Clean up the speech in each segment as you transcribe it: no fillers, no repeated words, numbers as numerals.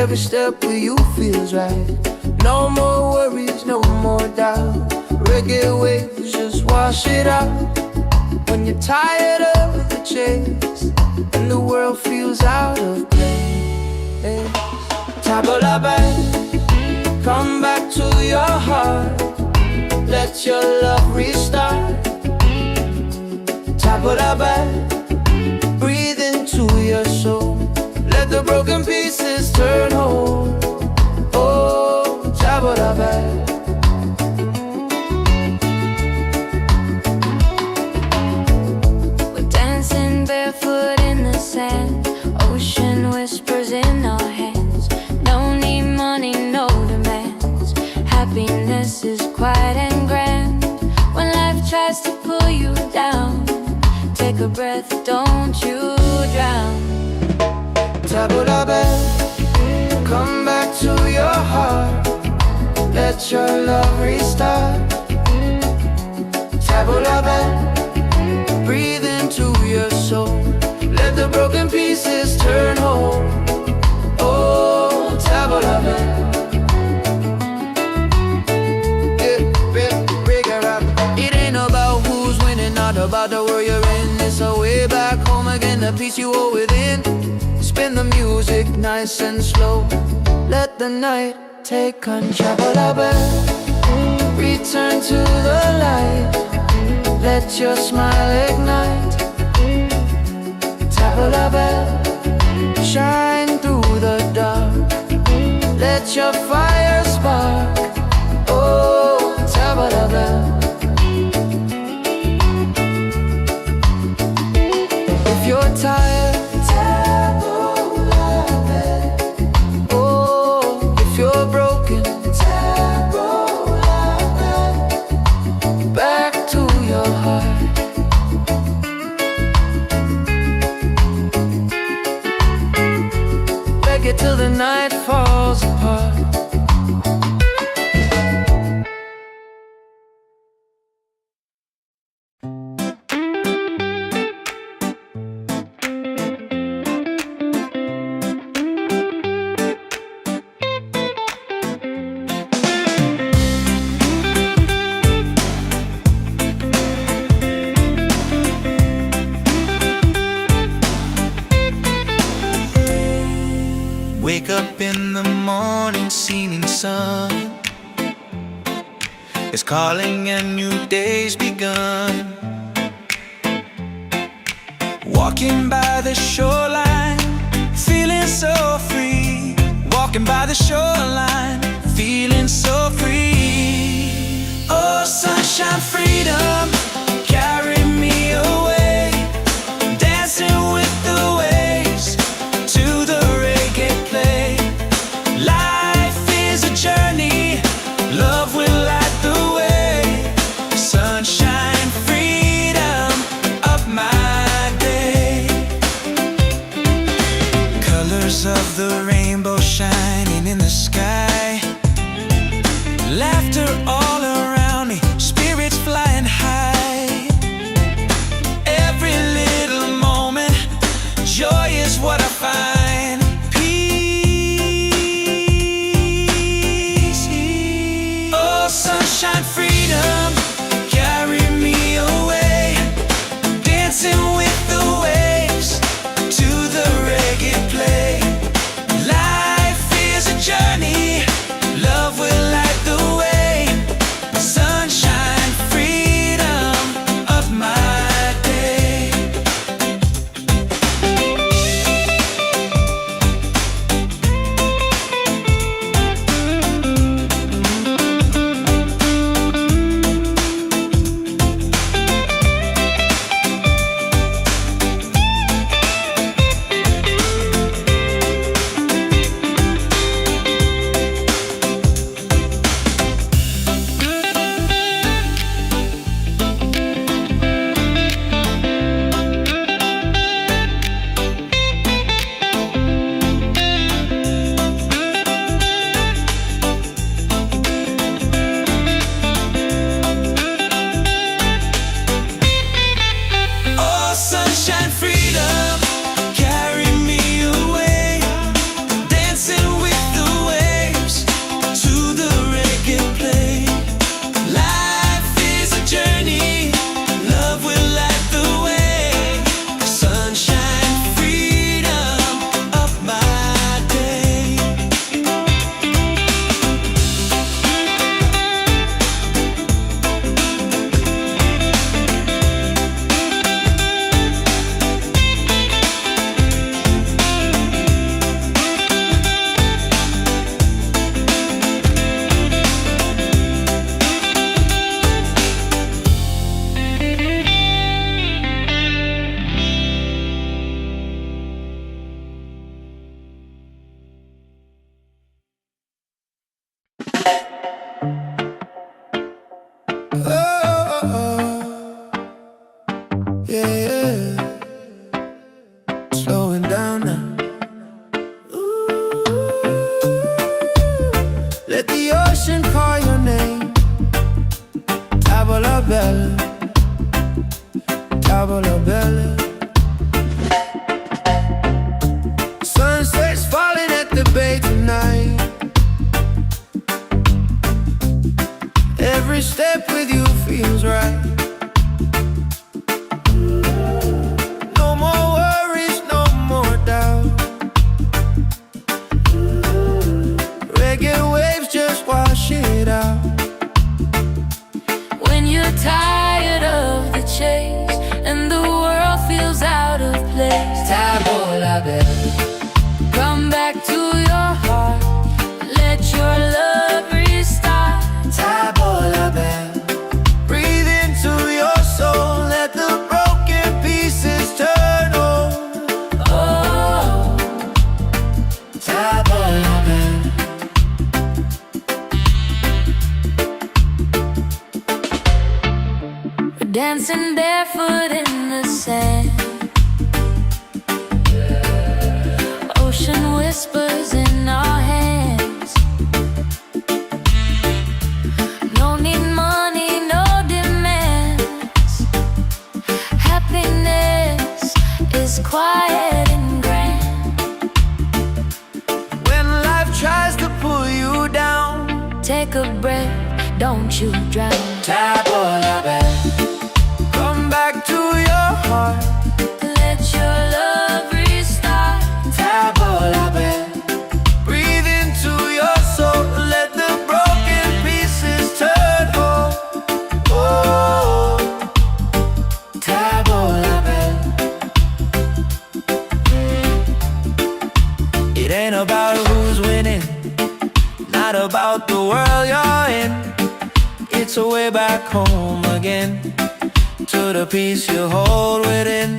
Every step with you feels right. No more worries, no more doubt. Reggae waves just wash it out. When you're tired of the chase and the world feels out of place, tabla back, come back to your heart. Let your love restart. Tabla back, breathe into your soul. Let the broken pieces turn whole. Oh, tabla back. We're dancing barefoot in the sand. Ocean whispers in our hands. No need money, no demands. Happiness is quiet and grand. When life tries to pull you down, take a breath, don't you drown. Tabla back, come back to your heart. Let your love restart. Tabla back, breathe into your soul. Let the broken pieces turn whole. Oh, tabla back. It ain't about who's winning, not about the world you're in. It's a way back home again, the peace you hold within. Spin the music nice and slow. Let the night take control. Return to the light. Let your smile ignite. Tabla bell, shine through the dark. Let your fire spark. Oh, tabla bell. If you're tired, till the night falls apart. Wake up in the morning, seeing sun is calling and new day's begun. Walking by the shoreline, feeling so free. Walking by the shoreline, feeling so free. Oh, sunshine, freedom, carry me away. Dancing with the waves to the reggae play. Life is a journey, love will light the way. Sunshine, freedom of my day. Colors of the rainbow shining in the sky. Laughter all around me, spirits flying high. Every little moment, joy is what I find. Sunshine, freedom, carry me away. Dancing with the waves to the reggae play. Let the ocean call your name. Tavola bella, tavola bella. Sunset's falling at the bay tonight. Every step with you feels right. No more worries, no more doubt. Reggae waves just wash it out. When you're tired of the chase and the world feels out of place, Tavola bella, come back to your heart. Let your love restart. tavola bella. Breathe into your soul. Let the broken pieces turn whole. Oh, Tavola bella. we're dancing barefoot in the sand. Ocean whispers in our hands. No need money, no demands. Happiness is quiet and grand. When life tries to pull you down, Take a breath, don't you drown. tavola bella. Come back to your heart. Let your love restart. Tavola bella. Breathe into your soul. Let the broken pieces turn whole. Oh, tavola bella. It ain't about who's winning, not about the world you're in. It's a way back home again, to the peace you hold within.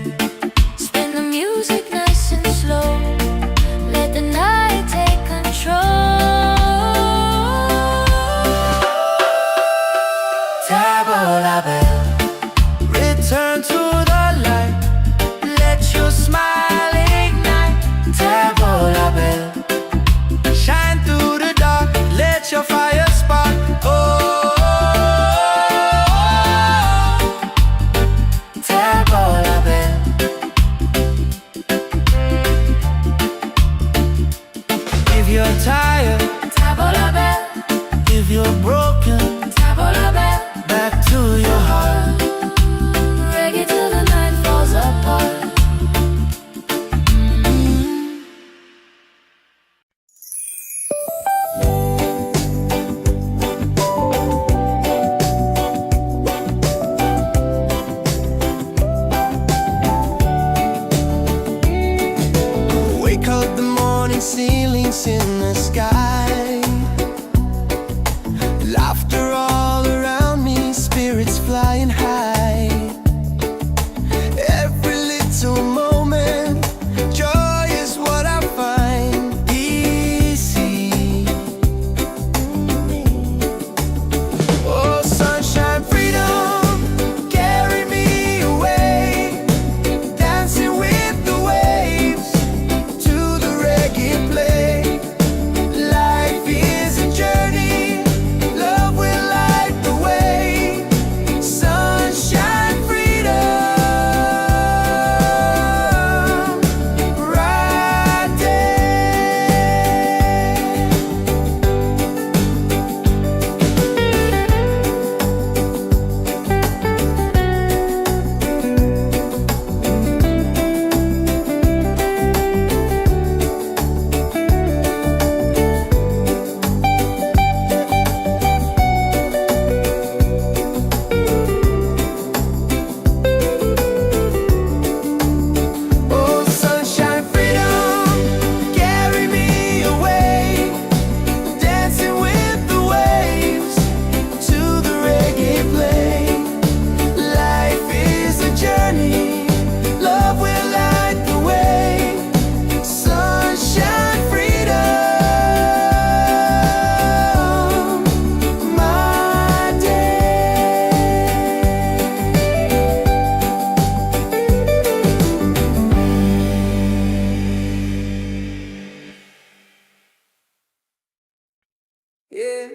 Spin the music nice and slow. Let the night take control. Tavola bella. Return to the light. Let your smile ignite. Tavola bella. Shine through the dark. Let your fire spark. Oh, tavola bella. If you're tired, Tavola bell, if you're broken, tavola bell. back to your heart. Reggae till the night falls apart. Wake up the morning, ceilings in the sky. Laughter all around me, spirits flying high. Every little moment, joy is what I find easy. Oh, sunshine, freedom, carry me away. Dancing with the waves to the reggae play. La Yeah.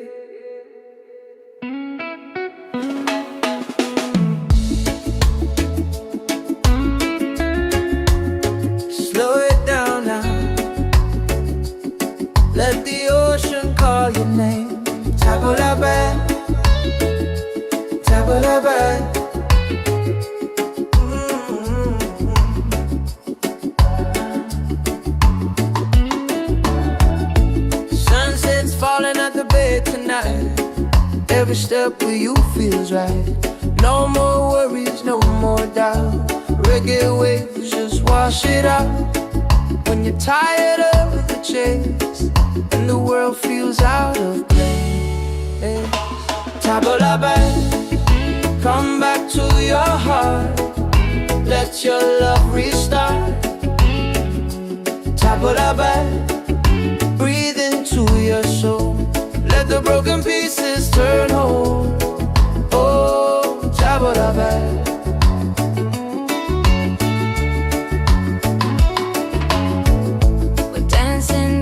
Slow it down now. Let the ocean call your name. Tabula bad, tabula bad. Sunset's falling at the bay tonight. Every step with you feels right. No more worries, no more doubt. Reggae waves just wash it out. When you're tired of the chase and the world feels out of place, tabula bad, come back to your heart. Let your love restart. Tabula bad, breathe into your soul. Let the broken pieces turn whole. Oh, tabula bad.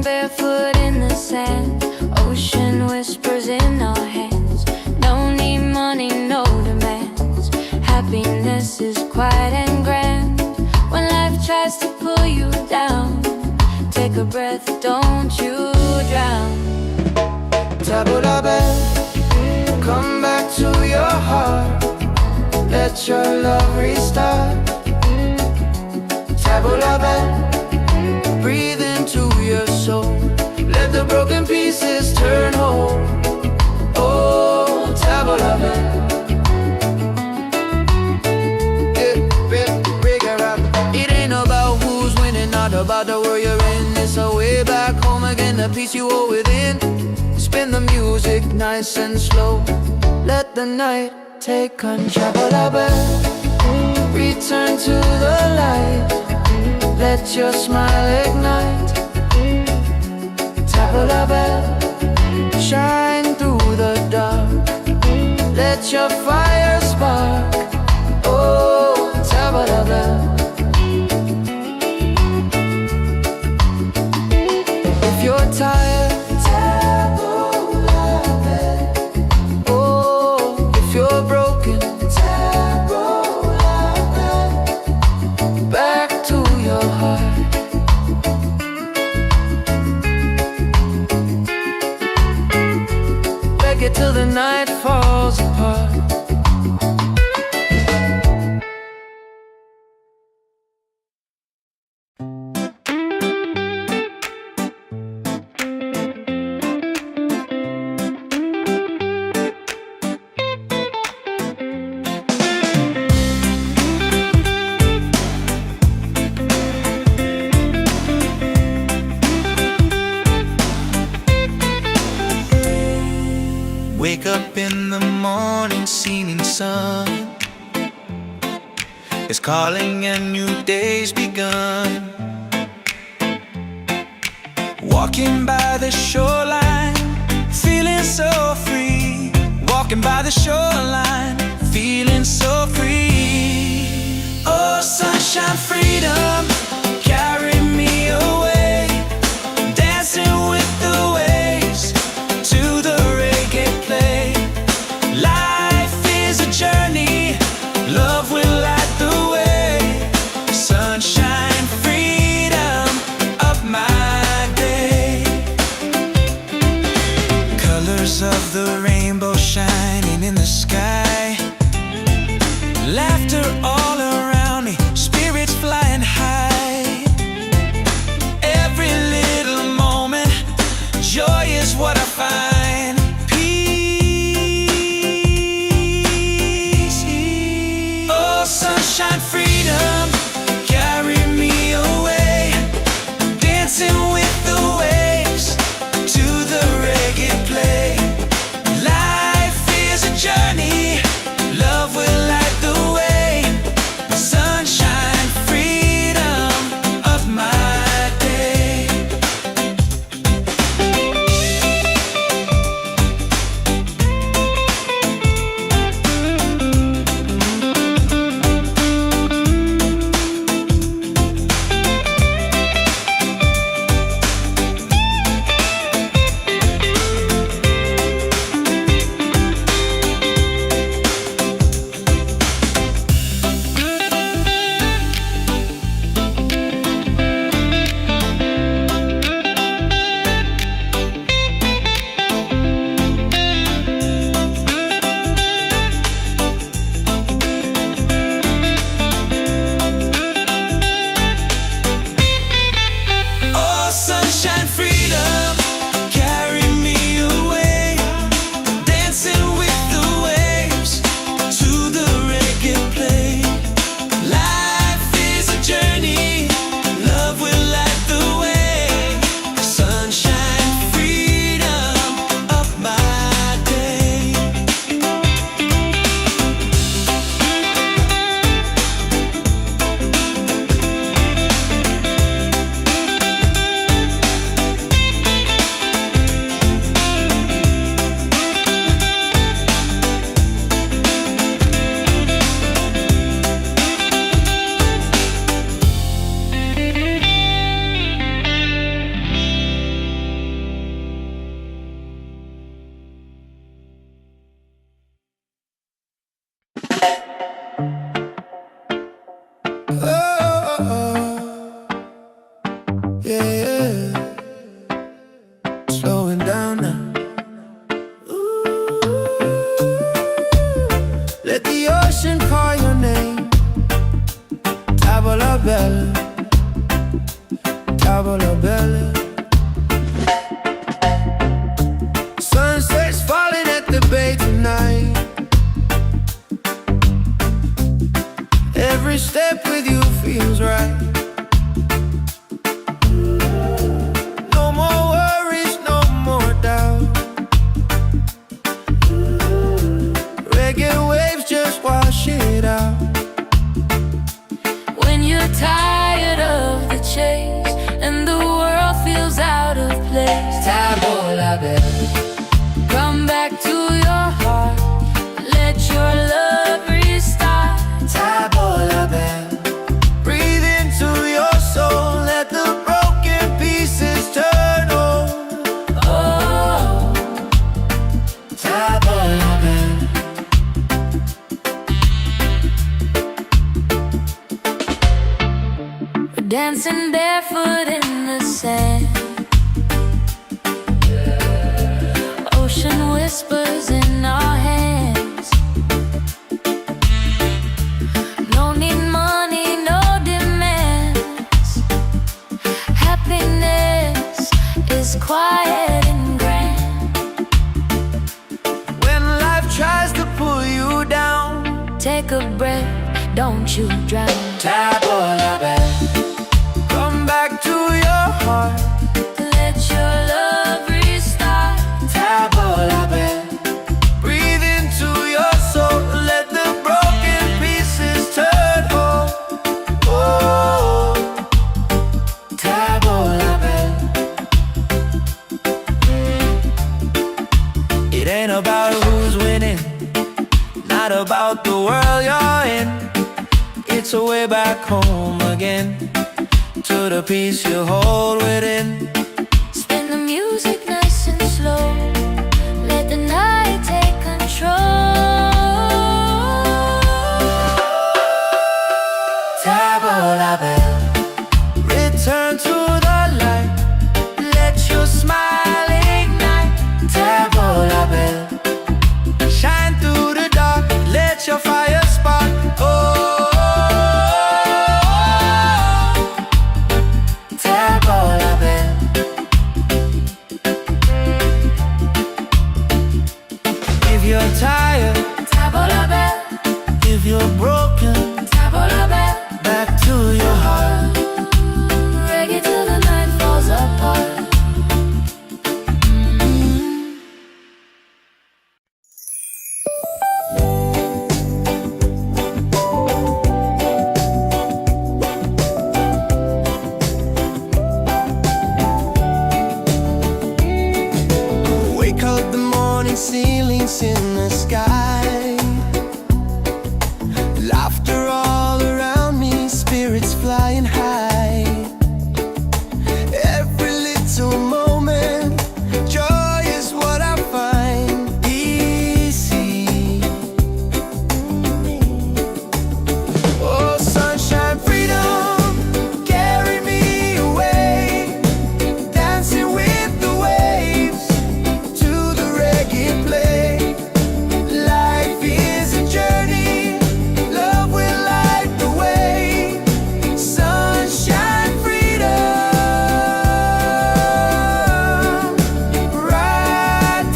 Barefoot in the sand, ocean whispers in our hands. No need money, no demands. Happiness is quiet and grand. When life tries to pull you down, take a breath, don't you drown. Tabula bad, come back to your heart. Let your love restart. Tabula bad, breathe into your soul. Let the broken pieces turn whole. Oh, tabula bad. It ain't about who's winning, not about the world you're in. It's a way back home again, the peace you hold within. Spin the music nice and slow. Let the night take control. Tabula bad, return to the light. Let your smile ignite. Tabula bad, shine through the dark. Let your fire spark. Oh, tabula bad. If you're tired, tabula bad. Oh, if you're broken, tabula bad. Back to your heart. Reggae till the night falls apart. Wake up in the morning, seeing sun is calling and new day's begun. Walking by the shoreline, feeling so free. Walking by the shoreline, feeling so free. Oh, sunshine, freedom, carry me away. Dancing with the waves to the reggae play. Life is a journey, love will light the way. Sunshine, freedom of my day. Colors of the rainbow shining in the sky. Laughter all around me, spirits flying high. dancing barefoot in the sand. Ocean whispers in our hands. No need money, no demands. Happiness is quiet and grand. When life tries to pull you down, take a breath, don't you drown. Tabola bell, come back to your heart. Let your love restart. Tabola bell, breathe into your soul. Let the broken pieces turn whole. Oh, Tabola bell. It ain't about who's winning, not about the world you're in. It's a way back home again, to the peace you hold within. Spin the music nice and slow. Let the night take control. Tabola bell, return to the light. Let your smile ignite. Tabola bell, shine through the dark. Let your fire spark. Oh, Tabola bell. If you're tired, Tabola bell, if you're broken, tabola bell. back to your heart. Reggae till the night falls apart. Wake up the morning, ceilings in the sky. Laughter all around me, spirits flying high. Every little moment, joy is what I find. Easy. Oh, sunshine, freedom, carry me away. Dancing with the waves to the reggae play. Life is a journey, love will light the way. Sunshine, freedom, right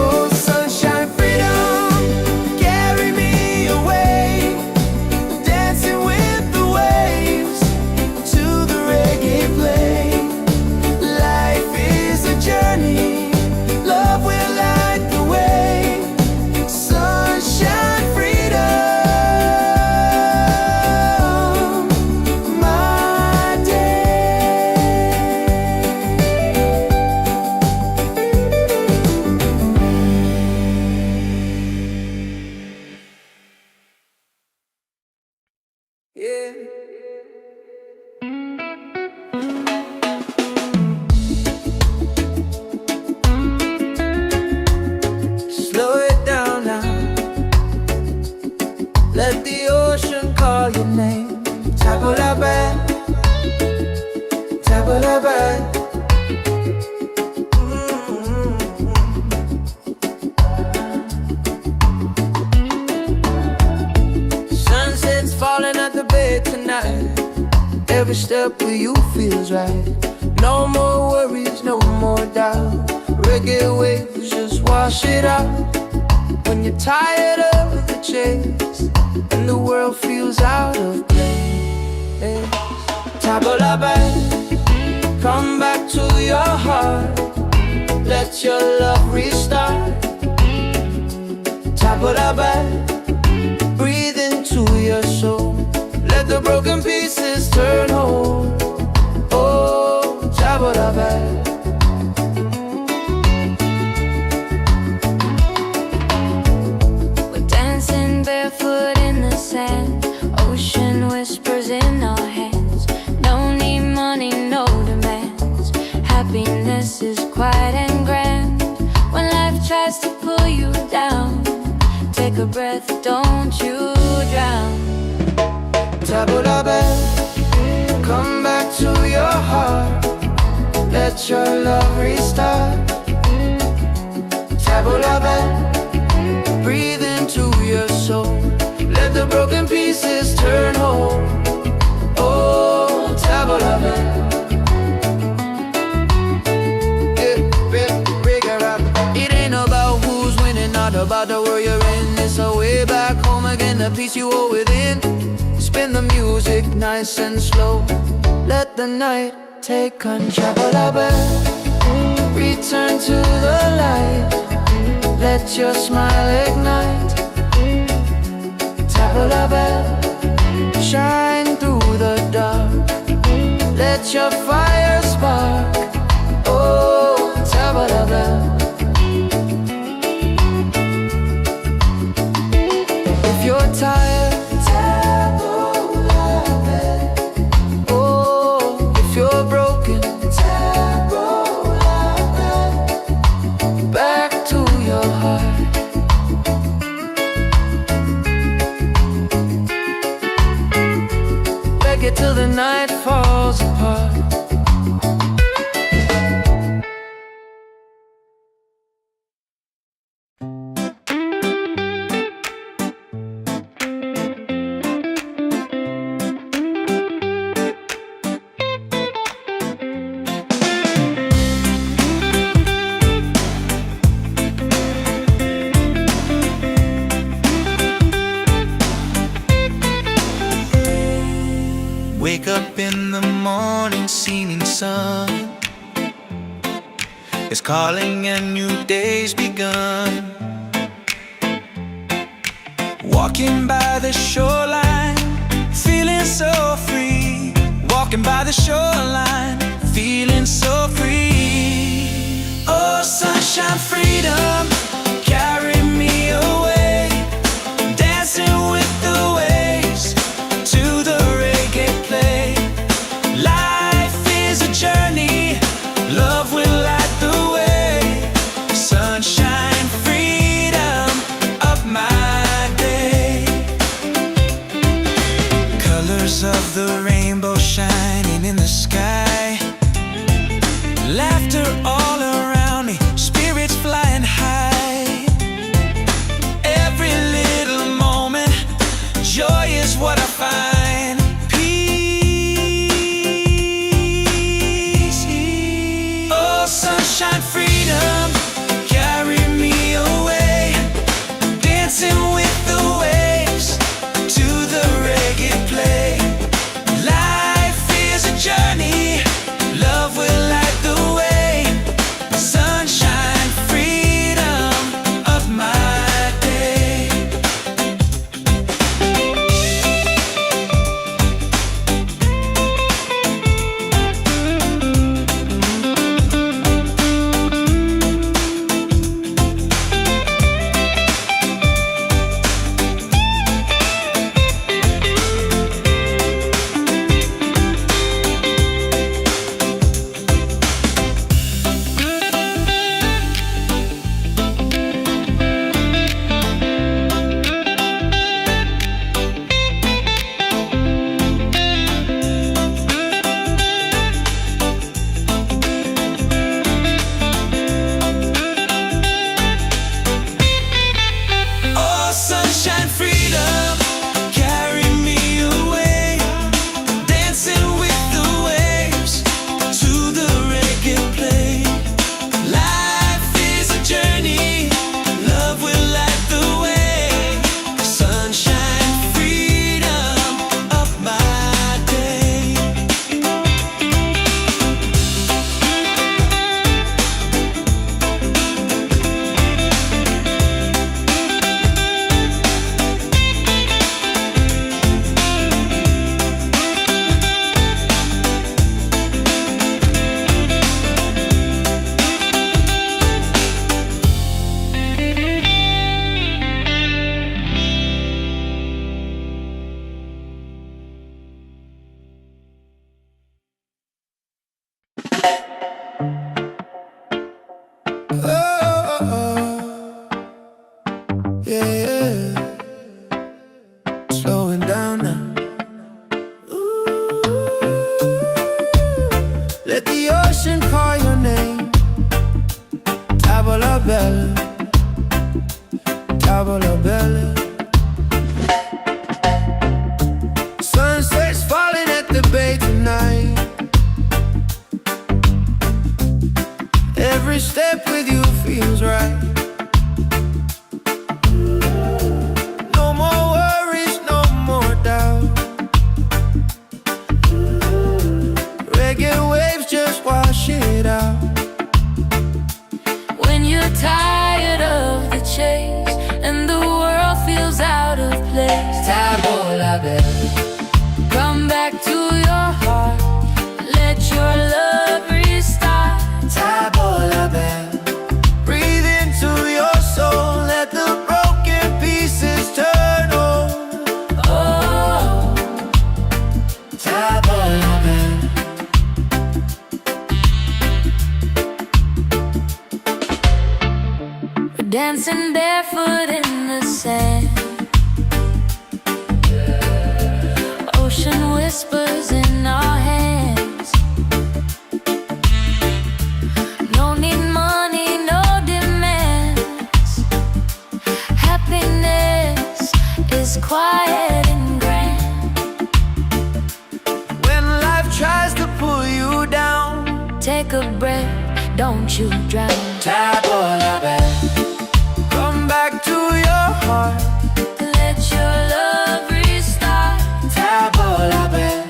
Oh, sunshine, freedom, carry me away. Dancing with the waves to the reggae play. Life is a journey, love will light the way. Sunshine, freedom, my day. Yeah. Slow it down now. Let the ocean call your name. Tabola bell, tabola bell. Sunset's falling at the bay tonight. Every step with you feels right. No more worries, no more doubt. Reggae waves just wash it out. When you're tired of the chase and the world feels out of place. Tabola bell, come back to your heart. Let your love restart. Tabola bell, breathe into your soul. Let the broken pieces turn whole. Oh, Tabola bell. you down. Take a breath, don't you drown. Tabula bell, come back to your heart. Let your love restart. Tabula bell, breathe into your soul. Let the broken pieces turn whole. Oh, tabula bell. It ain't about who's winning, not about the world you're in. It's a way back home again, the peace you hold within. Spin the music nice and slow. Let the night take control. Return to the light. Let your smile ignite. Tabula bell, shine through the dark. Let your fire spark. Oh, tabula bell. If you're tired, tabula bell. Oh, if you're broken, tabula bell. Back to your heart. Reggae till the night falls apart. Wake up in the morning, seeing sun is calling and new day's begun. Walking by the shoreline, feeling so free. Walking by the shoreline, feeling so free. Oh, sunshine, freedom, carry me away. Dancing with the waves to the reggae play. Life is a journey, love will light the way. Sunshine, freedom of my day. Colors of the rainbow shining in the sky. Laughter all around me, spirits flying high. yeah. Slowing down now. Let the ocean call your name. Tavola bella, tavola bella. Sunset's falling at the bay tonight. Every step with you feels right. No more worries, no more doubt. Reggae waves just wash it out. When you're tired of the chase and the world feels out of place, Tavola bella, come back to your heart. Let your love restart. tavola bella. Breathe into your soul. Let the broken pieces turn whole. Oh, Tavola bella. we're dancing barefoot in the sand. Ocean whispers in our hands. No need money, no demands. Happiness is quiet and grand. When life tries to pull you down, Take a breath, don't you drown. tavola bella. Come back to your heart. Let your love restart. Tavola bella.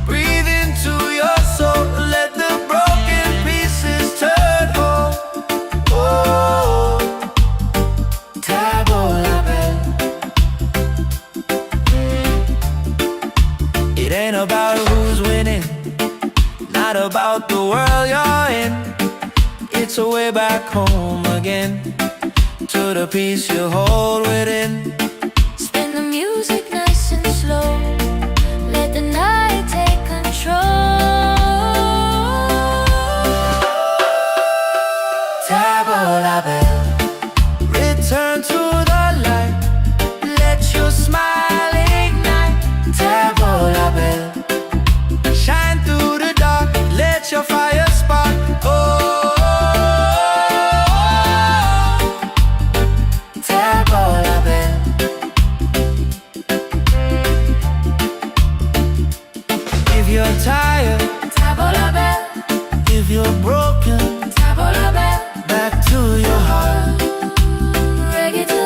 Breathe into your soul. Let the broken pieces turn whole. Oh, tavola bella. It ain't about who's winning, not about the world you're in. It's a way back home again, to the peace you hold within. Spin the music nice and slow. Let the night take control. Tavola bella. Return to the light. Let your smile ignite. Tavola bella. Shine through the dark. Let your fire spark. Oh, tavola bella. If you're tired, Tavola bella, if you're broken, tavola bella. back to your heart. Reggae to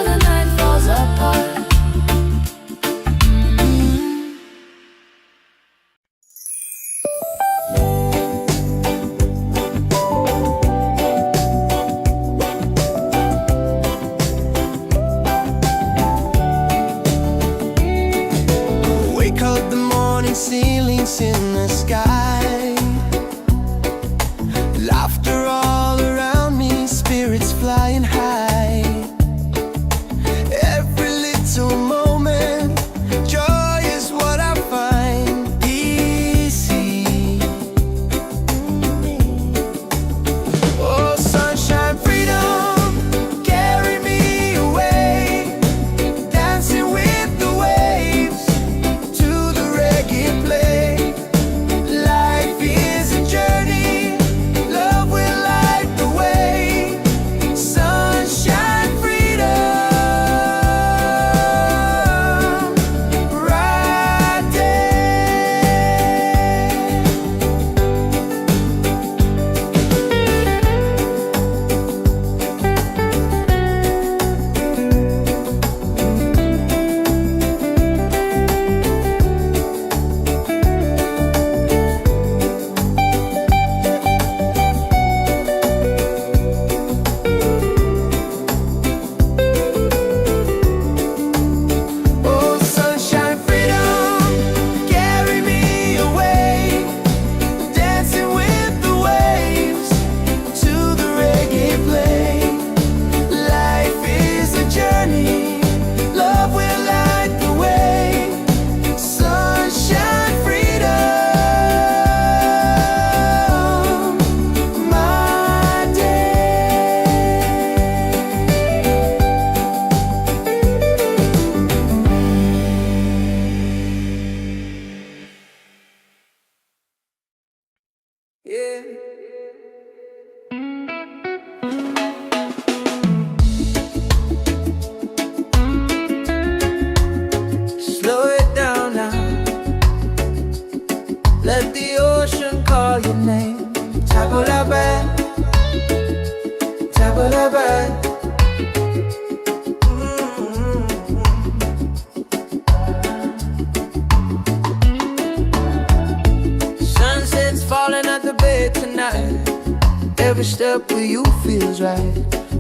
every step with you feels right.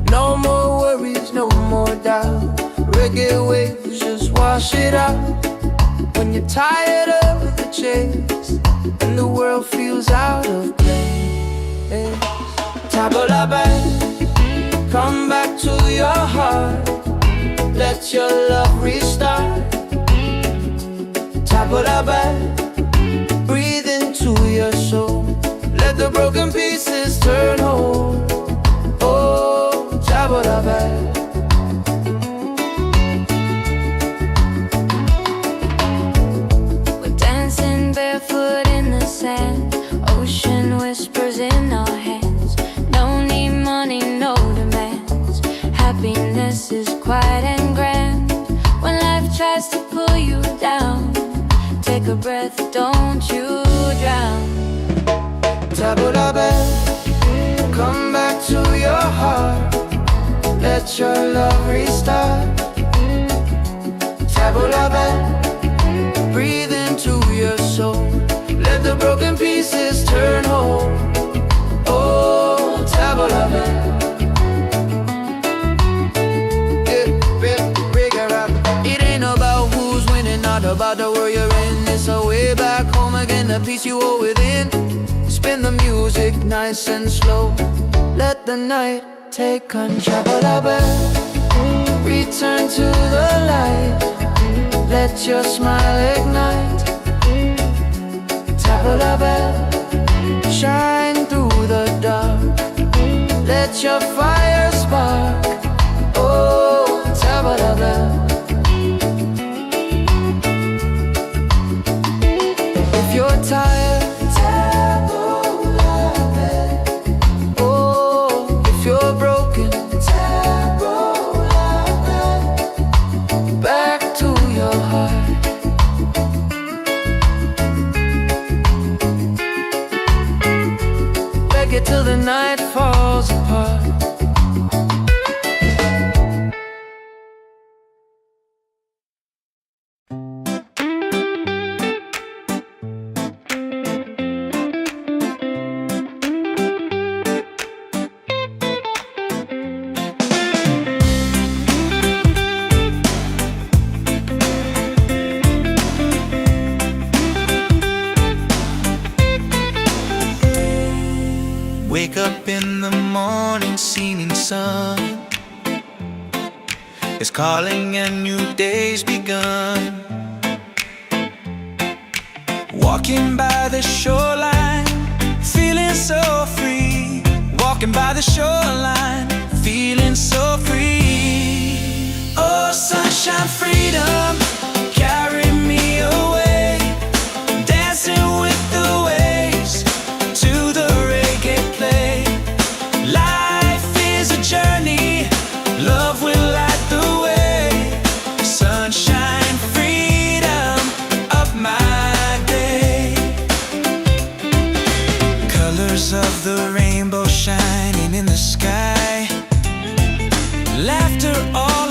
No more worries, no more doubt. Reggae waves just wash it out. When you're tired of the chase and the world feels out of place, tabla back, come back to your heart. Let your love restart. Tabla back, breathe into your soul. Let the broken pieces turn whole. Oh, tabla back. We're dancing barefoot in the sand. Ocean whispers in our hands. No need money, no demands. Happiness is quiet and grand. When life tries to pull you down, take a breath, don't you drown. Tabla back, come back to your heart. Let your love restart. Tabla back, breathe into your soul. Let the broken pieces turn whole. Oh, tabla back. It ain't about who's winning, not about the world you're in. It's a way back home again, the peace you hold within. Spin the music nice and slow. Let the night take control. Return to the light. Let your smile ignite. Tabla back, shine through the dark. Let your fire spark. Oh, tabla back. If you're tired, till the night falls apart. Wake up in the morning, seeing sun is calling and new day's begun. Walking by the shoreline, feeling so free. Walking by the shoreline, feeling so free. Oh, sunshine, freedom, carry me away. Dancing with the waves to the reggae play. Life is a journey, love will light the way. Sunshine, freedom of my day. Colors of the rainbow shining in the sky. Laughter all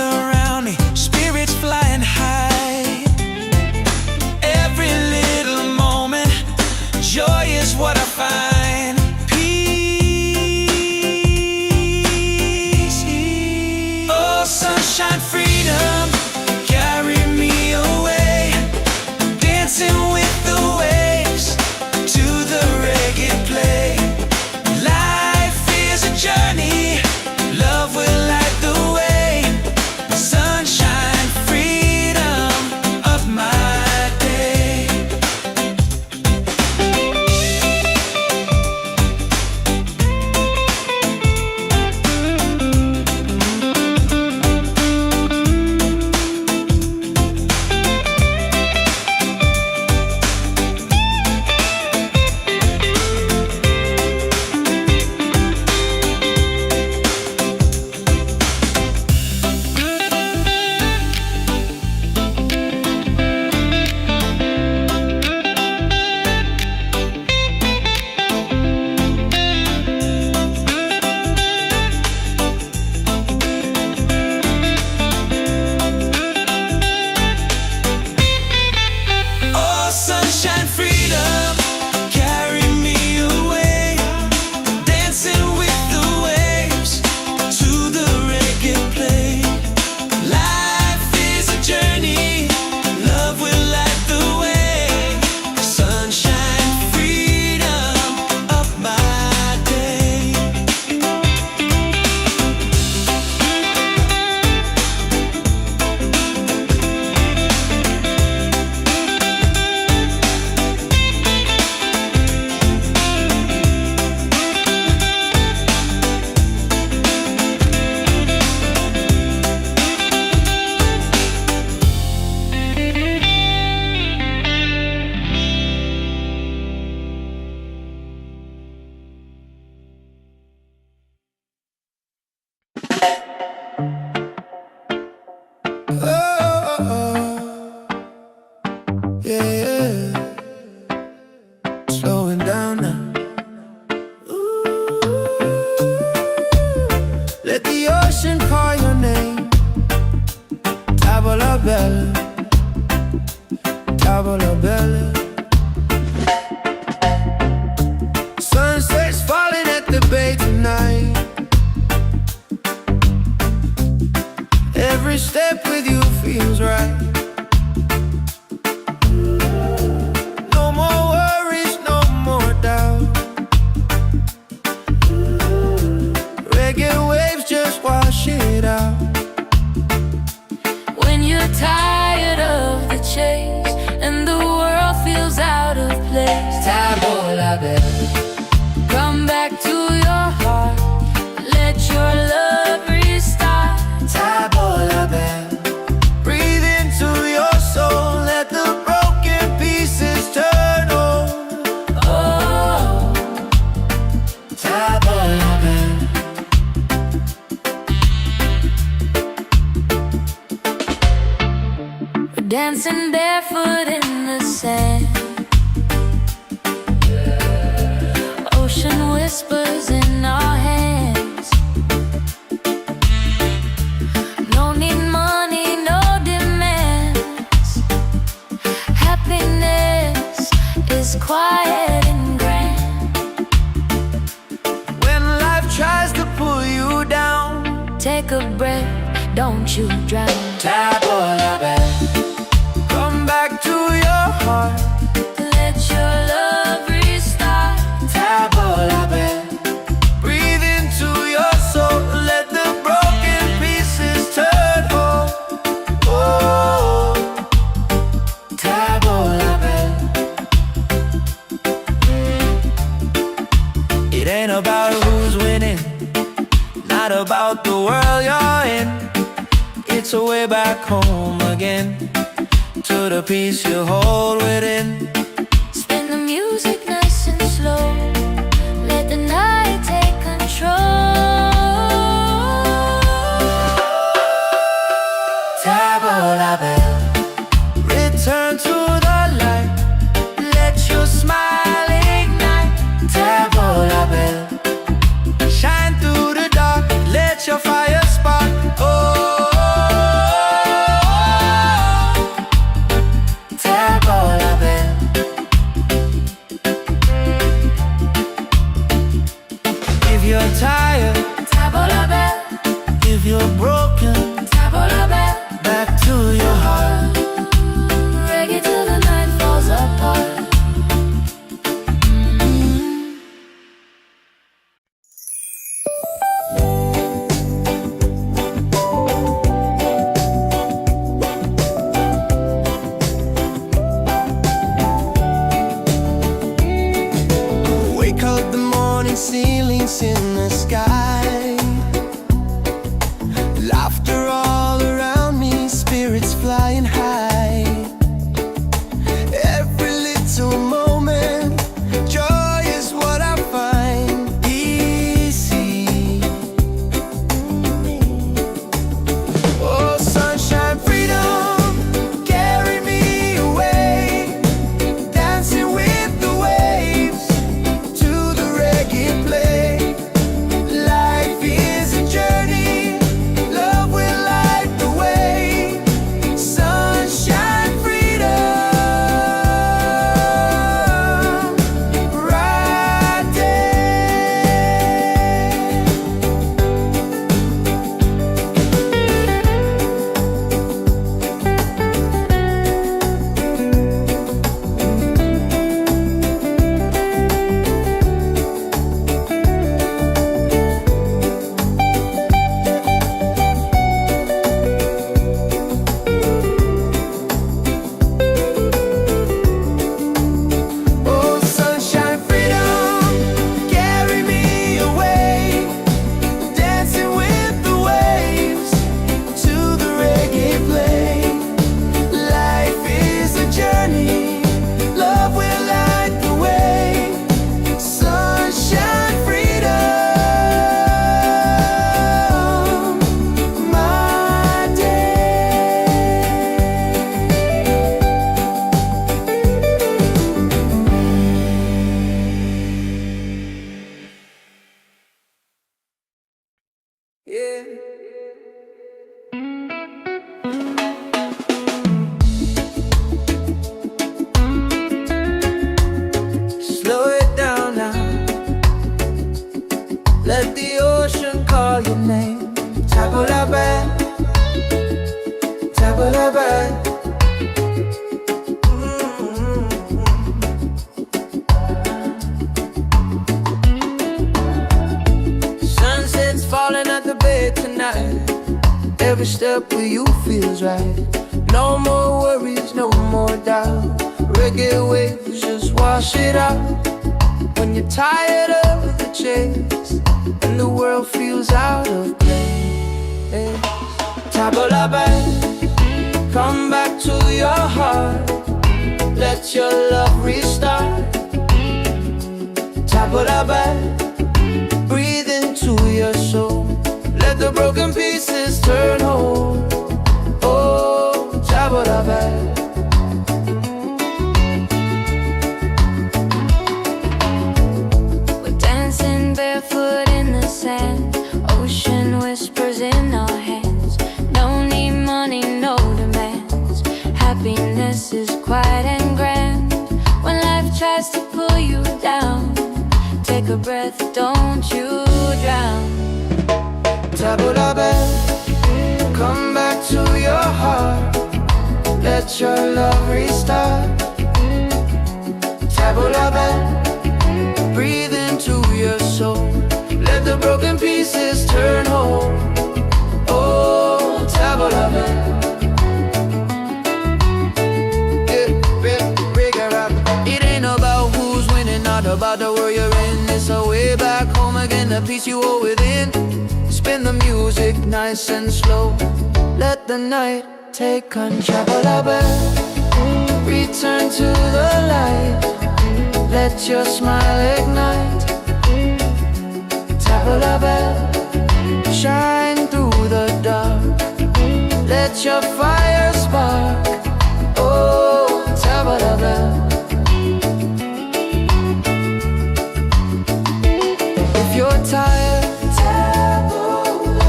bella, tavola bella. Sunset's falling at the bay tonight. Every step with you feels right. No more worries, no more doubt. Reggae waves just wash it out. When you're tired of the chase and the world feels out of place, Tavola bella, come back to your heart. Let your love restart. tavola bella. Breathe into your soul, let the broken pieces turn over. Oh, Tavola bella. we're dancing barefoot in the sand. Ocean whispers in our hands. No need money, no demands. Happiness is quiet and grand. When life tries to pull you down, Take a breath, don't you drown. tavola bella. Come back to your heart, Let your love restart. tavola bella. Breathe into your soul, let the broken pieces turn whole. Oh, tavola bella. It ain't about who's winning, not about the world you're in. It's a way back home again, to the peace you hold within. Spin the music nice and slow. Let the night take control. Tavola bella. Return to the light, let your smile ignite. Tavola bella. Shine through the dark, let your fire spark. Oh, tavola bella. If you're tired, Tavola bell, if you're broken, tavola bell. back to your heart. Reggae till the night falls apart. Wake up the morning, ceilings in the sky. Laughter all around me, spirits flying high. Every little moment, joy is what I find. Easy. Oh, sunshine, freedom, carry me away. Dancing with the waves to the reggae play. Life is a journey, love will light the way. Sunshine, freedom, right Oh, sunshine, freedom, carry me away. Dancing with the waves to the reggae play. Life is a journey, love will light the way. Sunshine, freedom, my day. Yeah. Tabalabai. Sunset's falling at the bay tonight. Every step with you feels right. No more worries, no more doubt. Reggae waves just wash it out. When you're tired of the chase and the world feels out of place, Tabalabai, come back to your heart. Let your love restart. Tabalabai, breathe into your soul. Let the broken pieces turn whole. Oh, Tabalabai. Barefoot in the sand, ocean whispers in our hands. No need money, no demands. Happiness is quiet and grand. When life tries to pull you down, take a breath, don't you drown. Tabalabai, come back to your heart. Let your love restart. Tabalabai, breathe into your soul. Let the broken pieces turn whole. Oh, Tabalabai. It ain't about who's winning, not about the world you're in. It's a way back home again, the peace you hold within. Spin the music nice and slow. Let the night take control. Return to the light. Let your smile ignite. Tabalabai, shine through the dark. Let your fire spark. Oh, Tabalabai. If you're tired, Tabalabai.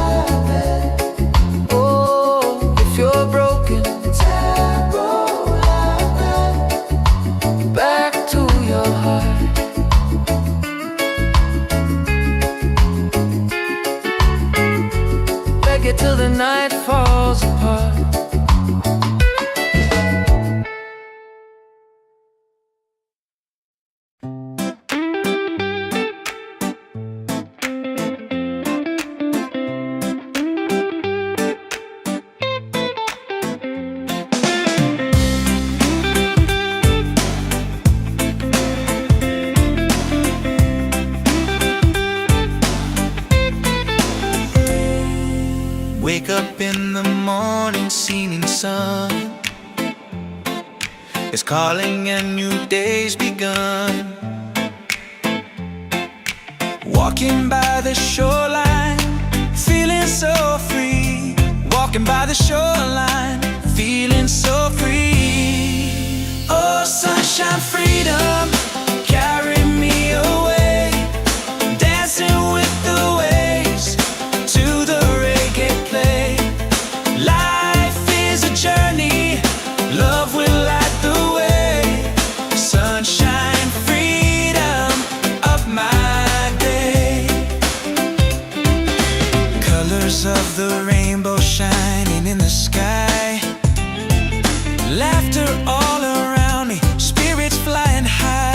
Oh, if you're broken, Tabalabai. Back to your heart. Reggae till the night falls apart. Wake up in the morning, seeing sun is calling and new day's begun. Walking by the shoreline, feeling so free. Walking by the shoreline, feeling so free. Oh, sunshine, freedom, carry me away. Dancing with the waves to the reggae play. Life is a journey, love will light the way. Sunshine, freedom of my day. Colors of the rainbow shining in the sky. Laughter all around me, spirits flying high.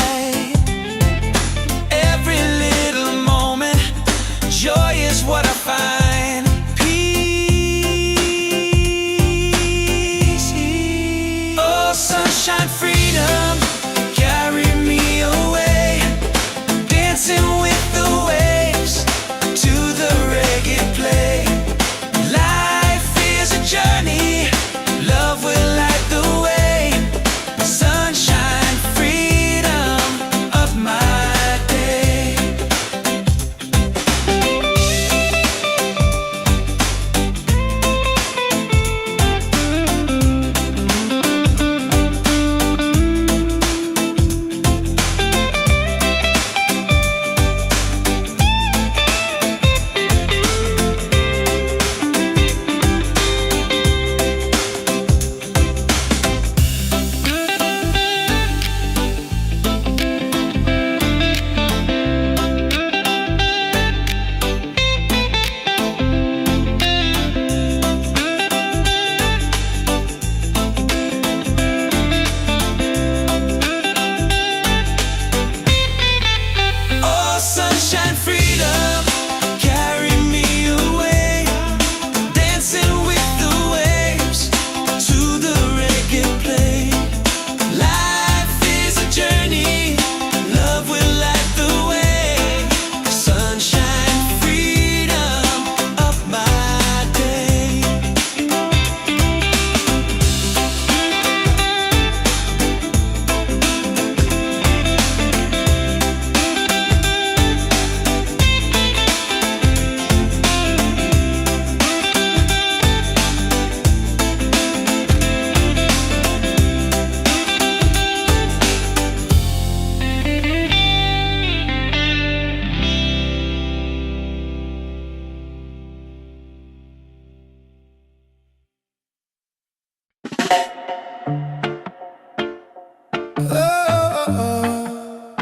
Oh,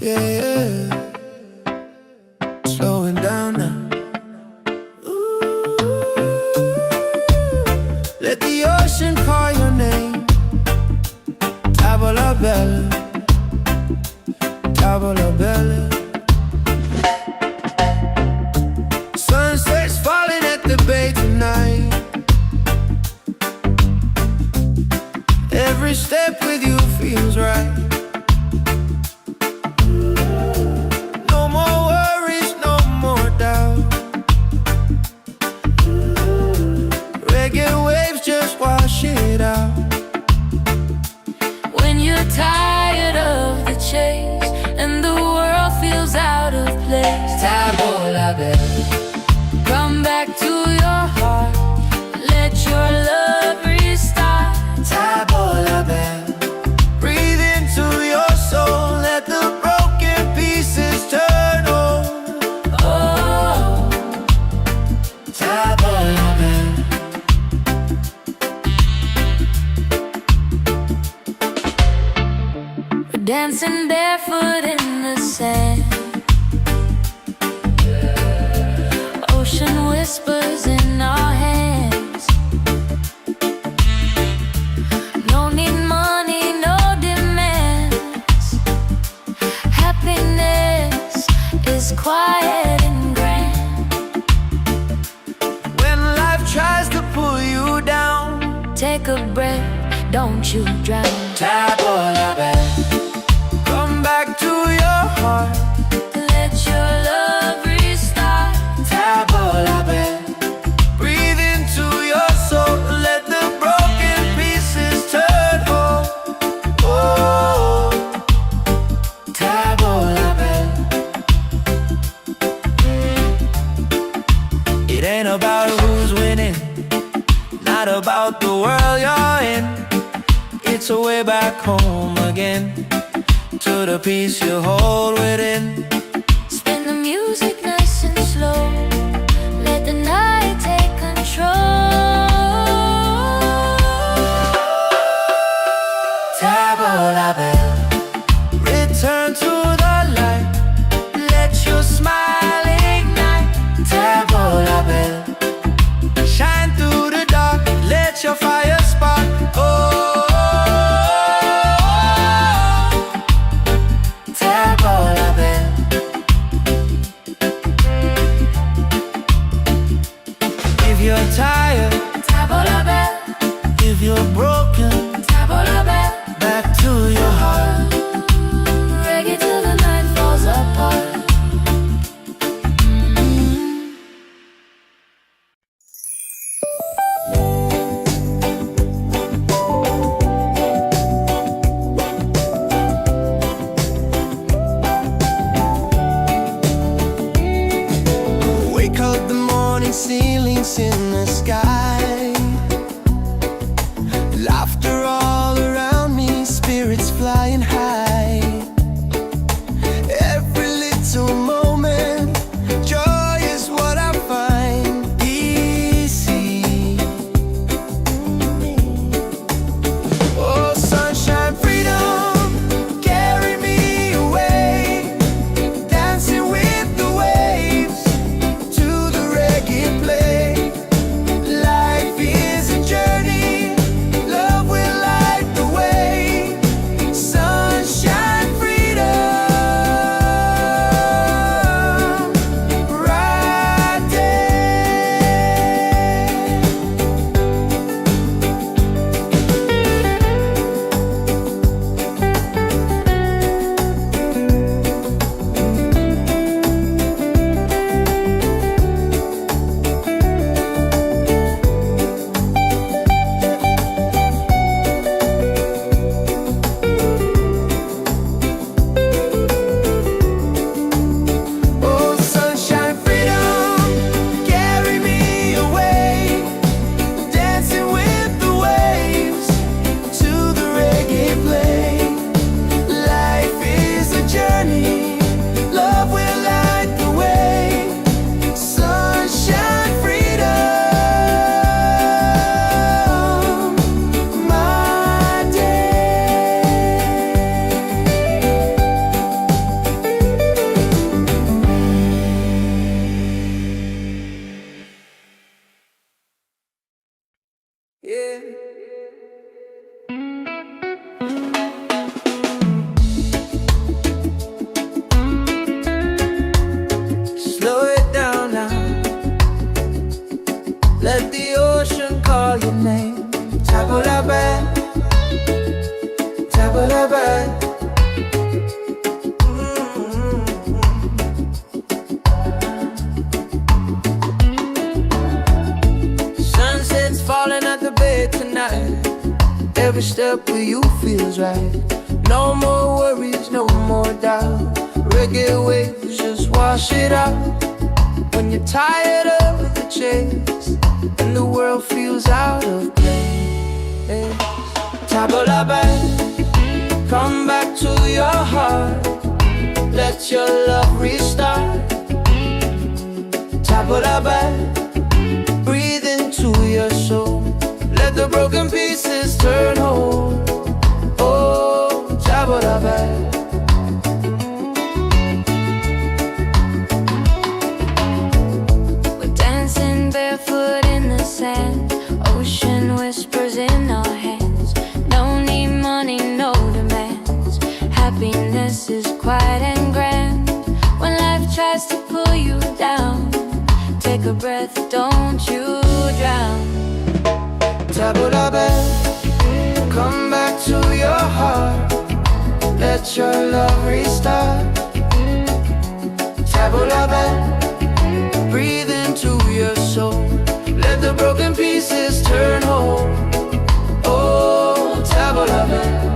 yeah, yeah. Slowing down now. Ooh. Let the ocean call your name. Tavola bella, tavola bella. Sunset's falling at the bay tonight. Every step with you feels right. No more worries, no more doubt. Reggae waves just wash it out. When you're tired of the chase and the world feels out of place, Tavola bella, come back to your heart. Let your love restart. tavola bella. Breathe into your soul, let the broken pieces turn whole. Oh, Tavola bella. we're dancing barefoot in the sand. Ocean whispers in our hands. No need money, no demands. Happiness is quiet and grand. When life tries to pull you down, Take a breath, don't you drown. tavola bella. Come back to your heart, Let your love restart. tavola bella. Breathe into your soul, let the broken pieces turn whole. Oh, tavola bella. It ain't about who's winning, not about the world you're in. It's a way back home again, to the peace you hold within. Spin the music nice and slow. Let the night take control. Tavola bella. Return to the light, let your smile ignite. Tavola bella. Shine through the dark, let your fire spark. Oh, tavola bella. Yeah. Slow it down now. Let the ocean call your name. Tabula-bad, tabula-bad. Sunset's falling at the bay tonight. Every step with you feels right. No more worries, no more doubt. Reggae waves just wash it out. When you're tired of the chase and the world feels out of place, tabula-bad, come back to your heart. Let your love restart. Tabula-bad, breathe into your soul. Let the broken pieces turn whole. Oh, tabula-bad. We're dancing barefoot in the sand. Ocean whispers in our hands. No need money, no demands. Happiness is quiet and grand. When life tries to pull you down, take a breath, don't you drown. Tabula-bad, come back to your heart. Let your love restart. Tabula-bad, breathe into your soul. Let the broken pieces turn whole. Oh, tabula-bad.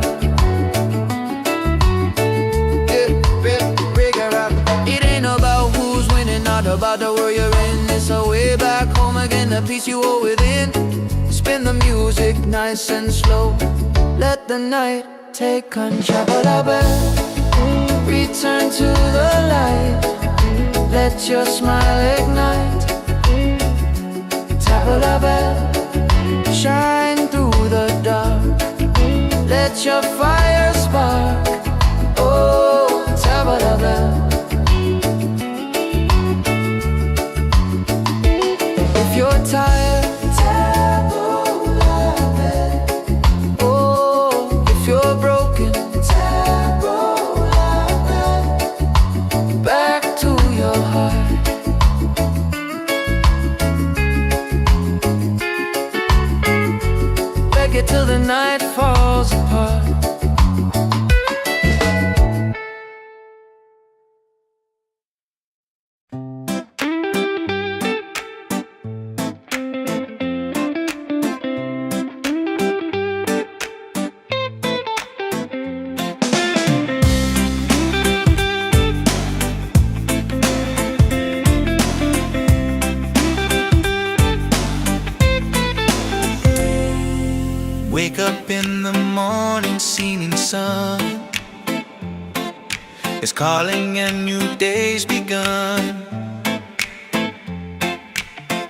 It ain't about who's winning, not about the world you're in. It's a way back home again, the peace you hold within. Spin the music nice and slow. Let the night take control. Return to the light. Let your smile ignite. Tabula-bad, shine through the dark. Let your fire spark. Oh, tabula-bad. If you're tired, tabula-bad. Oh, if you're broken, tabula-bad. Back to your heart. Reggae till the night falls apart. Wake up in the morning, seeing sun is calling and new day's begun.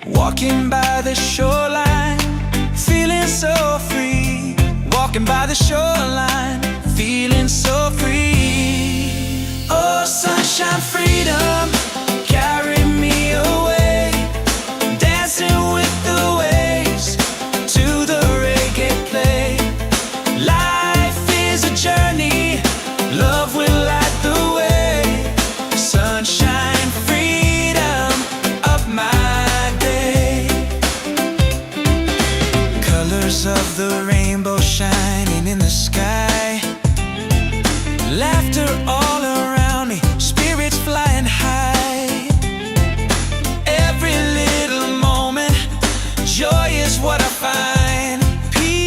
Walking by the shoreline, feeling so free. Walking by the shoreline, feeling so free. Oh, sunshine, freedom, carry me away. Dancing with the waves to the reggae play. Life is a journey, love will light the way. Sunshine, freedom of my day. Colors of the rainbow shining in the sky. Laughter all around me, spirits flying high. Every little moment, joy is what I find. Peace.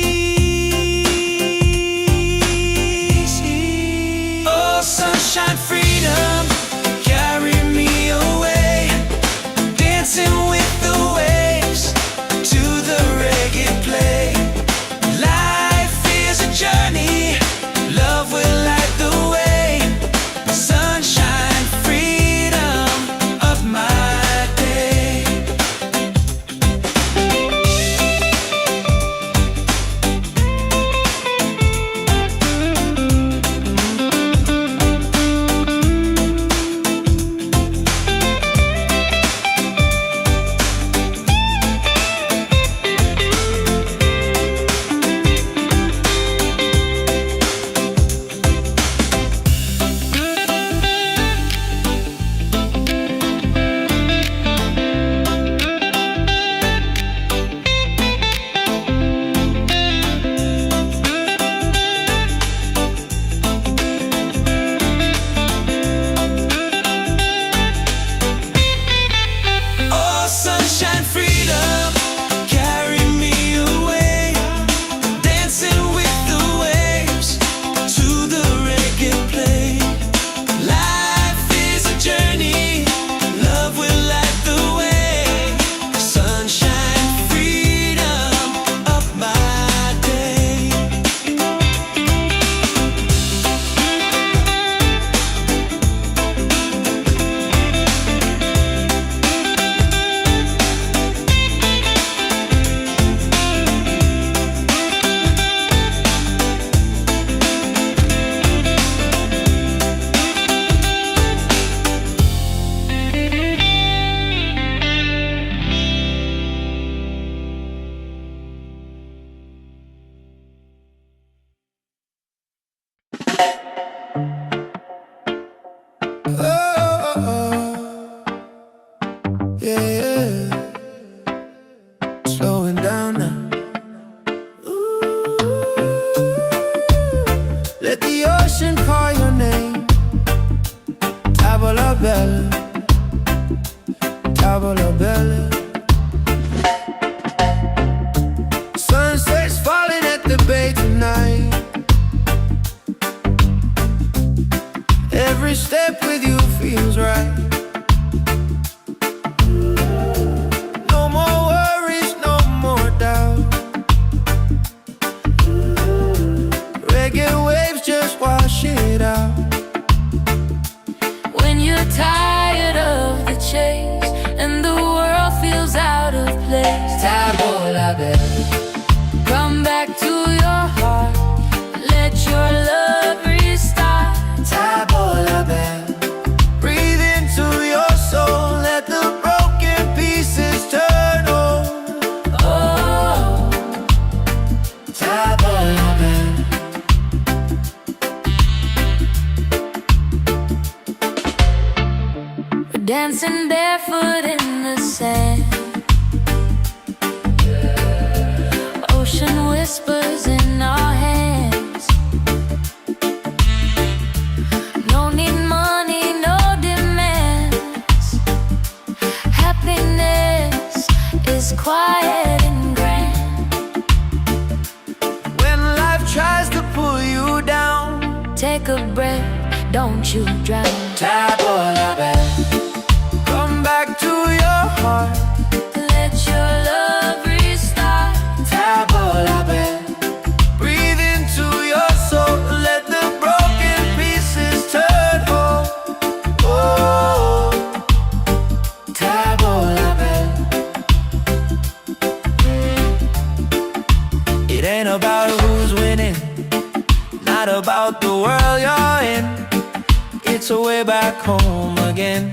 Oh, sunshine, freedom, carry me away. Dancing with the waves to the reggae play. Life is a journey, love will light the way. Sunshine, freedom of my day. Let the ocean call your name. Tavola bella, tavola bella. Sunset's falling at the bay tonight. Every step with you feels right. No more worries, no more doubt. Reggae waves just wash it out. When you're tired of the chase and the world feels out of place, Tavola bella, come back to your heart. Let your love restart. tavola bella. Breathe into your soul. Let the broken pieces turn whole. Oh, Tavola bella. we're dancing barefoot in the sand. Ocean whispers in our hands. No need money, no demands. Happiness is quiet and grand. When life tries to pull you down, Take a breath, don't you drown. tavola bella. Come back to your heart. Let your love restart. Tavola bella. Breathe into your soul. Let the broken pieces turn whole. Oh, tavola bella. It ain't about who's winning, not about the world you're in. It's a way back home again,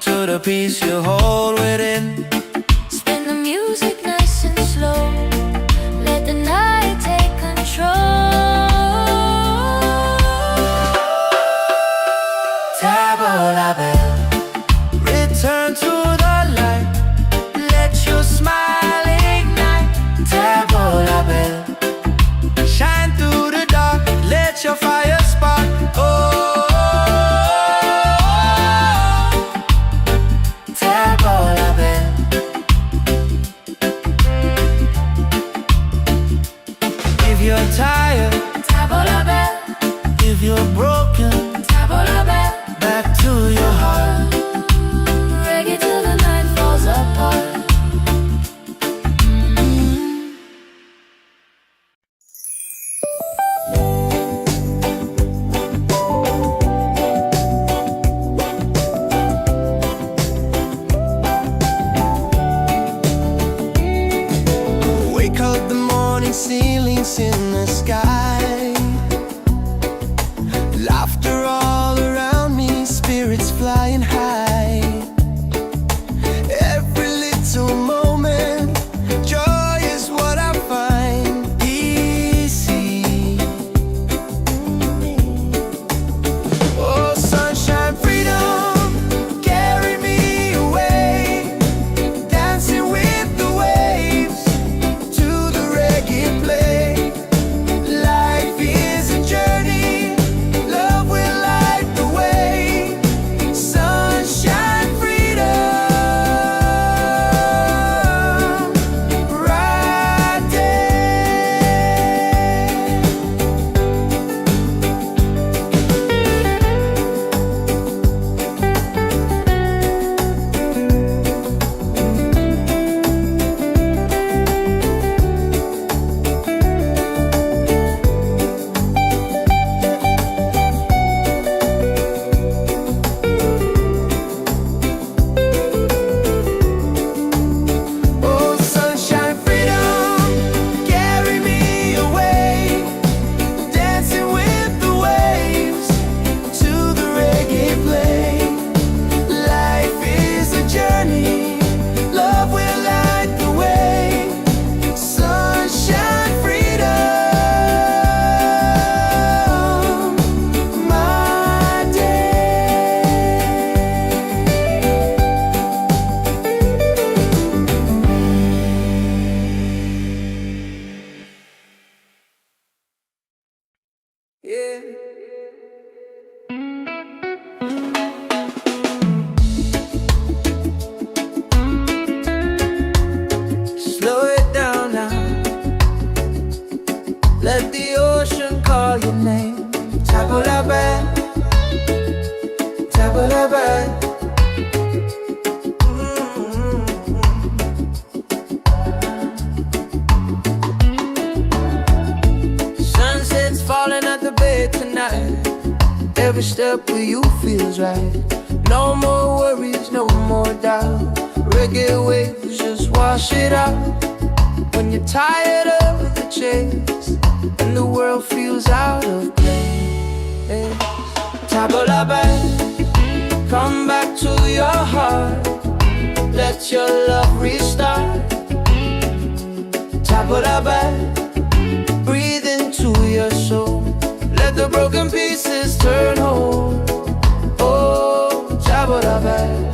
to the peace you hold within. Spin the music nice and slow. Let the night take control. Tavola bella. Return to the light. Let your smile ignite. Tavola bella. Shine through the dark. Let your fire spark. Oh, tavola bella. If you're tired, Tavola bella, if you're broken, tavola bella. back to your heart. Reggae till the night falls apart. Wake up the morning, ceilings in the sky. Laughter all around me, spirits flying high. Every little moment, joy is what I find. Easy. Oh, sunshine, freedom, carry me away. Dancing with the waves to the reggae play. Yeah. Slow it down now. Let the ocean call your name. Tabula bad, tabula bad. Sunset's falling at the bay tonight. Every step with you feels right. No more worries, no more doubt. Reggae waves just wash it out. When you're tired of the chase and the world feels out of place, tabula back, come back to your heart. Let your love restart. Tabula back, breathe into your soul. Let the broken pieces turn whole. Oh, tabula back.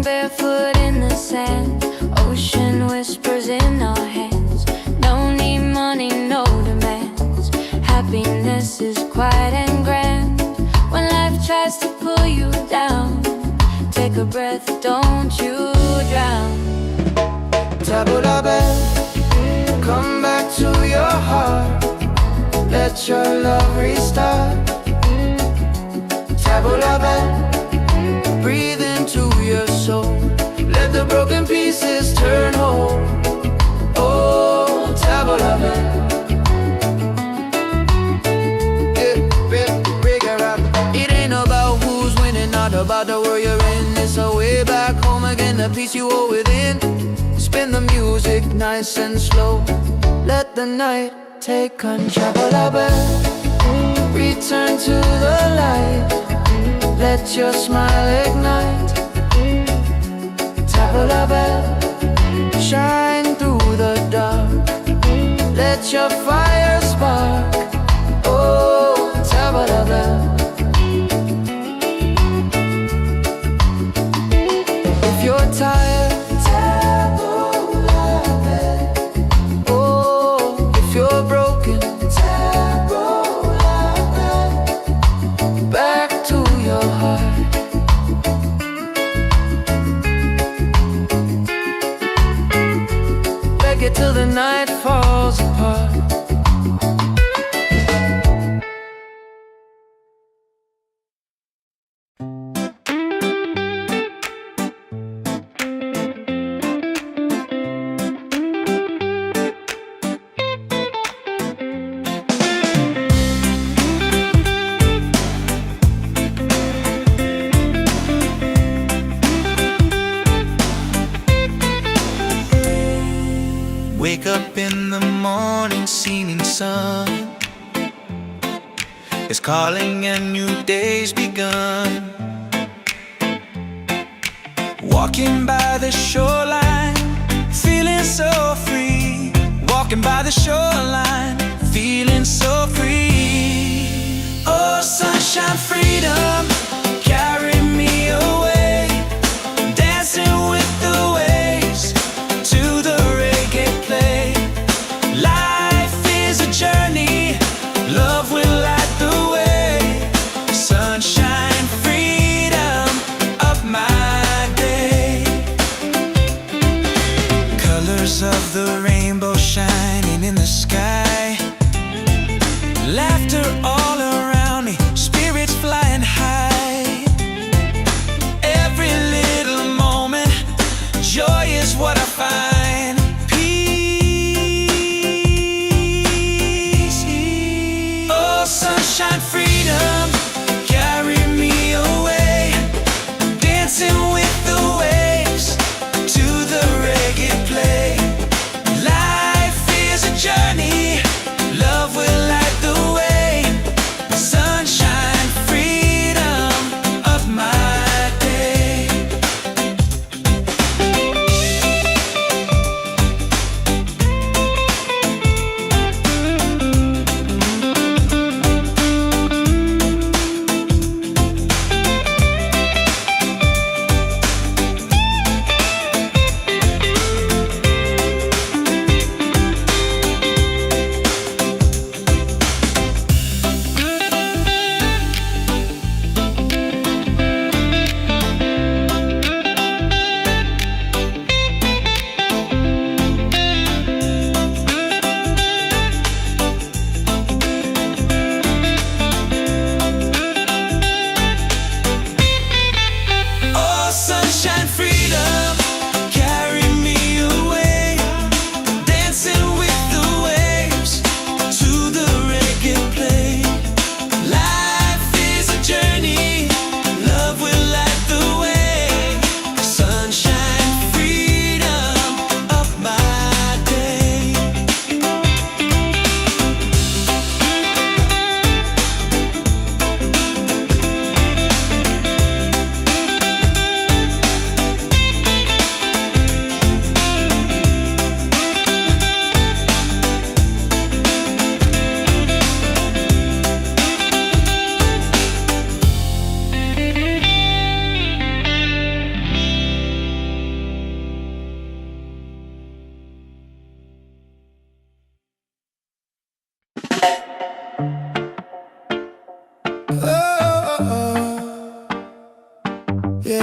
Barefoot in the sand, ocean whispers in our hands. No need money, no demands. Happiness is quiet and grand. When life tries to pull you down, take a breath, don't you drown. Tabula back, come back to your heart. Let your love restart. Tabula back, breathe into your soul. Let the broken pieces turn whole. Oh, tabula back. It ain't about who's winning, not about the world you're in. It's a way back home again, the peace you hold within. Spin the music nice and slow. Let the night take control. Tabula back, return to the light. Let your smile ignite. Tabula back, shine through the dark. Let your fire spark. Oh, tabula back. If you're tired, tabula back. Oh, if you're broken, tabula back. Back to your heart. Reggae till the night falls apart. Wake up in the morning, seeing sun is calling and new day's begun. Walking by the shoreline, feeling so free. Walking by the shoreline, feeling so free. Oh, sunshine, freedom, carry me away. Dancing with the waves to the reggae play. Life is a journey, love will light the way. Sunshine, freedom of my day. Colors of the rainbow shining in the sky. Laughter all around me, spirits flying high.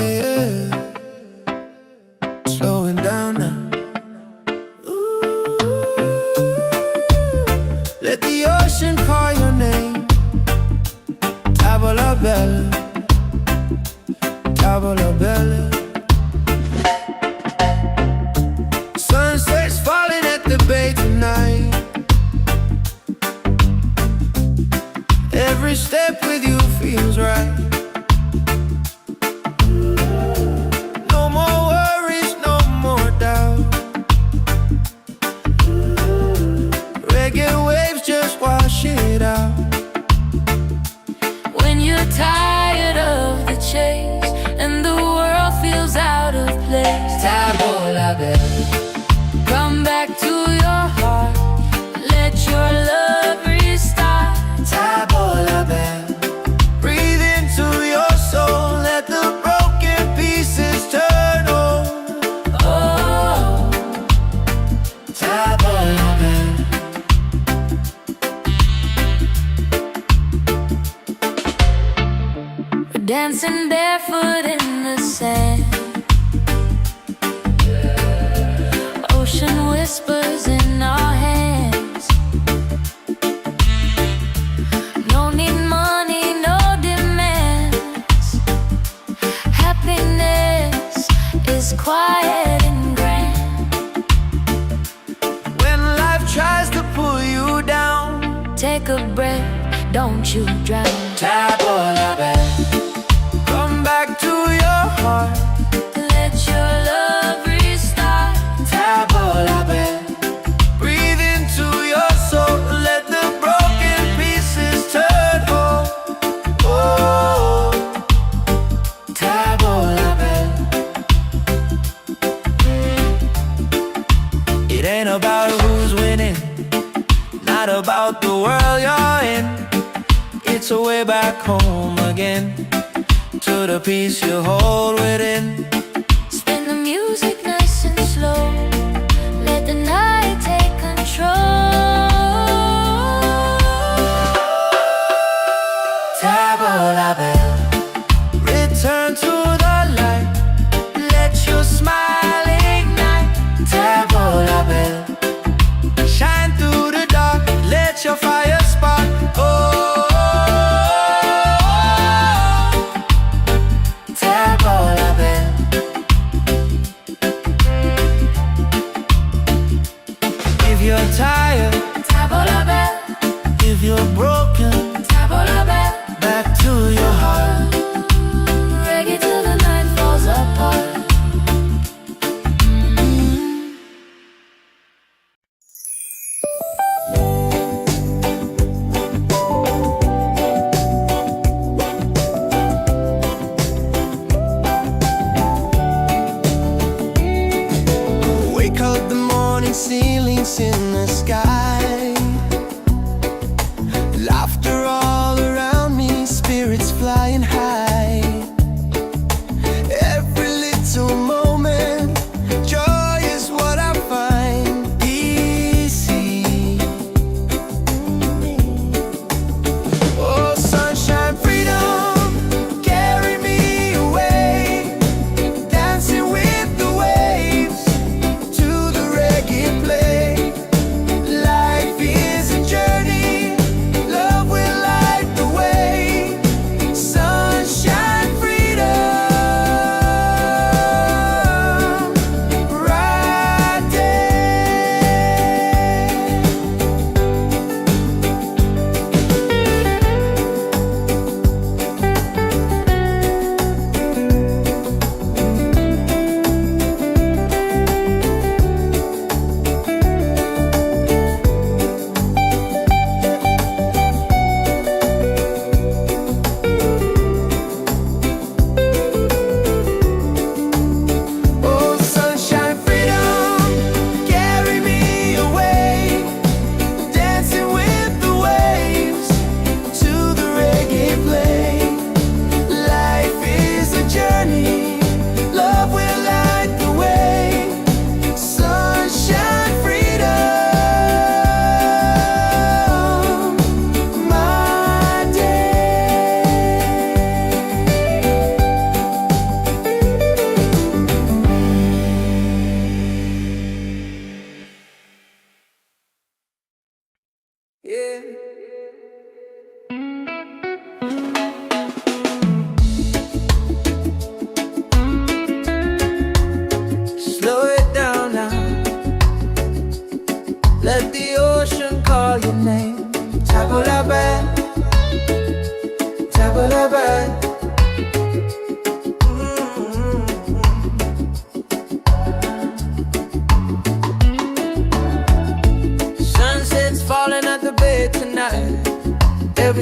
yeah. Slowing down now. Let the ocean call your name. Tavola bella, tavola bella. Sunset's falling at the bay tonight. Every step with you feels right. No more worries, no more doubt. Reggae waves just wash it out. When you're tired of the chase and the world feels out of place, Tavola bella, come back to your heart. Let your love restart. tavola bella. Breathe into your soul. Let the broken pieces turn on. Oh, Tavola bella. we're dancing barefoot in the sand. Ocean whispers in our hands. No need money, no demands. Happiness is quiet and grand. When life tries to pull you down, Take a breath, don't you drown. tavola bella. Come back to your heart. Let your love restart. Tavola bella. Breathe into your soul. Let the broken pieces turn whole. Oh, tavola bella. It ain't about who's winning, not about the world you're in. It's a way back home again, to the peace you hold within. Spin the music nice and slow. Let the night take control. Tavola bella. Return to the light. Let your smile ignite. Tavola bella. Shine through the dark. Let your fire spark. Oh, tavola bella. If you're tired, Tavola bella, if you're broken, tavola bella. back to your heart. Reggae till the night falls apart. Wake up the morning, ceilings in the sky. Laughter all around me, spirits flying high. Every little moment, joy is what I find. Easy. Oh, sunshine, freedom, carry me away. Dancing with the waves to the reggae play. Life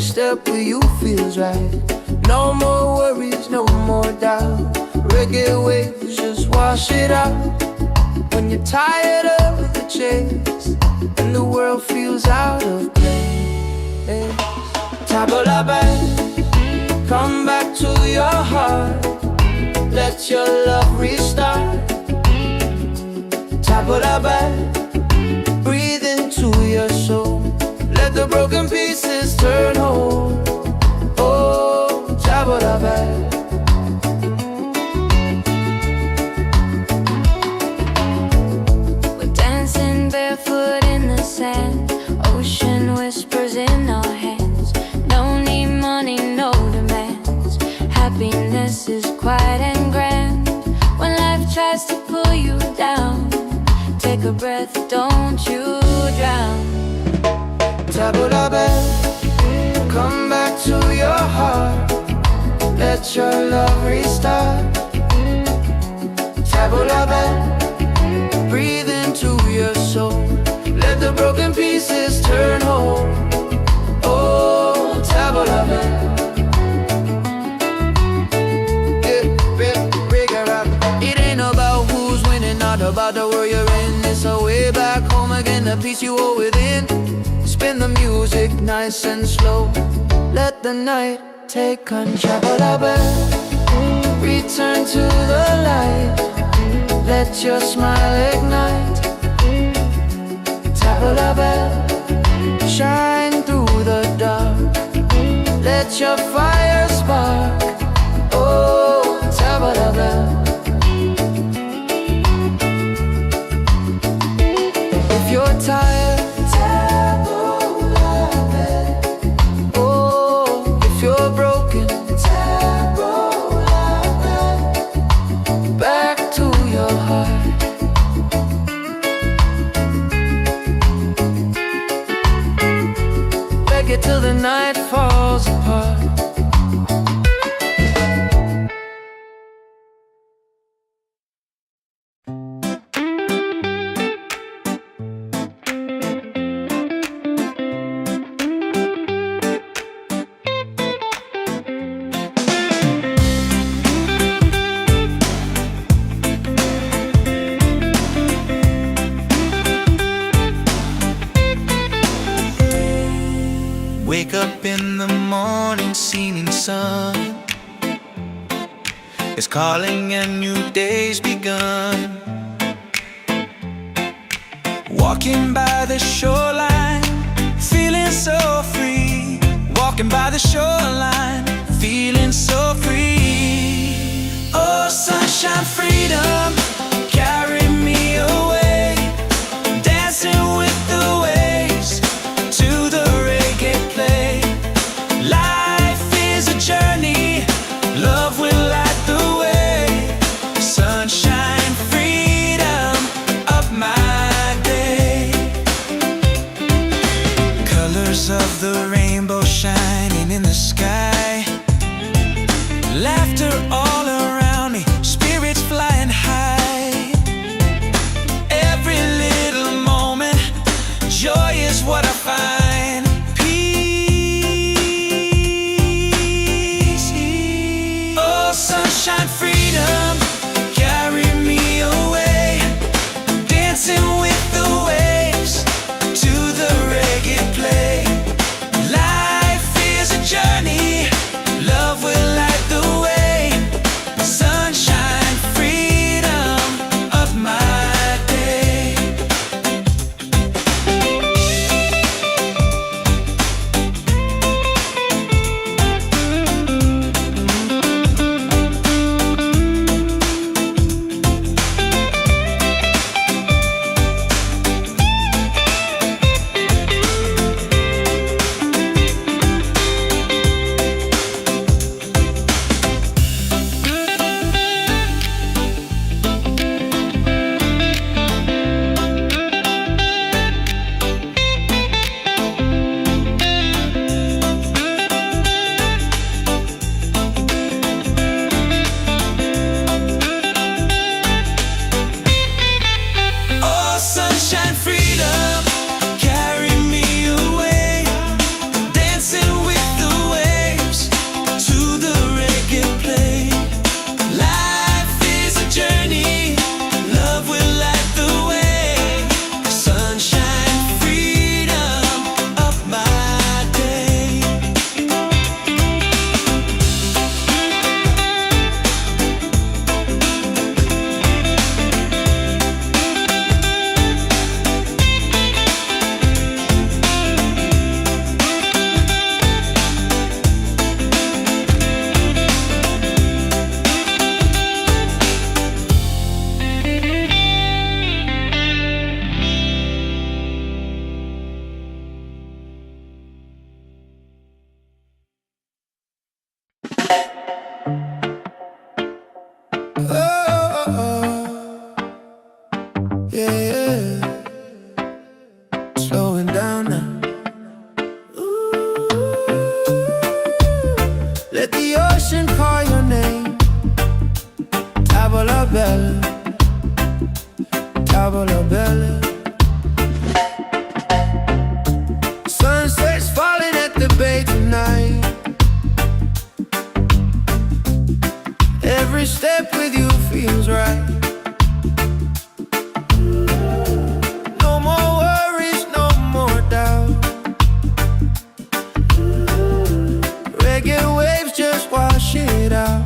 step with you feels right. No more worries, no more doubt. Reggae waves just wash it out. When you're tired of the chase and the world feels out of place, tabla back, come back to your heart. Let your love restart. Tabla back, breathe into your soul. Let the broken pieces turn whole. Oh, tabla back. We're dancing barefoot in the sand. Ocean whispers in our hands. No need money, no demands. Happiness is quiet and grand. When life tries to pull you down, take a breath, don't you drown. Tabla back, come back to your heart. Let your love restart. Tabla back, breathe into your soul. Let the broken pieces turn whole. Oh, tabla back. It ain't about who's winning, not about the world you're in. It's a way back home again, the peace you hold within. Spin the music nice and slow. Let the night take control. Return to the light. Let your smile ignite. Tabla back, shine through the dark. Let your fire spark. Oh, tabla back. If you're tired, oh, if you're broken, back to your heart. Reggae till the night falls apart. Wake up in the morning, seeing sun is calling and new day's begun. Walking by the shoreline, feeling so free. Walking by the shoreline, feeling so free. Oh, sunshine, freedom, carry me away. Dancing with the waves to the reggae play. Life is a journey, love will light the way. Sunshine, freedom, up my day. Colors of the rainbow shining in the sky. Laughter all around me, spirits flying high. bella, tavola bella. Sunset's falling at the bay tonight. Every step with you feels right. No more worries, no more doubt. Reggae waves just wash it out.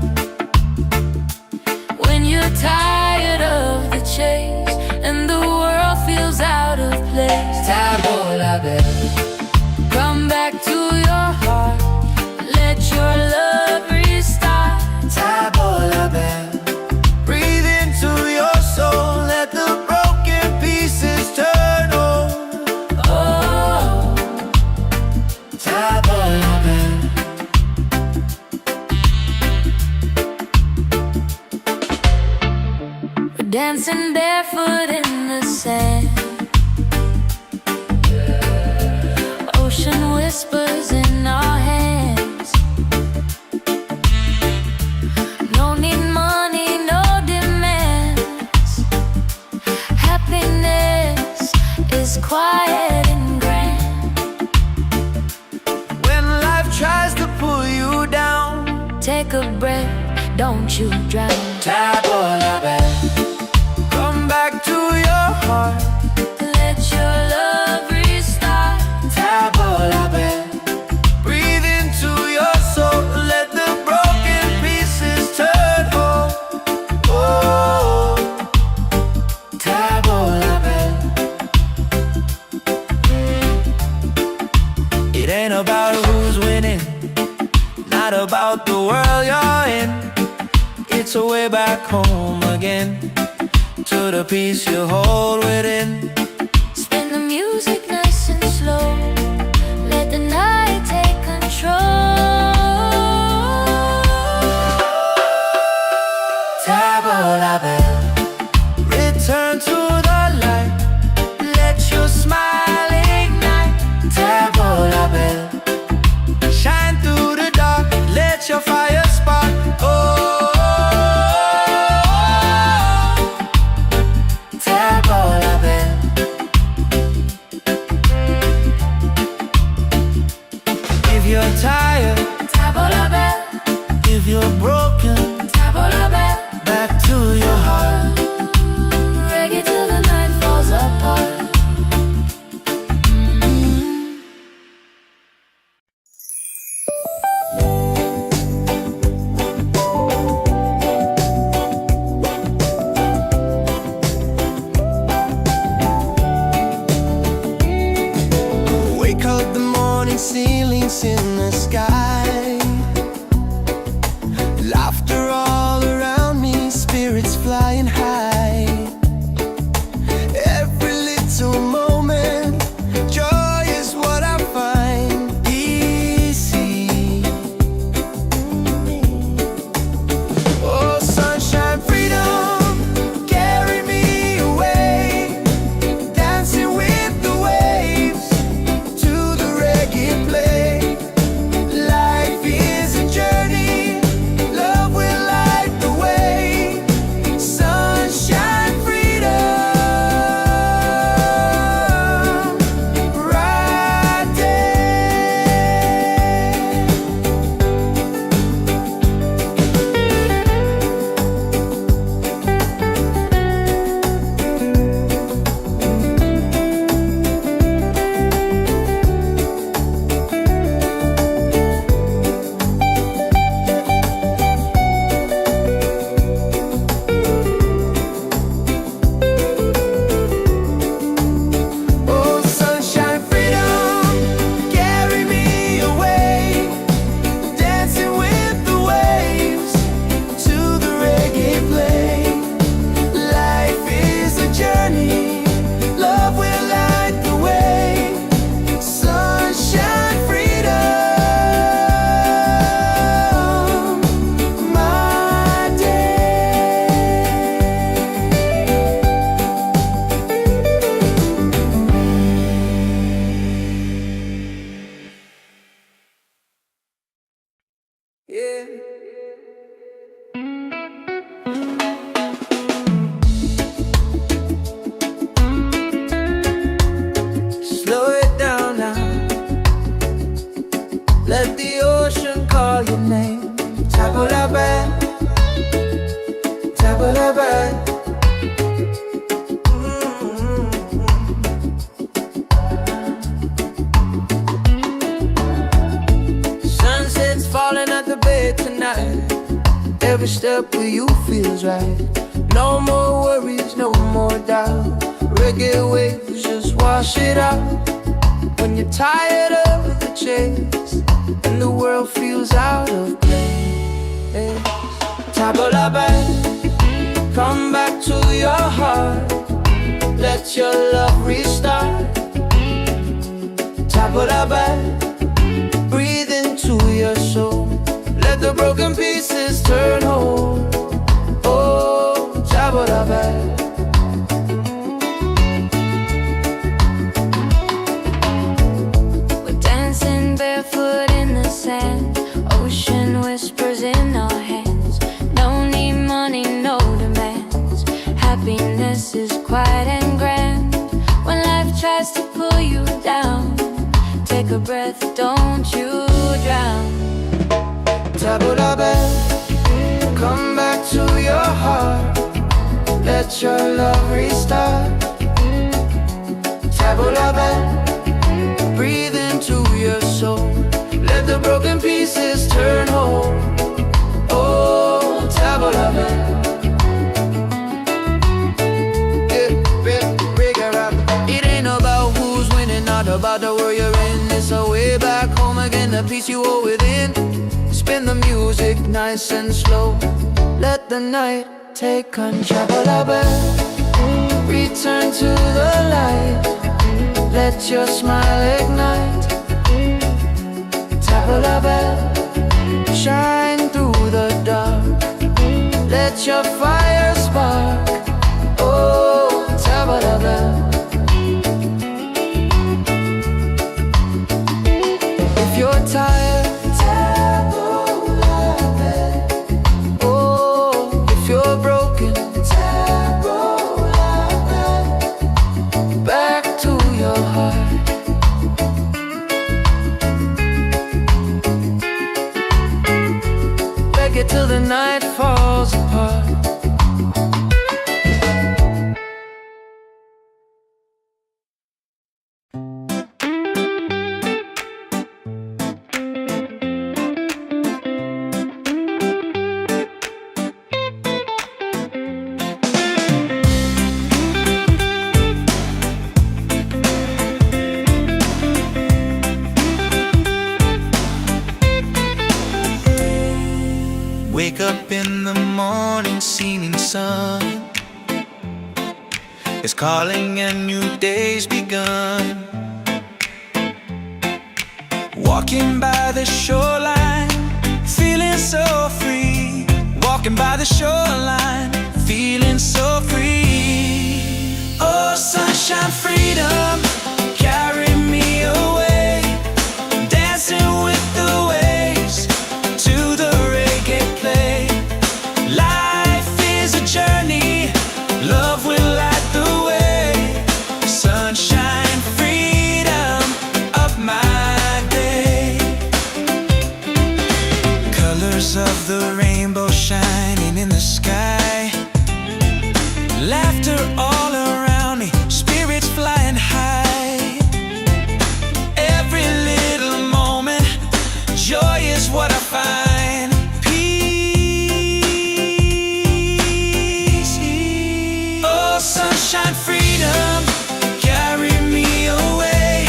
When you're tired of the chase and the world feels out of place, Tavola bella, come back to your heart. Let your love restart. tavola bella. Breathe into your soul, let the broken pieces turn over. Oh, Tavola bella. we're dancing barefoot in the sand. Ocean whispers in our hands. No need money, no demands. Happiness is quiet and grand. When life tries to pull you down, Take a breath, don't you drown. tavola bella. Come back to your heart, Let your love restart. tavola bella. Breathe into your soul, let the broken pieces turn whole. Oh, tavola bella. It ain't about who's winning, not about the world you're in. It's a way back home again, to the peace you hold within. Spin the music nice and slow. Let the night take control. Tavola bella. Return to the light, let your smile ignite. Tavola bella. Shine through the dark, let your fire spark. Oh, tavola bella. If you're tired, Tavola bell, if you're broken, tavola bell. back to your heart. Reggae to Tabalaba. Sunset's falling at the bed tonight. Every step with you feels right. No more worries, no more doubt. Reggae waves just wash it out. When you're tired of the chase and the world feels out of place, Tabalaba, come back to your heart. Let your love restart. Tabalaba, breathe into your soul. Let the broken pieces turn whole. Oh, Tabalaba. Barefoot in the sand, ocean whispers in our hands. No need money, no demands. Happiness is quiet and grand. When life tries to pull you down, take a breath, don't you drown. Tabalaba, come back to your heart. Let your love restart. Tabalaba, breathe into your soul. Let the broken pieces turn whole. Oh, Tabalaba. It ain't about who's winning, not about the world you're in. It's a way back home again, the peace you hold within. Spin the music nice and slow. Let the night take control. Tabalaba, return to the light. Let your smile ignite. Tabalaba, shine through the dark. Let your fire spark. Oh, Tabalaba. If you're tired, Tabalaba. Oh, if you're broken, Tabalaba. Back to your heart. Reggae till the night falls apart. Wake up in the morning, seeing sun is calling and new day's begun. Walking by the shoreline, feeling so free. Walking by the shoreline, feeling so free. Oh, sunshine, freedom, carry me away. Dancing with the waves to the reggae play. Life is a journey, love will light the way. Sunshine, freedom of my day. Colors of the rainbow shining in the sky. Laughter all around me, spirits flying high. Every little moment, joy is what I find. Peace. Oh, sunshine, freedom, carry me away.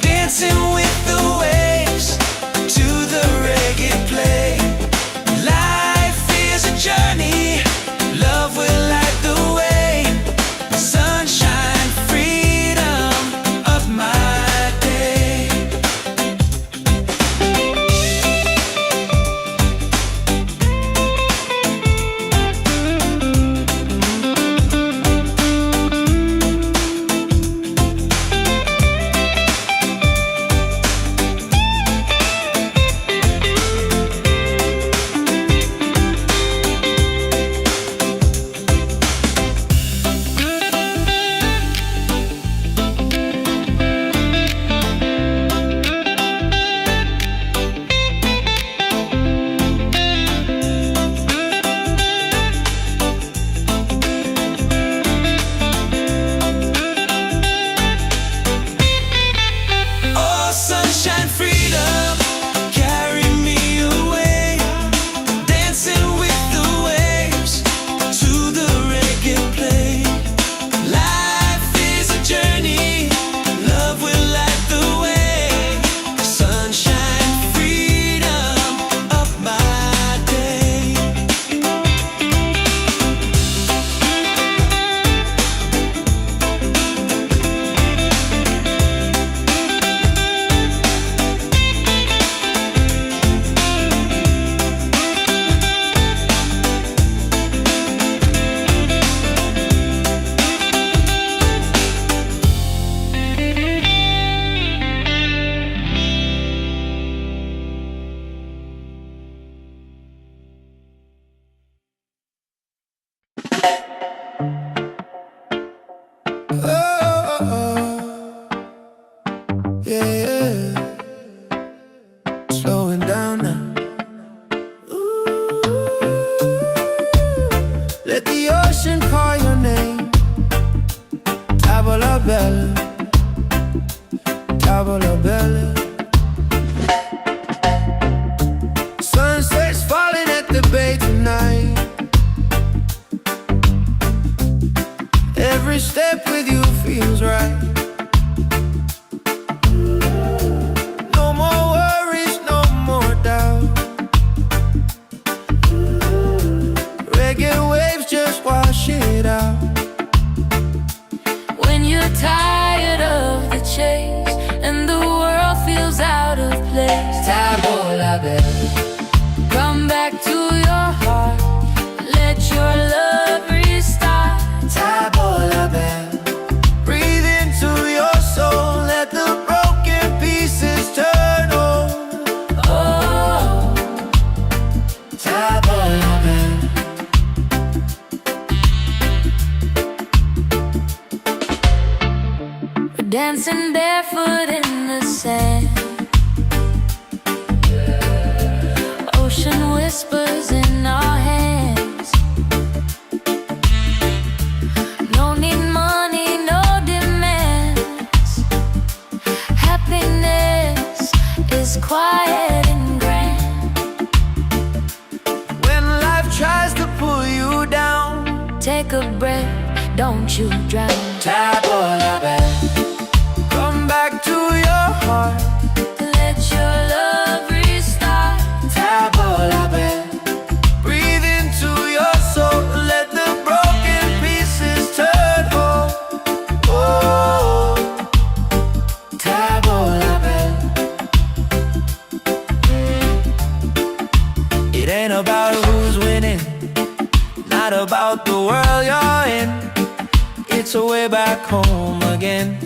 Dancing with the waves to the reggae play. Life is a journey, love will light the way. ocean call your name. Tavola bella, tavola bella. Sunset's falling at the bay tonight. Every step with you feels right. No more worries, no more doubt. Reggae waves just wash it out. When you're tired of the chase and the world feels out of place, Tavola bella, come back to your heart. Let your love restart. tavola bella. Breathe into your soul, let the broken pieces turn whole. Oh, Tavola bella. we're dancing barefoot in the sand. Ocean whispers in our hands. No need money, no demands. Happiness is quiet and grand. When life tries to pull you down, Take a breath, don't you drown. tavola bella. Come back to your heart. Let your love restart. Tavola bella. Breathe into your soul, let the broken pieces turn whole. Oh, tavola bella. It ain't about who's winning, not about the world you're in. It's a way back home again,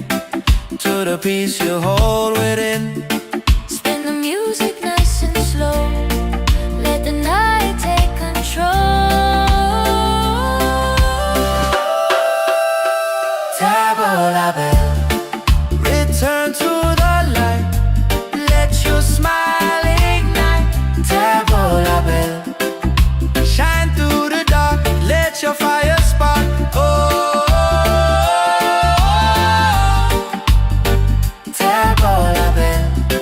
to the peace you hold within. Spin the music nice and slow. Let the night take control. Tavola bella. Return to the light, let your smile ignite. Tavola bella. Shine through the dark, let your fire spark. Oh, tavola bella.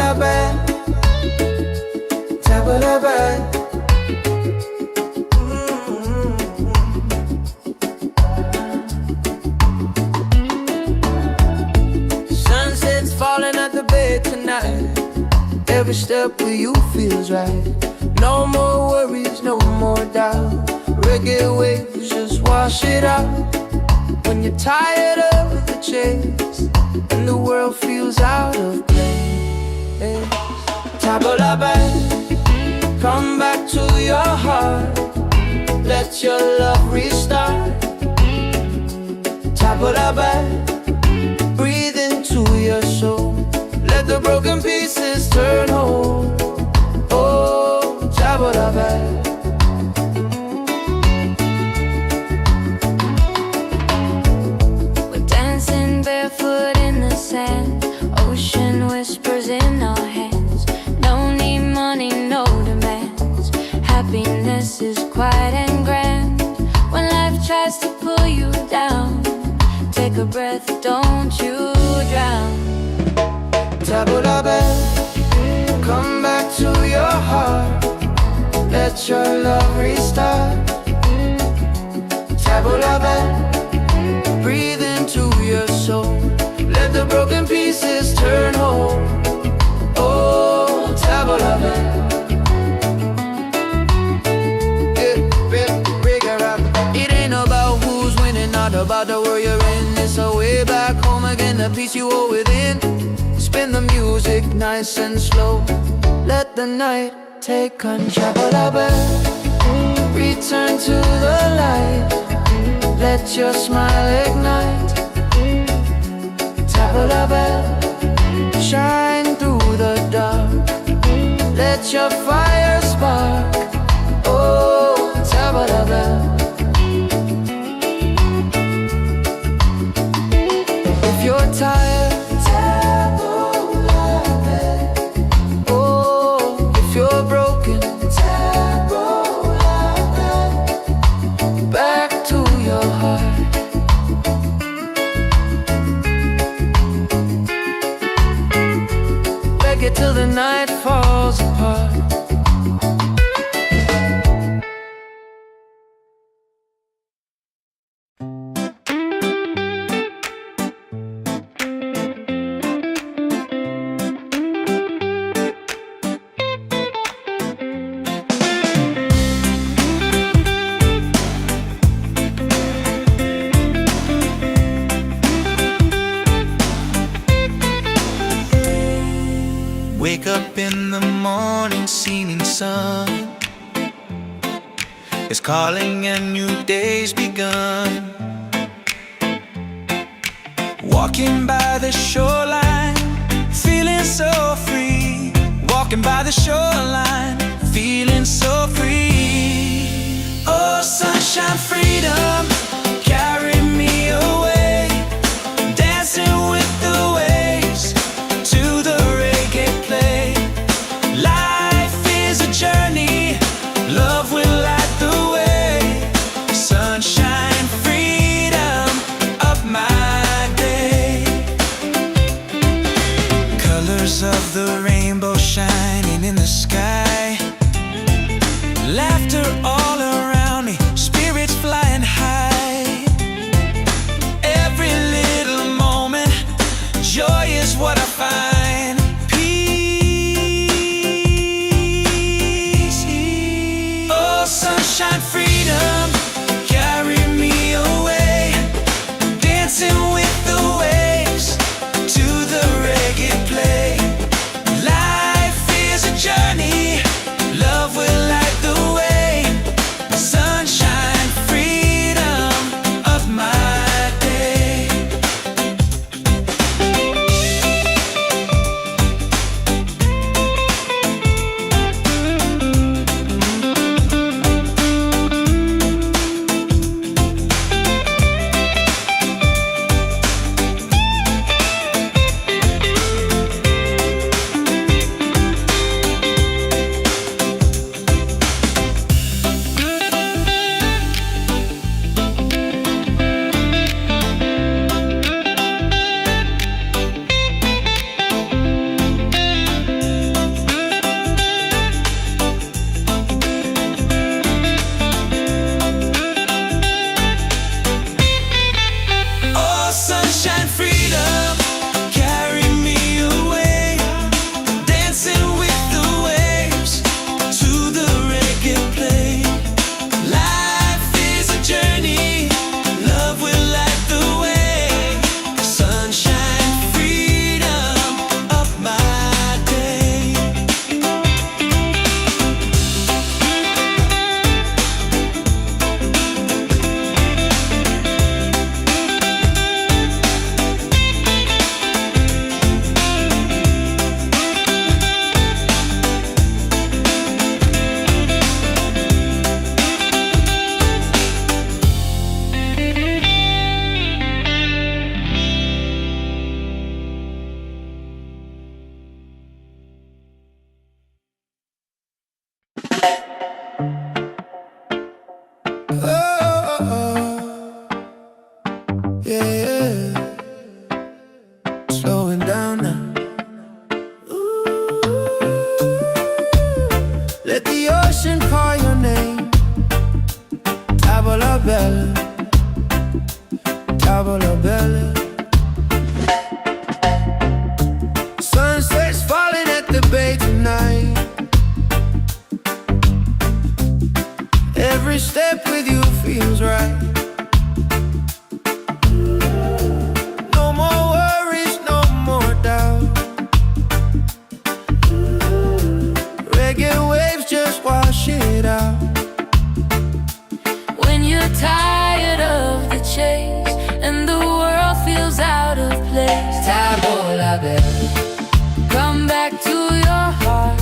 Tabalaban, tabalaban. Sunset's falling at the bed tonight. Every step with you feels right. No more worries, no more doubt. Reggae waves just wash it out. When you're tired of the chase and the world feels out of place, Tabalaban, come back to your heart. Let your love restart. Tabalaban, breathe into your soul. Let the broken pieces turn whole. Oh, Tabalaban. We're dancing barefoot in the sand. Ocean whispers in our hands. No need money, no demands. Happiness is quiet and grand. When life tries to pull you down, take a breath, don't you drown. Tabalaban, come back to your heart. Let your love restart. Tabalaban, breathe into your soul. Let the broken pieces turn whole. Oh, Tabalaban. It ain't about who's winning, not about the world you're in. It's a way back home again, the peace you hold within. Spin the music nice and slow. Let the night take control. Return to the light. Let your smile ignite. Tabalaban, shine through the dark. Let your fire spark. Oh, Tabalaban. If you're tired, till the night falls apart. Wake up in the morning, seeing sun is calling and new day's begun. Walking by the shoreline, feeling so free. Walking by the shoreline, feeling so free. Oh, sunshine, freedom, carry me away. Dancing with the waves to the reggae play. Life is a journey, love will light the way. Sunshine, freedom, up my day. Colors of the rainbow shining in the sky. Laughter all around me, spirits flying high. Every little moment, joy is what I find. Peace. Oh, sunshine, freedom, carry me away. Dancing with the waves to the reggae play. Life is a journey, love will light the way. Yeah, slowing down now. Let the ocean call your name. Tavola Bella, Tavola Bella. Sunset's falling at the bay tonight. Every step with you feels right. No more worries, no more doubt. Reggae waves just wash it out. When you're tired of the chase and the world feels out of place, Tavola Bella, come back to your heart.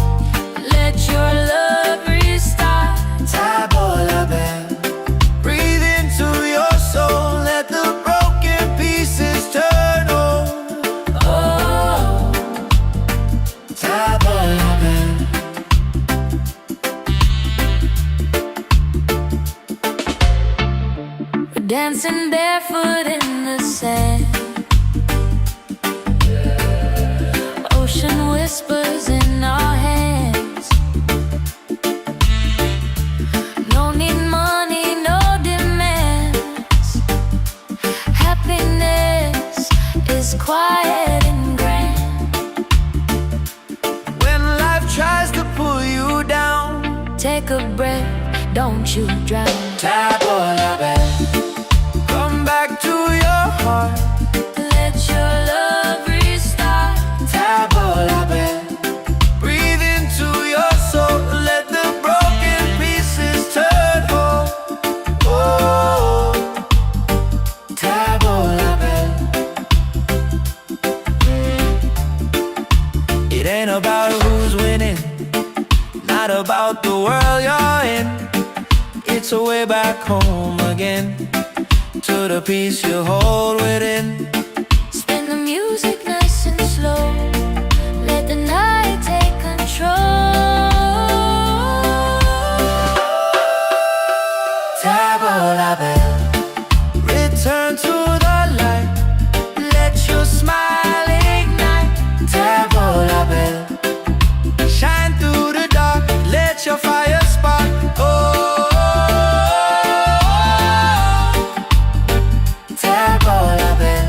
Let your love restart. Tavola Bella. Breathe into your soul. Let the broken pieces turn whole. Oh, Tavola Bella. we're dancing barefoot in the sand. Ocean whispers in our hands. No need money, no demands. Happiness is quiet and grand. When life tries to pull you down, Take a breath, don't you drown. Tavola Bella. Come back to your heart. Let your love restart. Tavola Bella. Breathe into your soul. Let the broken pieces turn whole. Oh, Tavola Bella. It ain't about who's winning, not about the world you're in. It's a way back home again, to the peace you hold within. Spin the music nice and slow. Let the night take control. Tavola Bella. Return to the light. Let your smile ignite. Tavola Bella. Shine through the dark. Let your fire spark. Oh, Tavola Bella.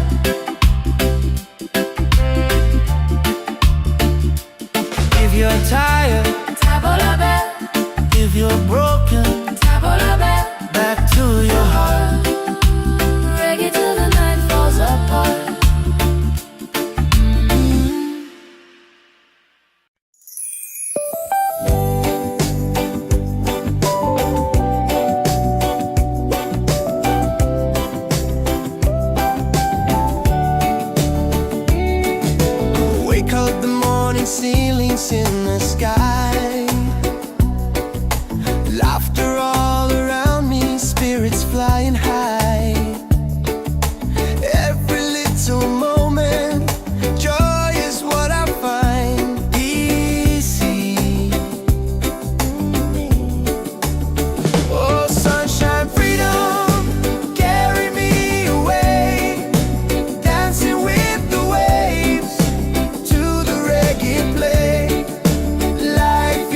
If you're tired, Tavola Bella, if you're broken, Tavola Bella. back to your heart. Reggae till the night falls apart. Wake up the morning, ceilings in the sky. Laughter all around me, spirits flying high. Every little moment, joy is what I find. Easy. Oh, sunshine, freedom, carry me away. Dancing with the waves to the reggae play. Life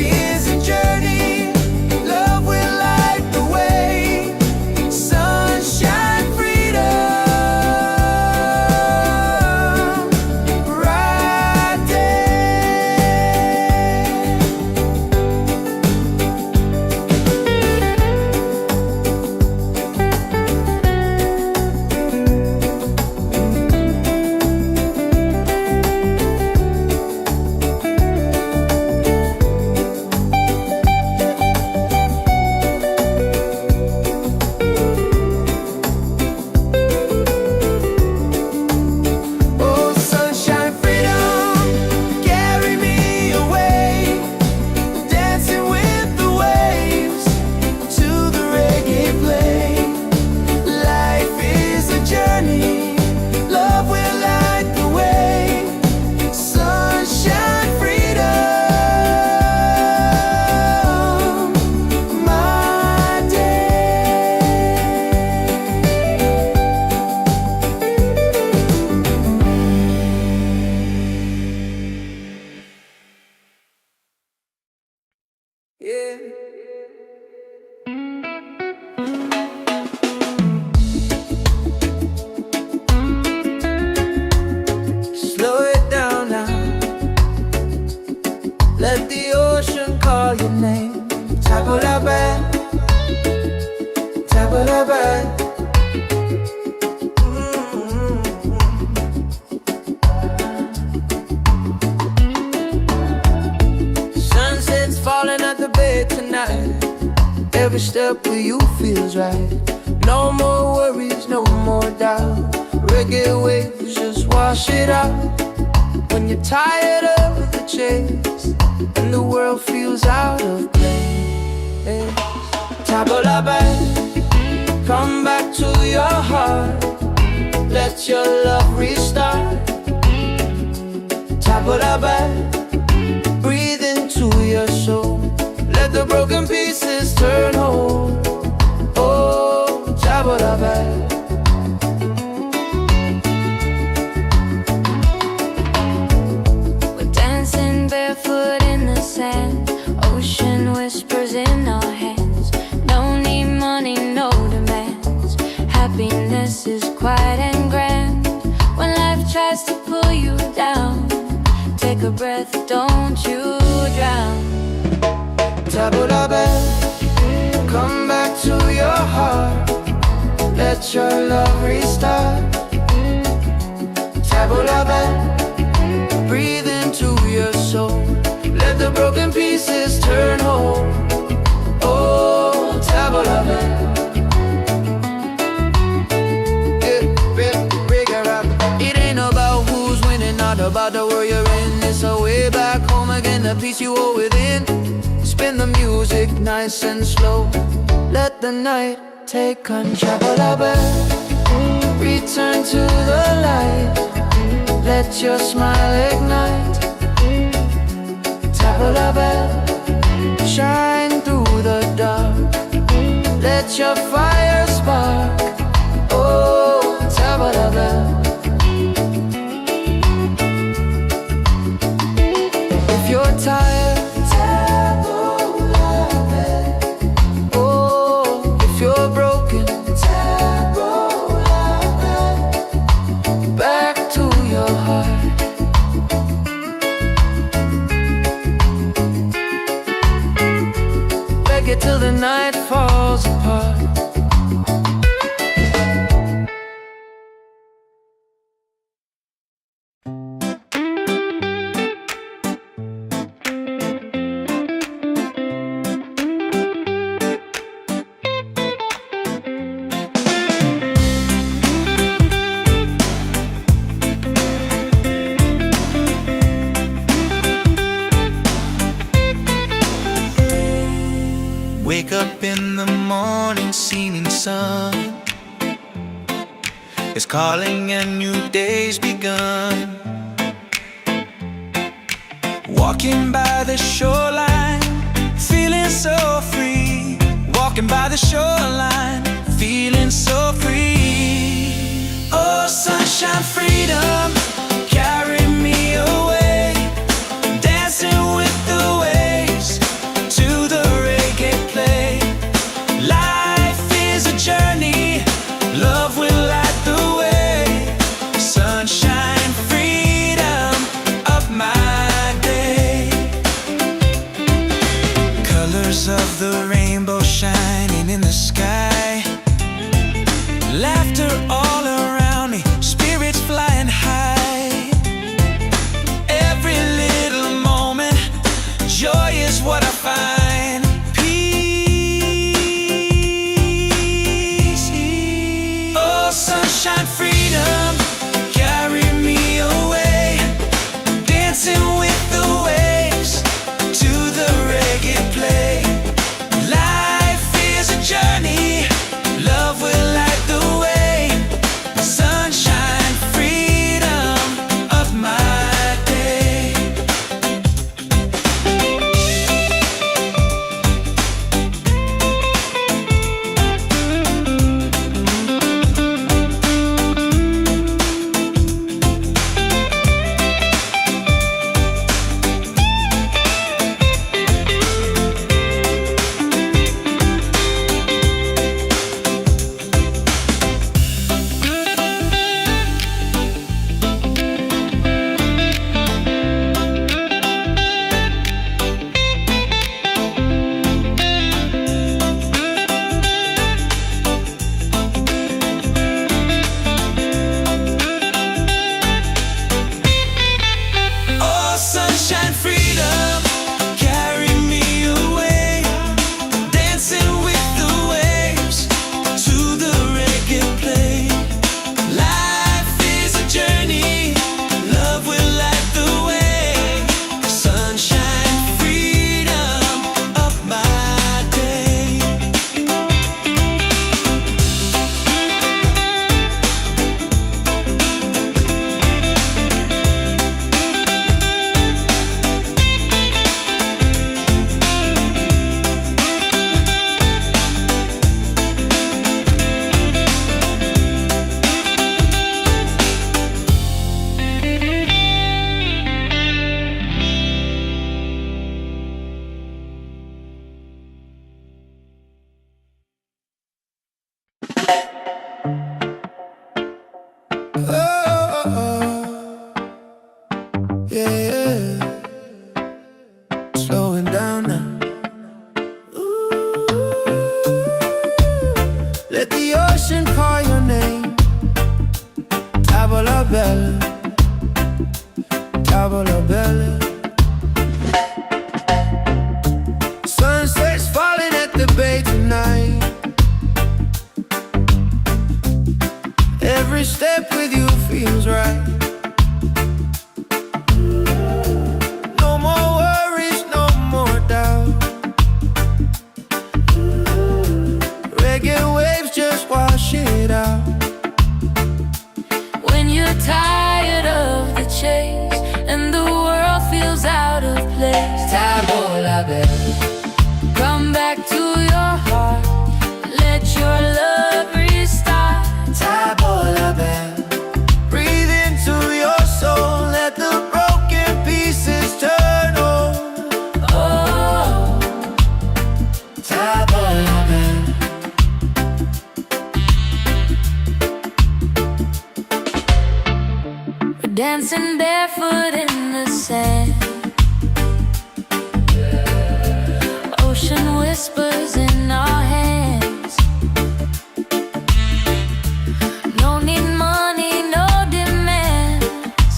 Yeah. Slow it down now. Let the ocean call your name. Tabulabe, tabulabe. Sunset's falling at the bay tonight. Every step with you feels right. No more worries, no more doubt. Reggae waves just wash it out. When you're tired of the chase and the world feels out of place, Tabulabe, come back to your heart. Let your love restart. Tabulabe, breathe into your soul. Let the broken pieces turn whole. Oh, Tabulabe. Ocean whispers in our hands. No need money, no demands. Happiness is quiet and grand. When life tries to pull you down, take a breath, don't you drown. Tabulabe, come back to your heart. Let your love restart. Tabulabe, breathe into your soul. Let the broken pieces turn whole. Oh, Tabulabe. It ain't about who's winning, not about the world you're in. It's a way back home again, the peace you hold within. Spin the music nice and slow. Let the night take control. Tabulabe, return to the light. Let your smile ignite. Tabulabe, shine through the dark. Let your fire spark. Oh, Tabulabe. If you're tired, Tabulabe. Oh, if you're broken, Tabulabe. Back to your heart. Till the night falls apart. Wake up in the morning, seeing sun is calling and new day's begun. Walking by the shoreline, feeling so free. Walking by the shoreline, feeling so free. Oh, sunshine, freedom, carry me away. Dancing with the waves to the reggae play. Life is a journey, love will light the way. Sunshine, freedom of my day. Colors of the rainbow shining in the sky. Laughter all around me, spirits flying high. Every little moment, joy is what I find. Peace. Oh, sunshine, freedom, carry me away. Dancing with the waves to the reggae play. Life place. Tabola bell. Come back to your heart, let your love restart. Tabola bell. Breathe into your soul, let the broken pieces turn whole. Oh, Tabola bell. we're dancing barefoot in the sand. Ocean whispers in our hands. No need money, no demands.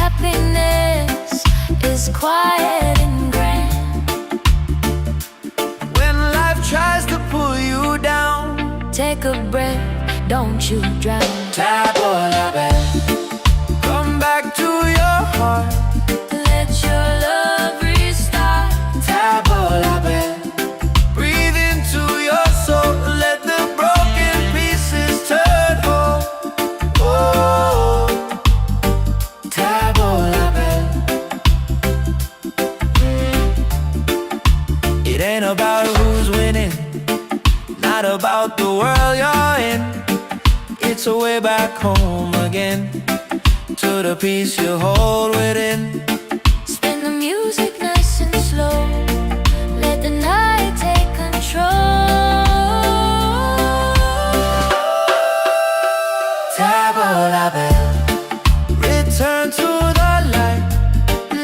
Happiness is quiet and grand. When life tries to pull you down, Take a breath, don't you drown. Tabola bell. Come back to your heart. Let your love restart. Tabola bell. Breathe into your soul, let the broken pieces turn whole. Oh, Tabola bell. It ain't about who's winning, not about the world you're in. It's a way back home again, to the peace you hold within. Spin the music nice and slow. Let the night take control. Tabola bell. Return to the light,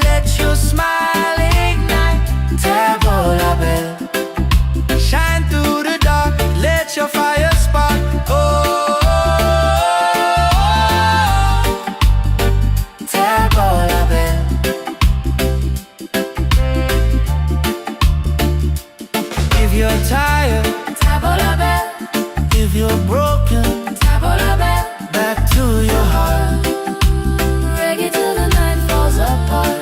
let your smile ignite. Tabola bell. Shine through the dark, let your fire spark. Oh, Tabola bell. If you're tired, Tabola bell, if you're broken, tabola bell. back to your heart. Reggae till the night falls apart.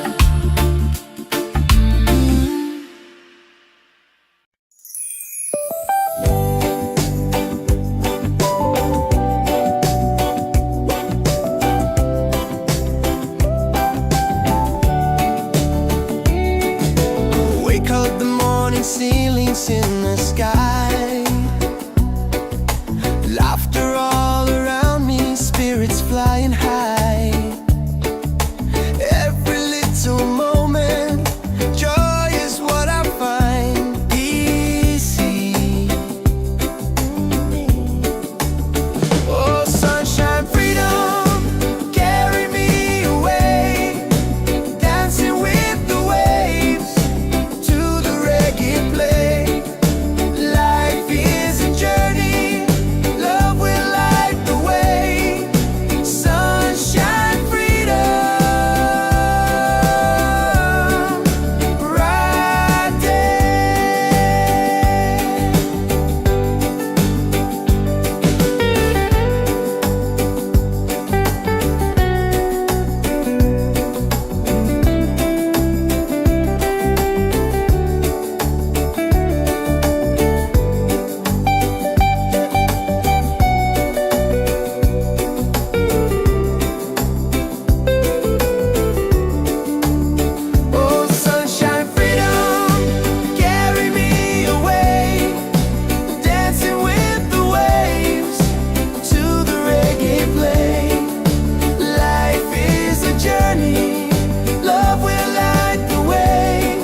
Wake up the morning, ceilings in the sky. Laughter all around me, spirits flying high. Every little moment, joy is what I find easy. Oh, sunshine, freedom, carry me away. Dancing with the waves to the reggae play. Life is a journey, love will light the way. Sunshine, freedom, right there. Oh, sunshine, freedom, carry me away. Dancing with the waves to the reggae play. Life is a journey, love will light the way.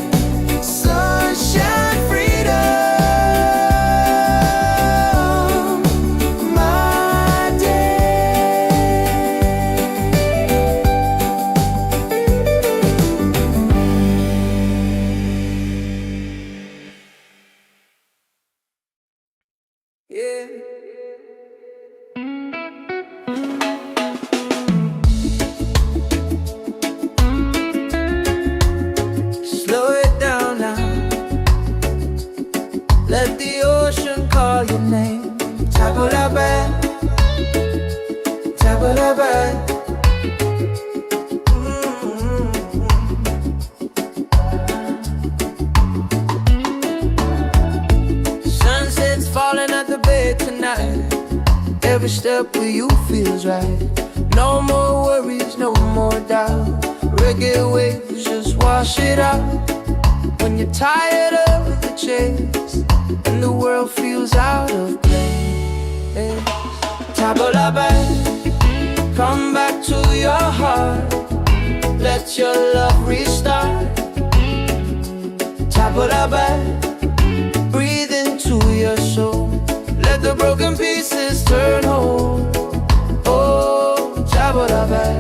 Sunshine, freedom, my day. Yeah. Slow it down now. Let the ocean call your name. Tabola bell, tabola bell. Sunset's falling at the bay tonight. Every step with you feels right. No more worries, no more doubt. reggae waves just wash it out. When you're tired of the chase and the world feels out of place, tabla back, come back to your heart. Let your love restart. Tabla back, breathe into your soul. Let the broken pieces turn whole. Oh, tabla back.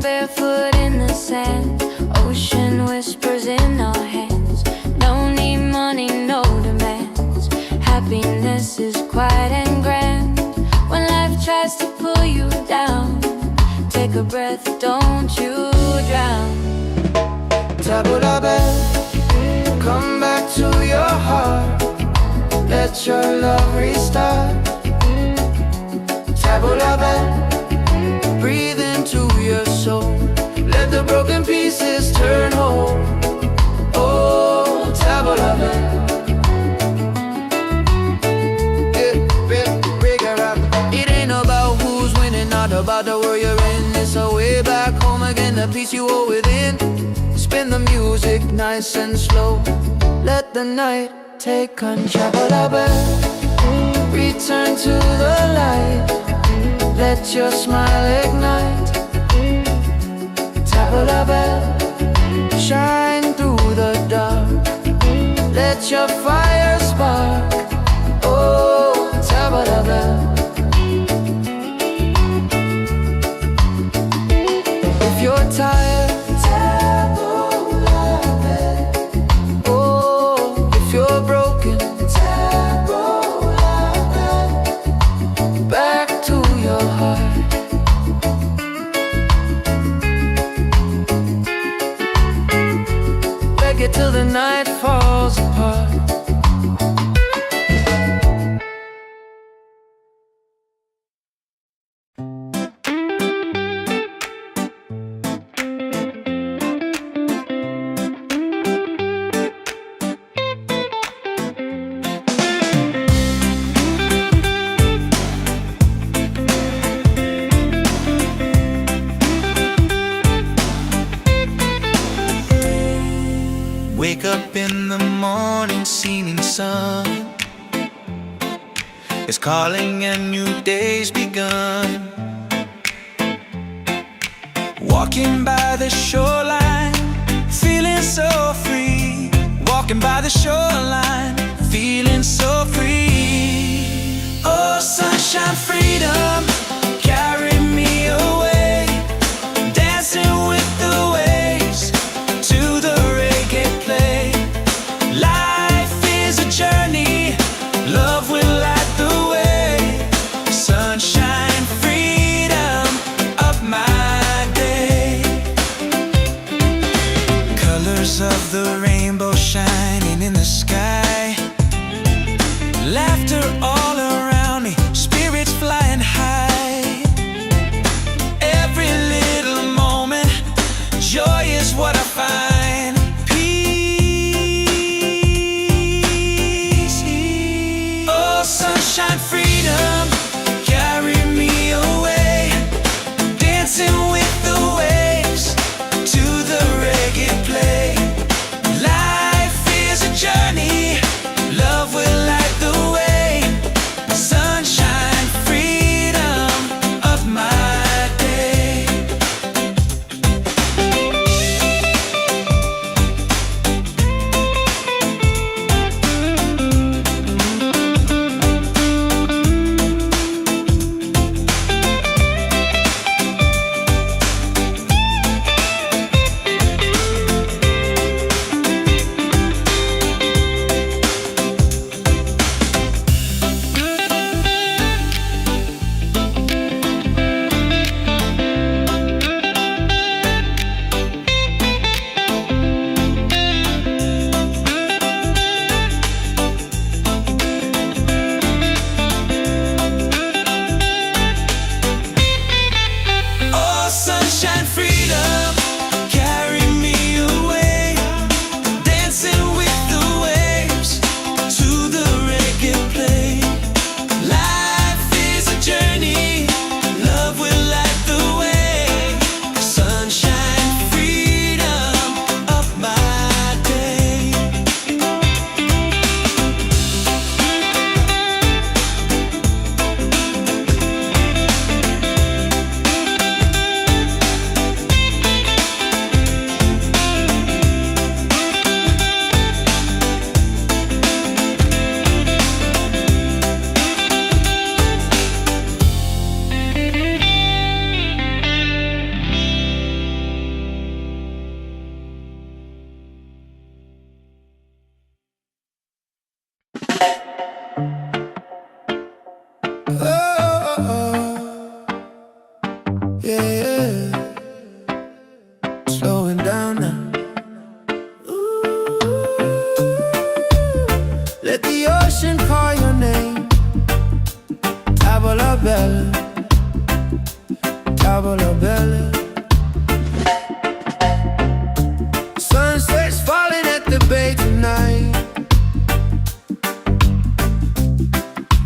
Barefoot in the sand, ocean whispers in our hands. No need money, no demands. Happiness is quiet and grand. When life tries to pull you down, take a breath, don't you drown. Tabla back, come back to your heart. Let your love restart. Tabla back, breathe into your soul. Let the broken pieces turn whole. Oh, tabla back. It ain't about who's winning, not about the world you're in. It's a way back home again, the peace you hold within. Spin the music nice and slow. Let the night take control. Tabla back, return to the light. Let your smile ignite. Tabla back, shine through the dark. Let your fire spark. Oh, tabla back. If you're tired, tabla back. Oh, if you're broken, tabla back. Back to your heart. Reggae till the night falls apart. Wake up in the morning, seeing sun is calling and new day's begun. Walking by the shoreline, feeling so free. Walking by the shoreline, feeling so free. Oh, sunshine, freedom, carry me away. Dancing with the waves to the reggae play. Life is a journey, love will light the way. Sunshine, freedom, up my day. Colors of the rainbow shining in the sky. Laughter all around me, spirits flying high. Yeah, yeah. Slowing down now. Ooh. Let the ocean call your name. Tavola bella, tavola bella. Sunset's falling at the bay tonight.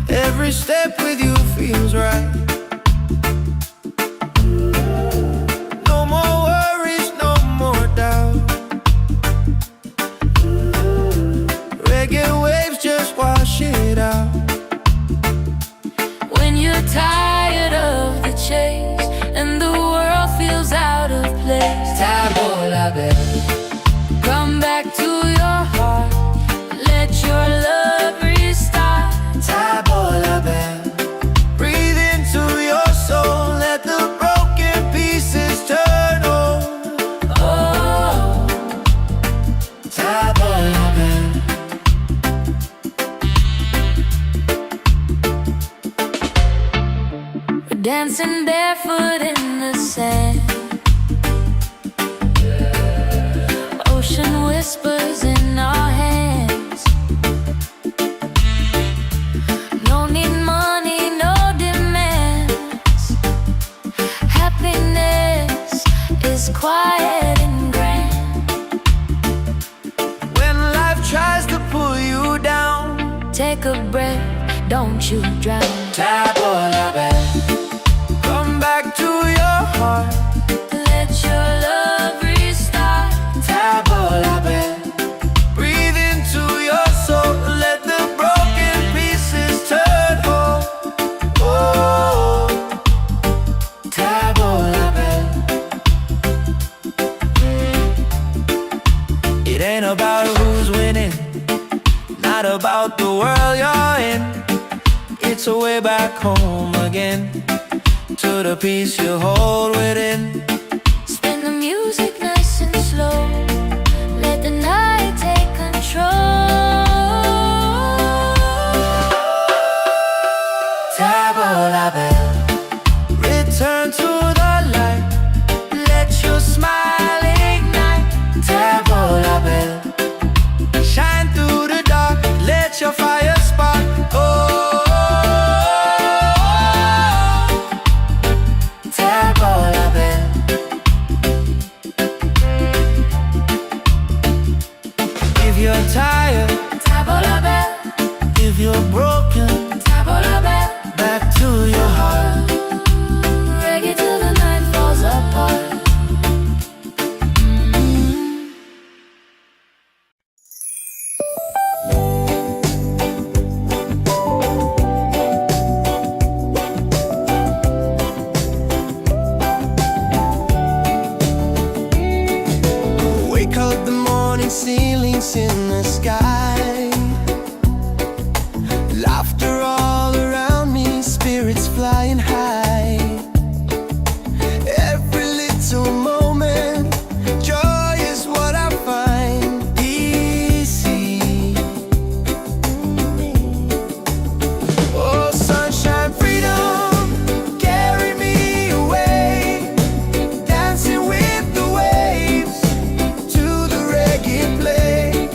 Every step with you feels right. No more worries, no more doubt. Reggae waves just wash it out. When you're tired of the chase and the world feels out of place, Tavola bella, come back to your heart. Let your love restart. tavola bella. Breathe into your soul. Let the broken pieces turn whole. Oh, Tavola bella. we're dancing barefoot in the sand. Ocean whispers in our hands. No need money, no demands. Happiness is quiet and grand. When life tries to pull you down, Take a breath, don't you drown. tavola bella. Come back to your heart. Let your love restart. Tavola bella. Breathe into your soul. Let the broken pieces turn whole. Oh, tavola bella. It ain't about who's winning, not about the world you're in. It's a way back home again, to the peace you hold within. Spin the music nice and slow. Let the night take control. Tavola bella. Return to the light. Let your smile ignite. Tavola bella. Shine through the dark. Let your fire spark. Oh, tavola bella. If you're tired, Tavola bella, if you're broken, tavola bella. back to your heart. Reggae till the night falls apart. Wake up the morning, ceilings in the sky. Laughter all around me, spirits flying high. Every little moment, joy is what I find. Easy. Oh, sunshine, freedom, carry me away. Dancing with the waves to the reggae play.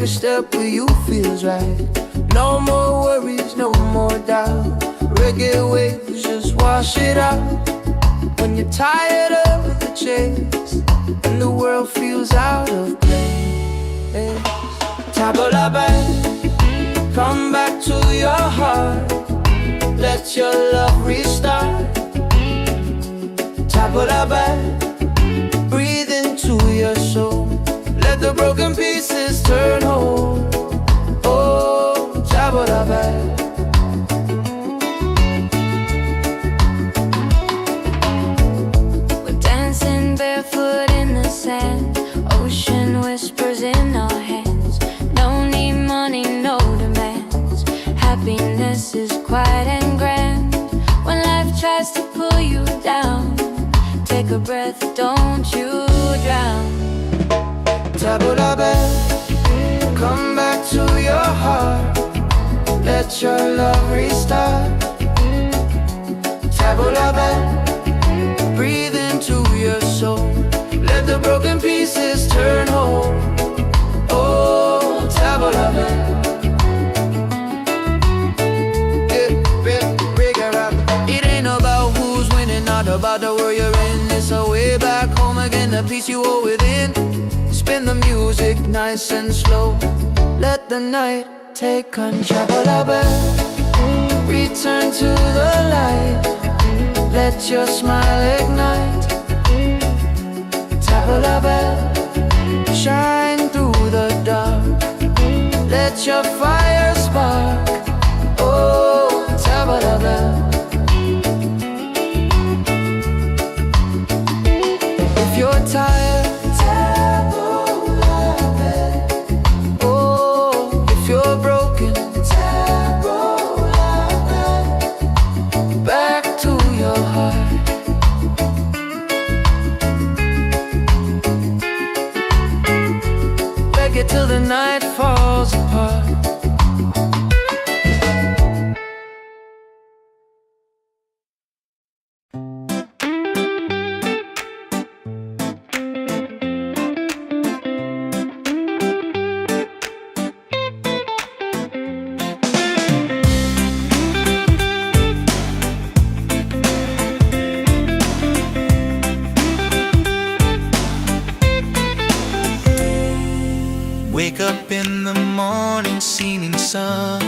every step with you feels right. No more worries, no more doubt. Reggae waves just wash it out. When you're tired of the chase and the world feels out of place, tabla back, come back to your heart. Let your love restart. Tabla back, breathe into your soul. Let the broken pieces turn whole. Oh, tabla back. We're dancing barefoot in the sand. Ocean whispers in our hands. No need money, no demands. Happiness is quiet and grand. When life tries to pull you down, take a breath, don't you drown. Tabla back, come back to your heart. Let your love restart. Tabla back, breathe into your soul. Let the broken pieces turn whole. Oh, tabla back. It ain't about who's winning, not about the world you're in. It's a way back home again, the peace you hold within. Spin the music nice and slow. Let the night take control. Return to the light. Let your smile ignite. Tabla bell, shine through the dark. Let your fire spark. Oh, tabla bell. If you're tired, till the night falls apart. Wake up in the morning, seeing sun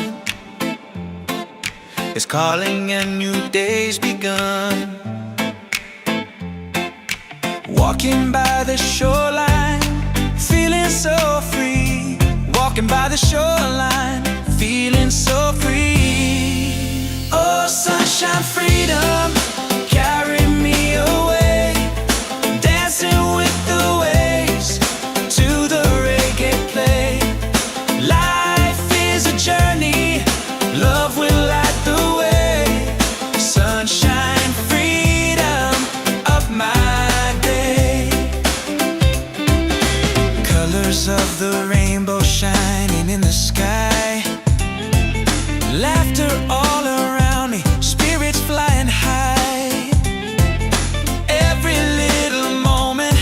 is calling and new day's begun. Walking by the shoreline, feeling so free. Walking by the shoreline, feeling so free. Oh, sunshine, freedom, carry me away. Dancing with the waves to the reggae play. Life is a journey, love will light the way. Sunshine, freedom of my day. Colors of the rainbow shining in the sky. Laughter all around me, spirits flying high. Every little moment,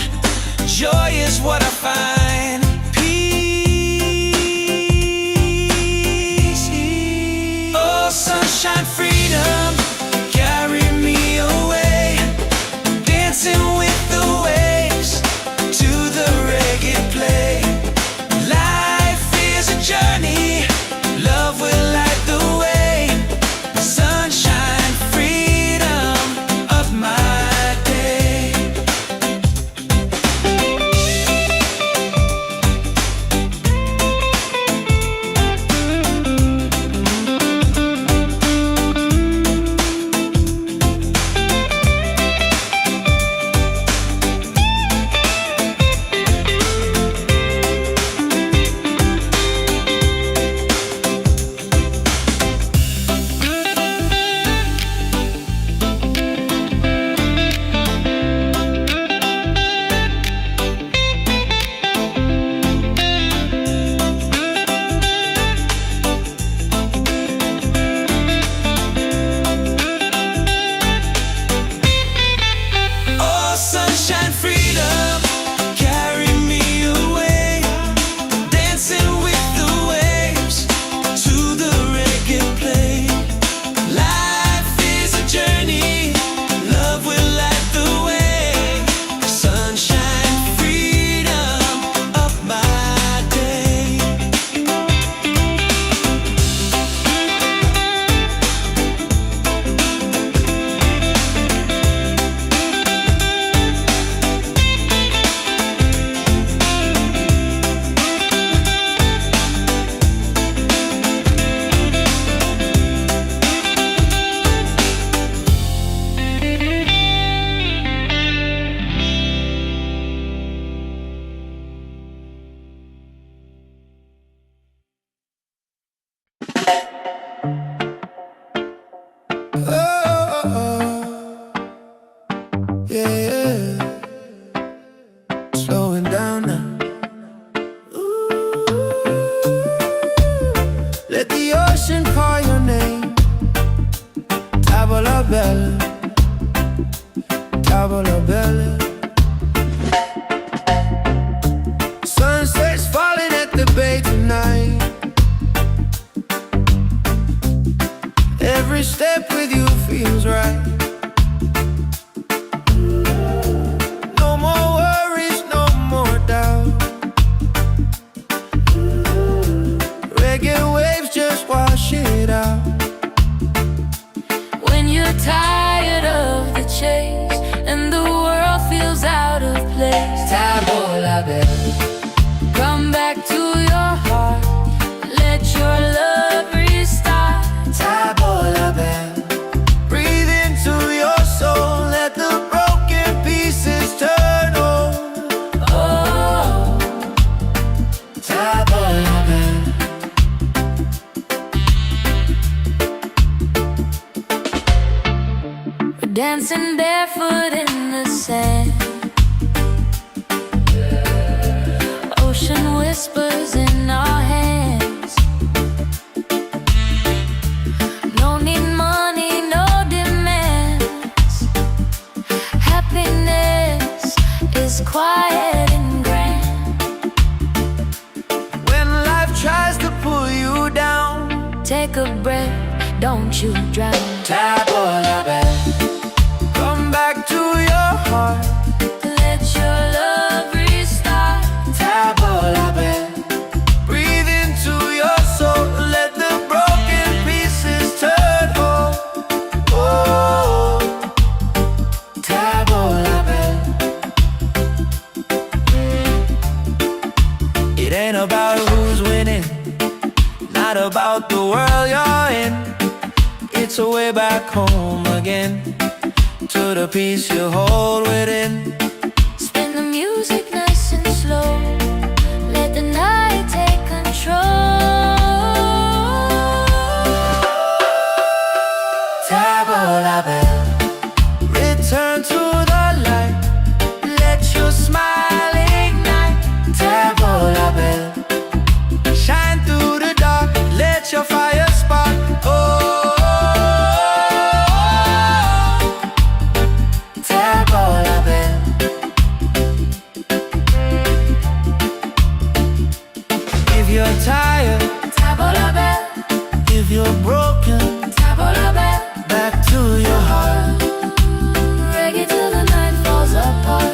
joy is what I find. Sunshine, freedom, carry me away. Dancing with the waves to the reggae play. Life is a journey, love will light the way. Sunshine, freedom of my day. Oh, yeah, yeah. Slowing down now. Ooh. Let the ocean call your name. Tavola bella, tavola bella. Sunset's falling at the bay tonight. Every step with you feels right. No more worries, no more doubt. Reggae waves just wash it out. When you're tired of the chase and the world feels out of place, Tavola bella, come back to your heart. Let your love restart. tavola bella. Breathe into your soul, let the broken pieces turn whole. Oh, Tavola bella. we're dancing barefoot in the sand. Ocean whispers in our hands. No need money, no demands. Happiness is quiet and grand. When life tries to pull you down, Take a breath, don't you drown. tavola bella. Come back to your heart. Let your love restart. Tavola bella. Breathe into your soul, let the broken pieces turn whole. Oh, tavola bella. It ain't about who's winning, not about the world you're in. It's a way back home again, to the peace you hold within. Spin the music nice and slow. Let the night take control. Tavola bella. Return to the light, let your smile ignite. Tavola bella. Shine through the dark, let your fire spark. Oh, tavola bella. If you're tired, Tavola bell, if you're broken, tavola bell. back to your heart. Reggae till the night falls apart.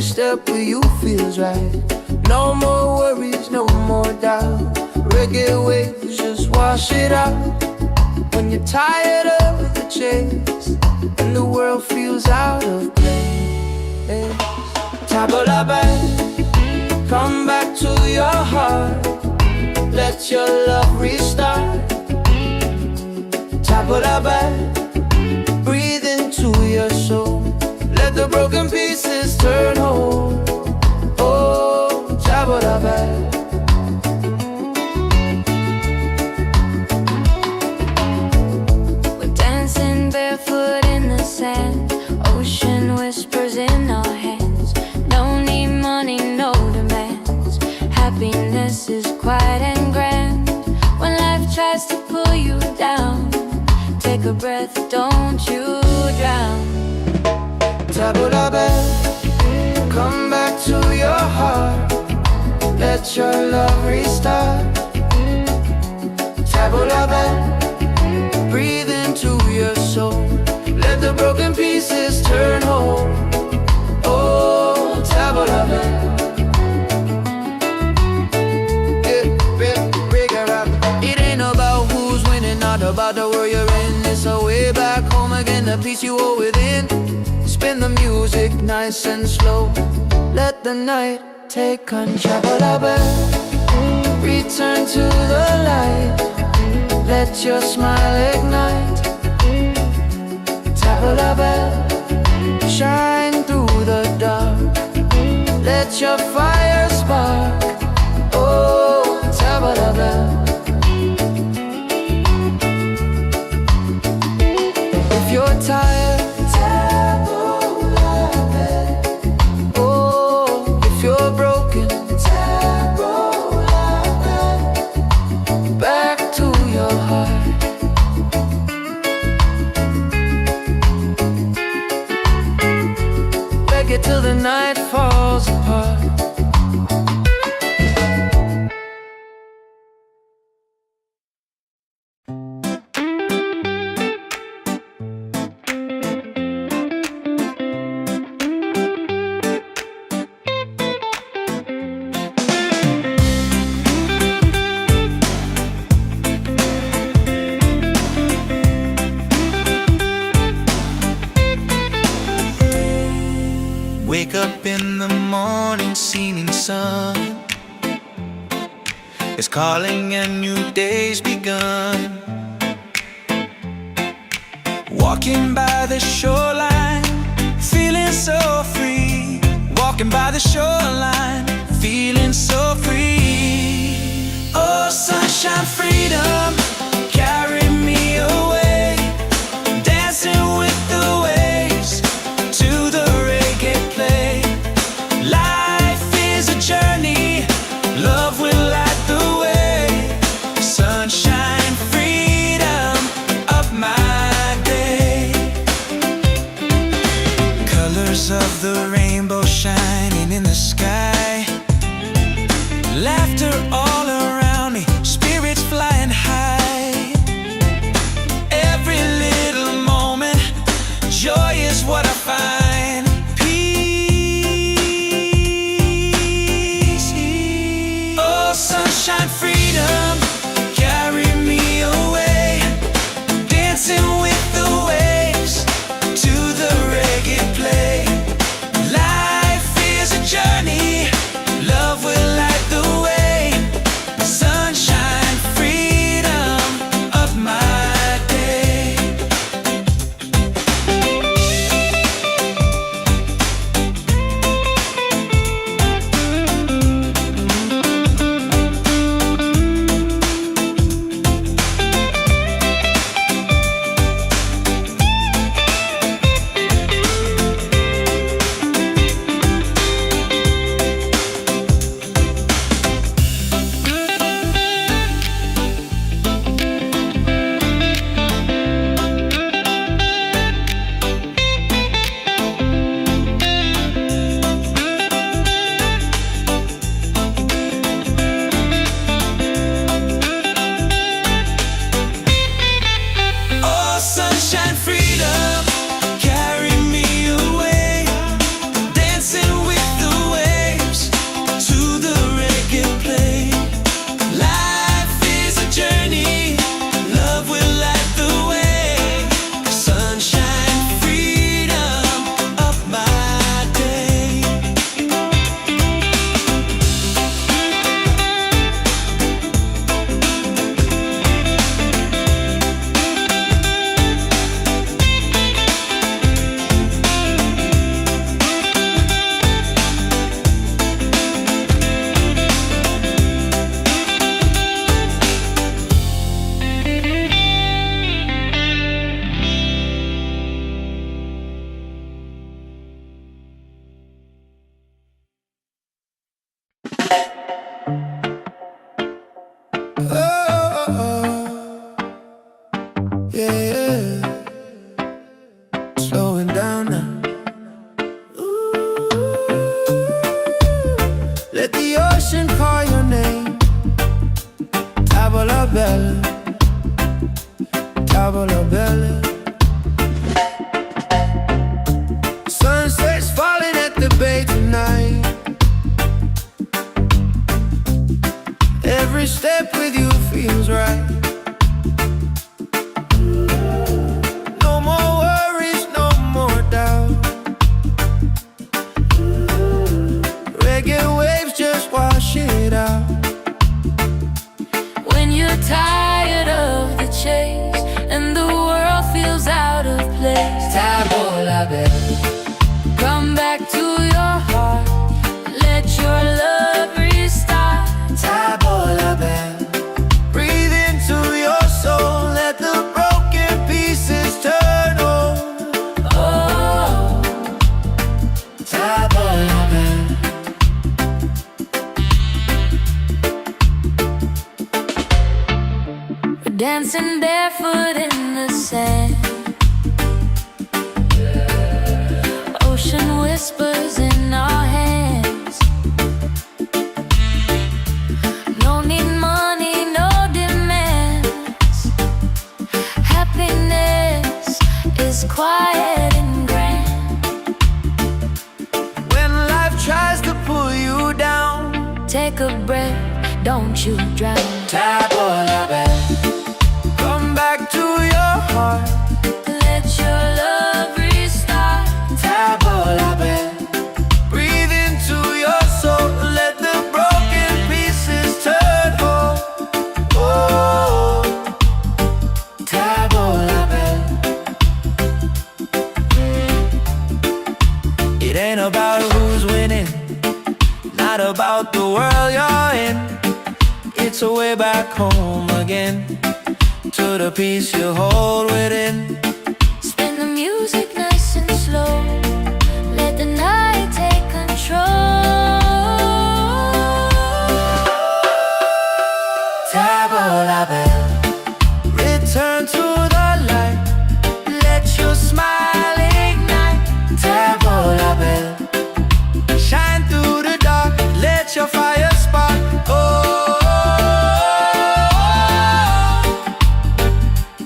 step where you feels right. No more worries, no more doubt. Reggae waves, just wash it out. When you're tired of the chase and the world feels out of place, tabla back, come back to your heart. Let your love restart. Tabla back, breathe into your soul. Let the broken pieces turn whole. Oh, tabla back. Barefoot in the sand, ocean whispers in our hands. No need money, no demands. Happiness is quiet and grand. When life tries to pull you down, take a breath, don't you drown. Tabla back, come back to your heart. Let your love restart. Tabla back, breathe into your soul. Let the broken pieces turn whole. Oh, tabla back. It ain't about who's winning, not about the world you're in. It's a way back home again, the peace you hold within. Spin the music nice and slow. Let the night take control. Tabla back, return to the light. Let your smile ignite. Tabla back, shine through the dark. Let your fire spark. Oh, tabla back. If you're tired, tabla back. Oh, if you're broken, tabla back. Back to your heart. Reggae till the night falls apart. Wake up in the morning, seeing sun is calling and new day's begun. Walking by the shoreline, feeling so free. Walking by the shoreline, feeling so free. Oh, sunshine, freedom, carry me away. Dancing with the waves to the reggae play. Life is a journey, love will light the way. Sunshine, freedom of my day. Colors of the rainbow shining in the sky. Laughter all around me, spirits flying high. Let the ocean call your name. Tavola bella, tavola bella. Sunset's falling at the bay tonight. Every step with you feels right. No more worries, no more doubt. Reggae waves just wash it out. When you're tired of the chase and the world feels out of place, Tavola bella, come back to your heart. Let your love restart. tavola bella. Breathe into your soul. Let the broken pieces turn whole. Oh, Tavola bella. we're dancing barefoot in the sand. Ocean whispers in our hands. No need money, no demands. Happiness is quiet and grand. When life tries to pull you down, Take a breath, don't you drown. tavola bella. Come back to your heart. Let your love restart. Tavola bella. Breathe into your soul. Let the broken pieces turn whole. Oh, tavola bella. It ain't about who's winning, not about the world you're in. It's a way back home again, to the peace you hold within. Spin the music nice and slow. Let the night take control. Tavola bella. Return to the light. Let your smile ignite. Tavola bella. Shine through the dark. Let your fire spark. Oh,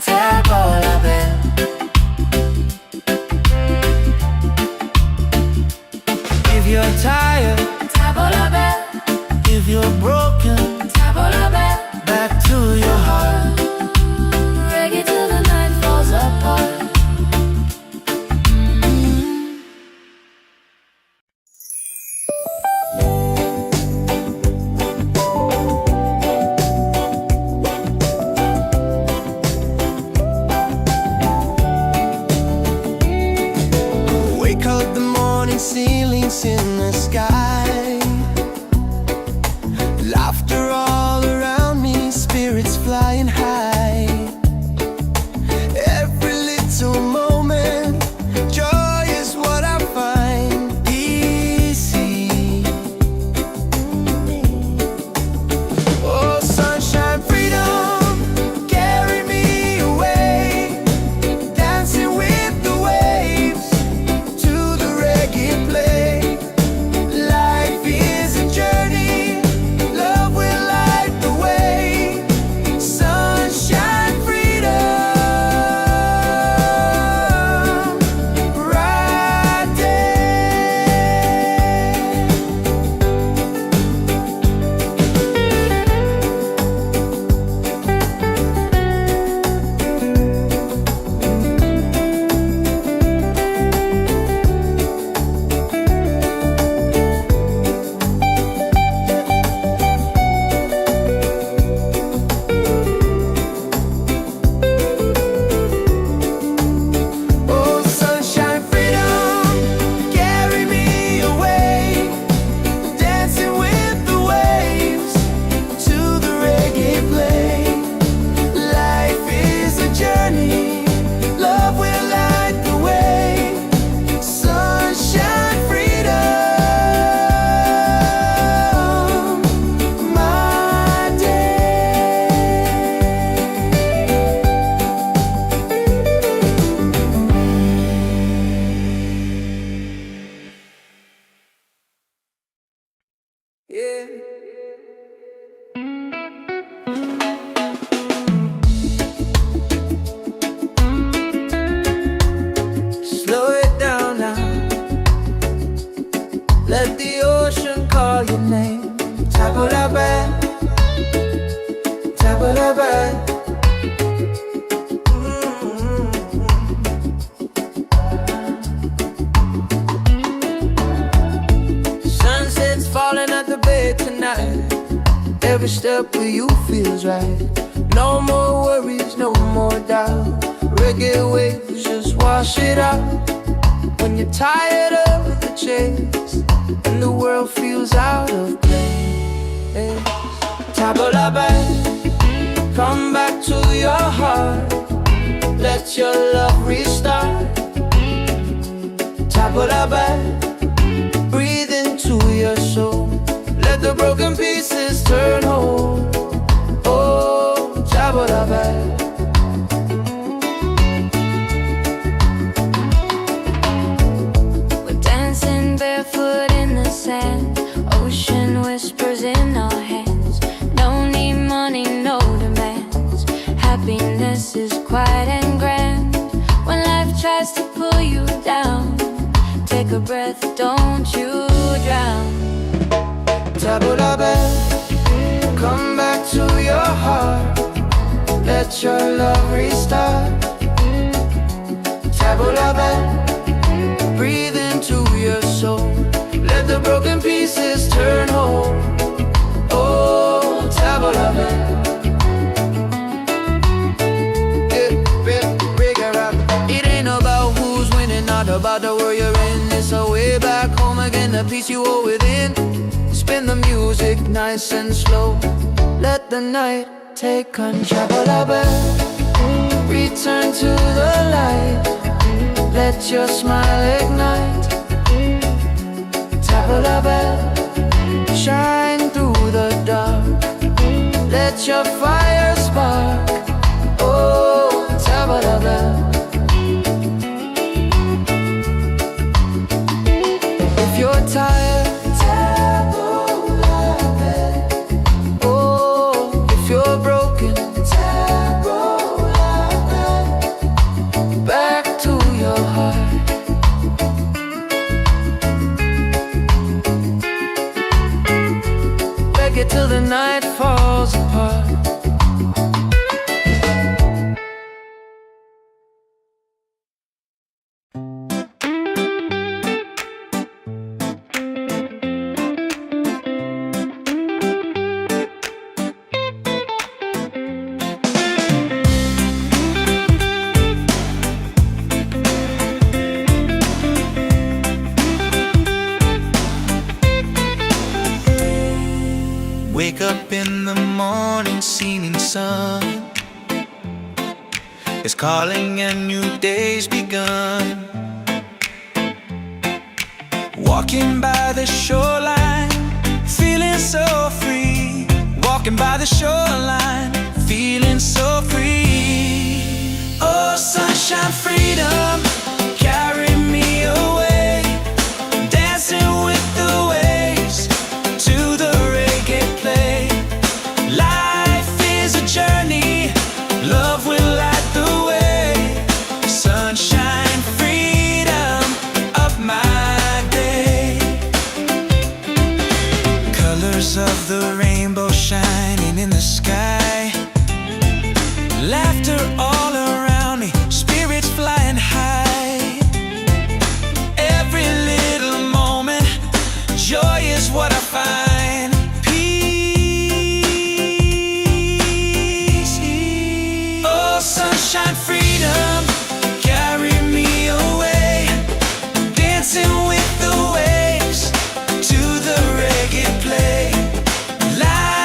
tavola bella. Yeah. Slow it down now. Let the ocean call your name. Tabula-ba, tabula-ba. Sunset's falling at the bay tonight. Every step with you feels right. No more worries, no more doubt. Reggae waves just wash it out. When you're tired of the chase and the world feels out of place, tabula-ba, come back to your heart. Let your love restart. Tabula-ba, breathe into your soul. Let the broken pieces turn whole. Oh, tabula-ba. Barefoot in the sand, ocean whispers in our hands. No need money, no demands. Happiness is quiet and grand. When life tries to pull you down, take a breath, don't you drown. Tabula-ba, come back to your heart. Let your love restart. Tabula-ba, breathe into your soul. Let the broken pieces turn whole. Oh, tabula-ba. It ain't about who's winning, not about the world you're in. It's a way back home again, the peace you hold within. Spin the music nice and slow. Let the night take control. Tabula-ba, return to the light. Let your smile ignite. Tabula-ba, shine through the dark. Let your fire spark. Oh, tabula-ba. If you're tired, tabula-ba. Oh, if you're broken, tabula-ba. Back to your heart. Reggae till the night falls apart. Wake up in the morning, seeing sun is calling and new day's begun. Walking by the shoreline, feeling so free. Walking by the shoreline, feeling so free. Oh, sunshine, freedom, carry me away. Dancing with the waves to the reggae play. Life is a journey, love will light the way. Sunshine, freedom of my day. Colors of the rainbow shining in the sky. Laughter all around me, spirits flying high. Every little moment, joy is what I find. Peace. Oh, sunshine, freedom, carry me away. Dancing with the waves to the reggae play. Life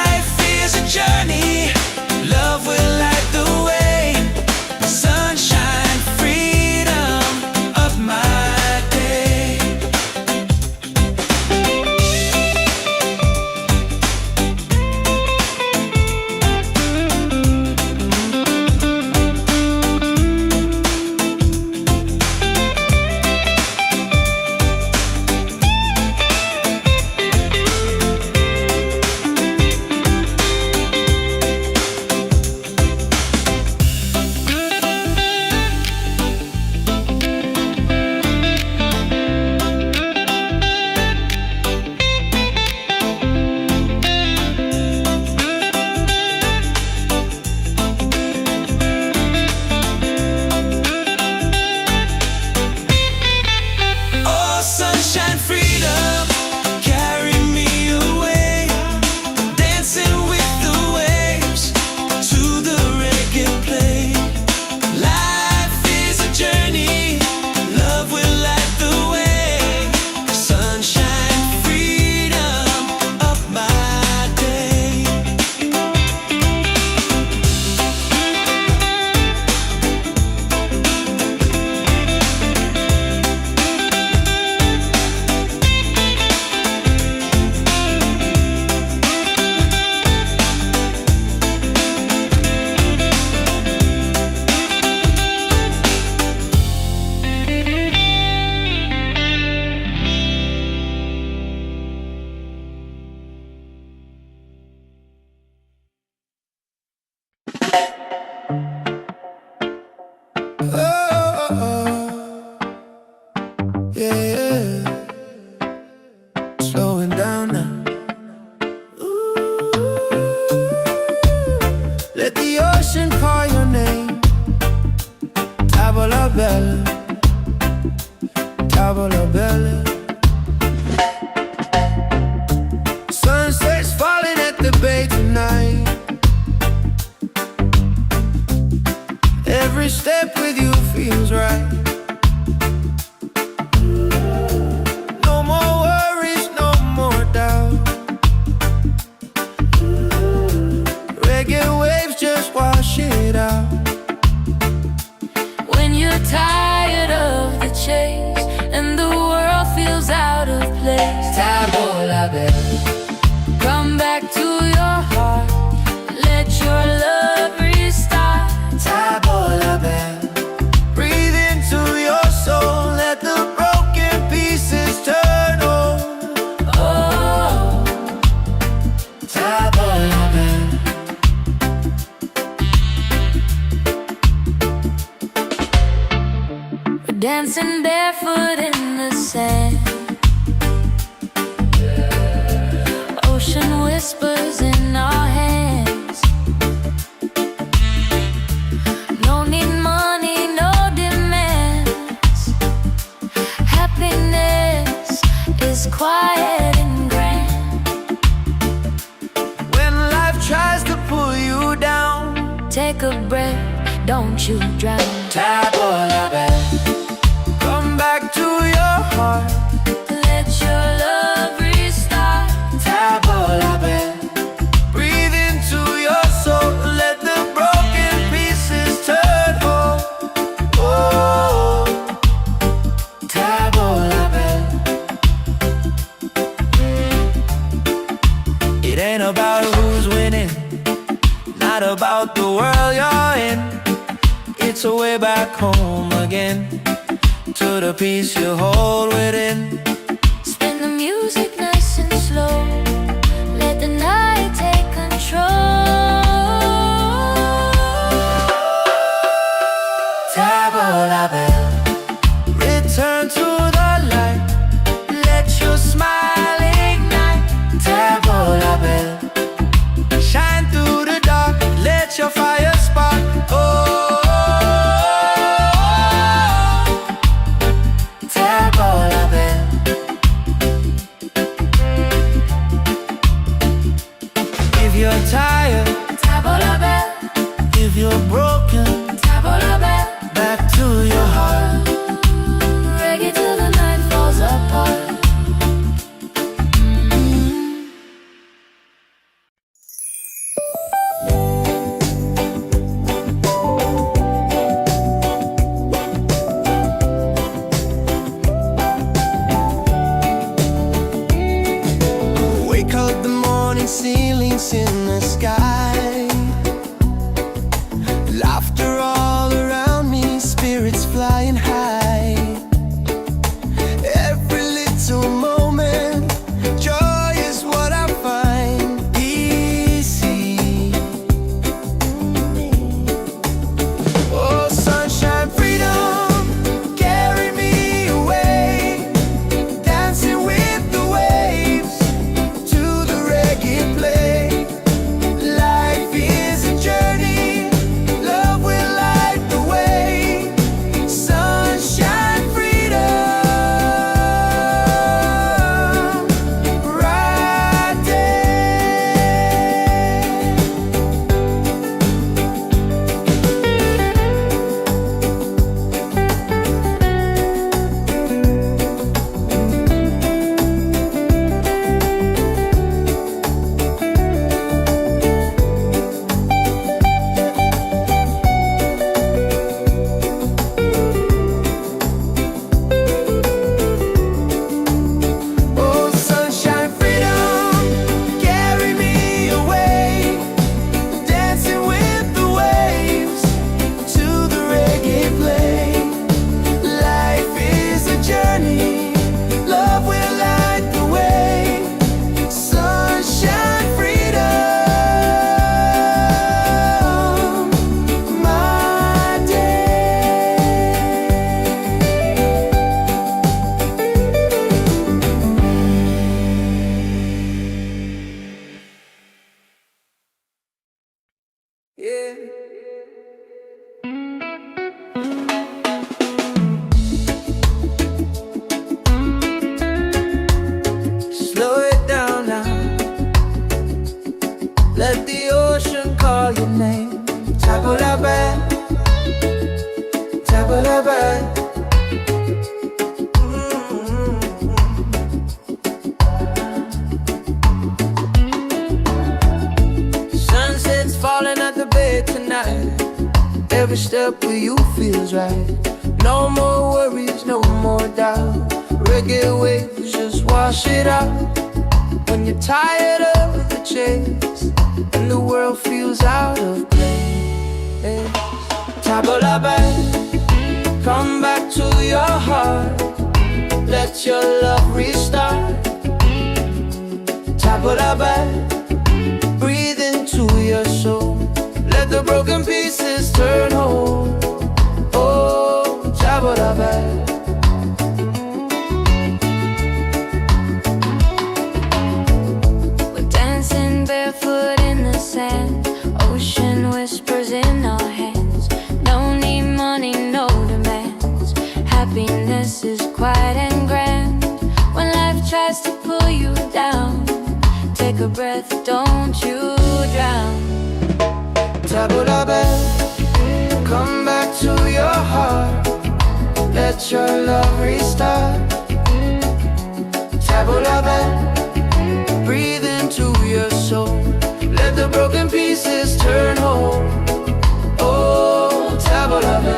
Yeah, slowing down now. Let the ocean call your name. Tavola bella, tavola bella. Sunset's falling at the bay tonight. Every step with you feels right. No more worries, no more doubt. Reggae waves just wash it out. When you're tired of the chase and the world feels out of place, Tavola bella, come back to your heart. Let your love restart. tavola bella. Breathe into your soul, let the broken pieces turn whole. Oh, Tavola bella. we're dancing barefoot in the sand. Ocean whispers in our hands. No need money, no demands. Happiness is quiet and grand. When life tries to pull you down, Take a breath, don't you drown. Tavola bella. Come back to your heart. Let your love restart. Tavola bella. Breathe into your soul, let the broken pieces turn whole. Oh, Tavola bella. It ain't about who's winning, not about the world you're in. It's a way back home again, to the peace you hold within. Spin the music nice and slow. Let the night take control. Tavola bella. Return to the light, let your smile ignite. Tavola bella. Shine through the dark, let your fire spark. Oh, Tavola bella. If you're tired, Tavola bella, if you're broken, tavola bella. back to your heart. Reggae till the night falls apart. Wake up the morning, ceilings in the sky. Laughter all around me, spirits flying high. Every little moment, joy is what I find. Easy. Oh, sunshine, freedom, carry me away. Dancing with the waves to the reggae play. Life Yeah. Slow it down now. Let the ocean call your name. Tabulabe, tabulabe. Sunset's falling at the bay tonight. Every step with you feels right. No more worries, no more doubt. Reggae waves just wash it out. When you're tired of the chase and the world feels out of place, Tabulabe, come back to your heart. Let your love restart. Tabulabe, breathe into your soul. Let the broken pieces turn whole. Oh, Tabulabe. Barefoot in the sand, ocean whispers in our hands. No need money, no demands. Happiness is quiet and grand. When life tries to pull you down, take a breath, don't you drown. Tabulabe, come back to your heart. Let your love restart. Tabulabe, breathe into your soul. Let the broken pieces turn whole. Oh, Tabulabe.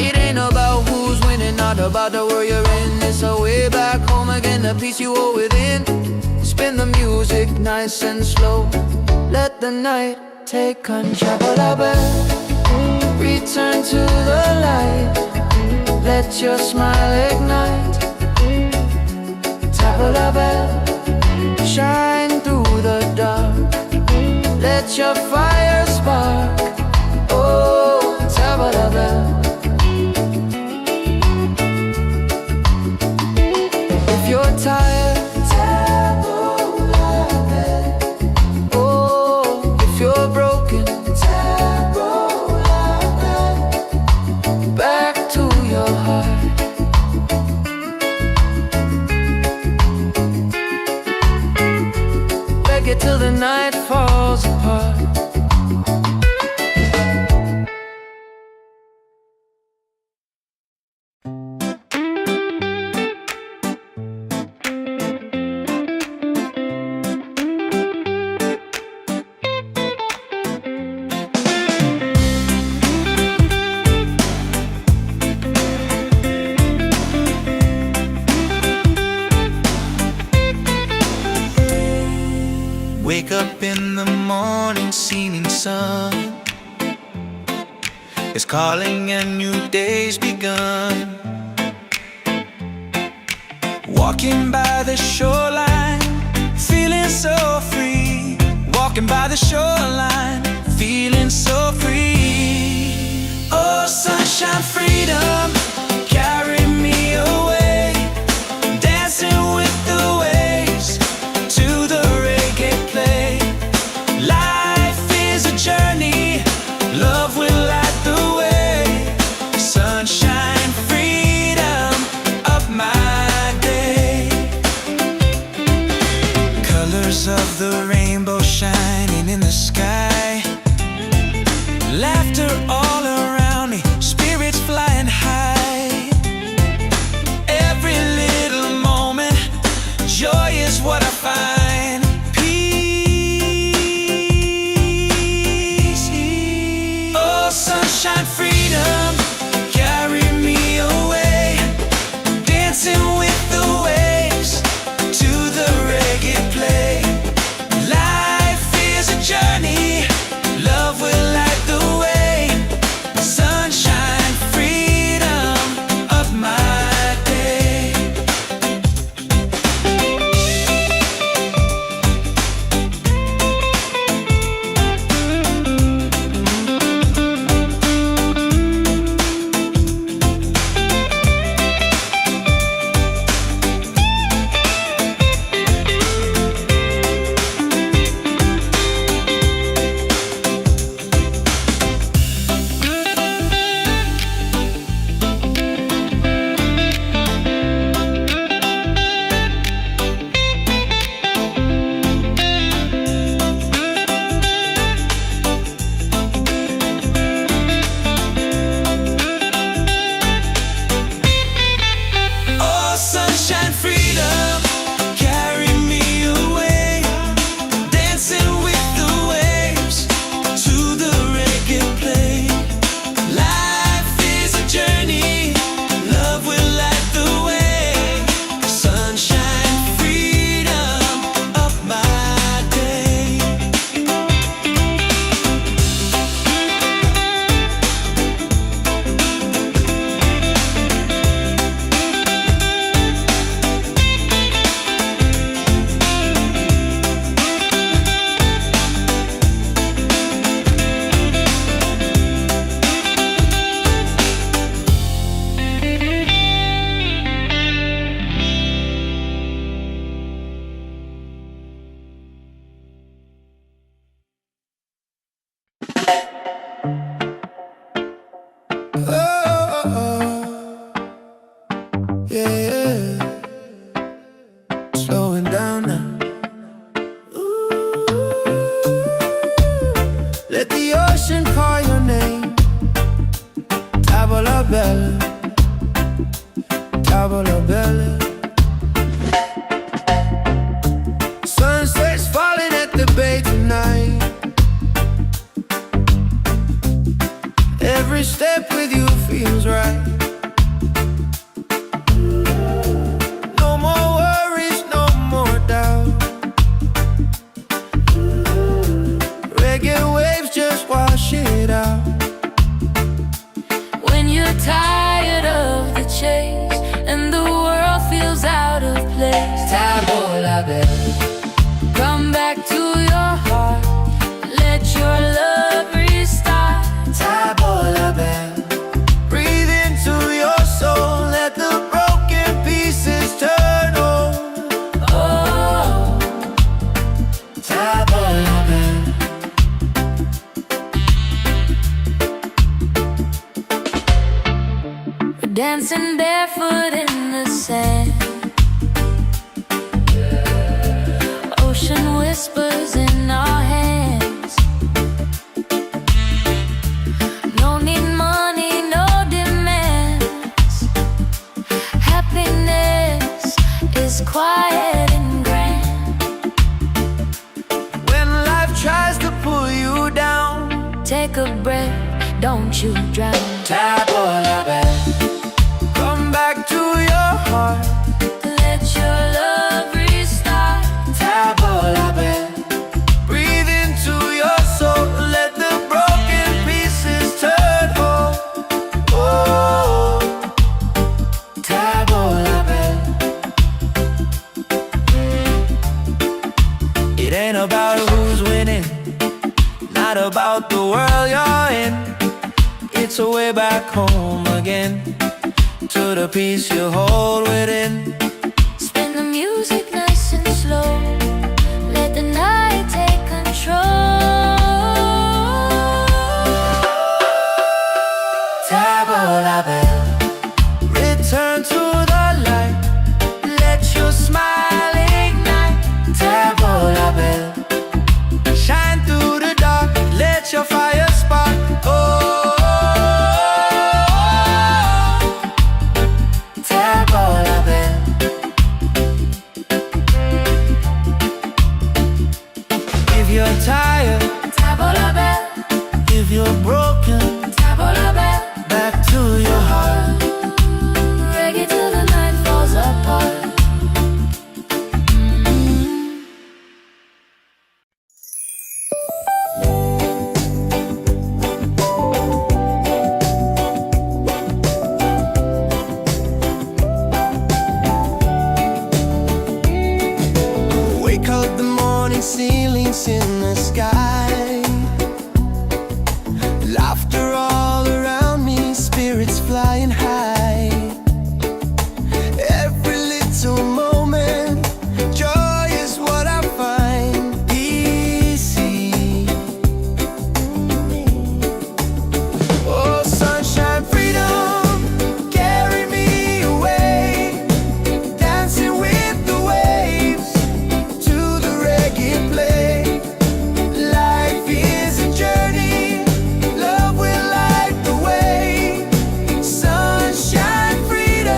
It ain't about who's winning, not about the world you're in. It's a way back home again, the peace you hold within. Spin the music nice and slow. Let the night take control. Tabulabe, return to the light. Let your smile ignite. Tabulabe, shine through the dark. Let your fire spark. Oh, Tabulabe. If you're tired, Tabulabe. Oh, if you're broken, Tabulabe. Back to your heart. Reggae till the night falls apart. Wake up in the morning, seeing sun is calling and new day's begun. Walking by the shoreline, feeling so free. Walking by the shoreline, feeling so free. Oh, sunshine, freedom, carry me away. Dancing with the waves to the reggae play. Life is a journey, love will light the way. Sunshine, freedom of my day. Colors of the rainbow shining in the sky. Laughter all around me, spirits flying high. Every little moment, joy is what I find. Peace. Oh, sunshine, freedom, carry me away. Dancing with the waves to the reggae play. Life is a journey, love will light the way. Sunshine, freedom of my day. yeah. Slowing down now. Let the ocean call your name. Tavola bella, tavola bella. Sunset's falling at the bay tonight. Every step with you feels right. No more worries, no more doubt. Reggae waves just wash it out. When you're tired of the chase and the world feels out of place, Tavola bella, come back to your heart. Let your love restart. tavola bella. Breathe into your soul. Let the broken pieces turn whole. Oh, Tavola bella. we're dancing barefoot in the sand. Ocean whispers in our hands. No need money, no demands. Happiness is quiet and grand. When life tries to pull you down, Take a breath, don't you drown. tavola bella. Come back to your heart. Let your love restart. Tavola bella. Breathe into your soul. Let the broken pieces turn whole. Oh, tavola bella. It ain't about who's winning, not about the world you're in. It's a way back home again, to the peace you hold within. Spin the music nice and slow. Let the night take control. Tavola bella. Return to the light. Let your smile ignite. Tavola bella. Shine through the dark. Let your fire spark. Oh, tavola bella. If you're tired, Tavola bell, if you're broken, tavola bell. back to your heart. Reggae till the night falls apart. Wake up the morning, ceilings in the sky. Laughter all around me, spirits flying high. Every little moment, joy is what I find. Easy. Oh, sunshine, freedom, carry me away. Dancing with the waves to the reggae play. Life is a journey, love will light the way. Sunshine, freedom.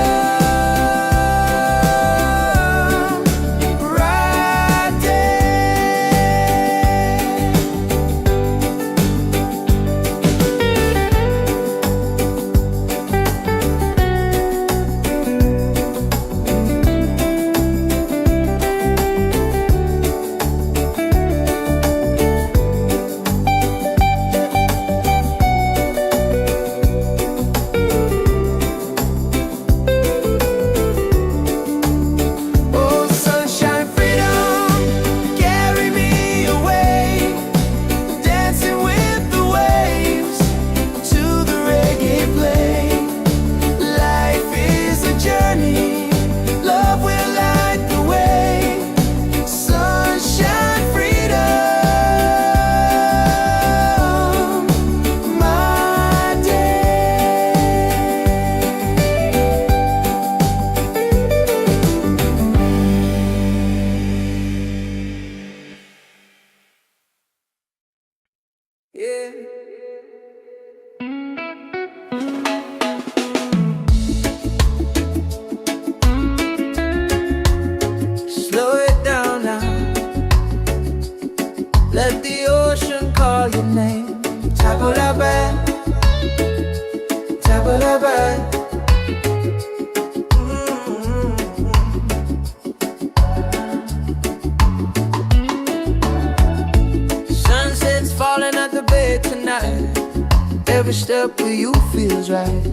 Every step with you feels right.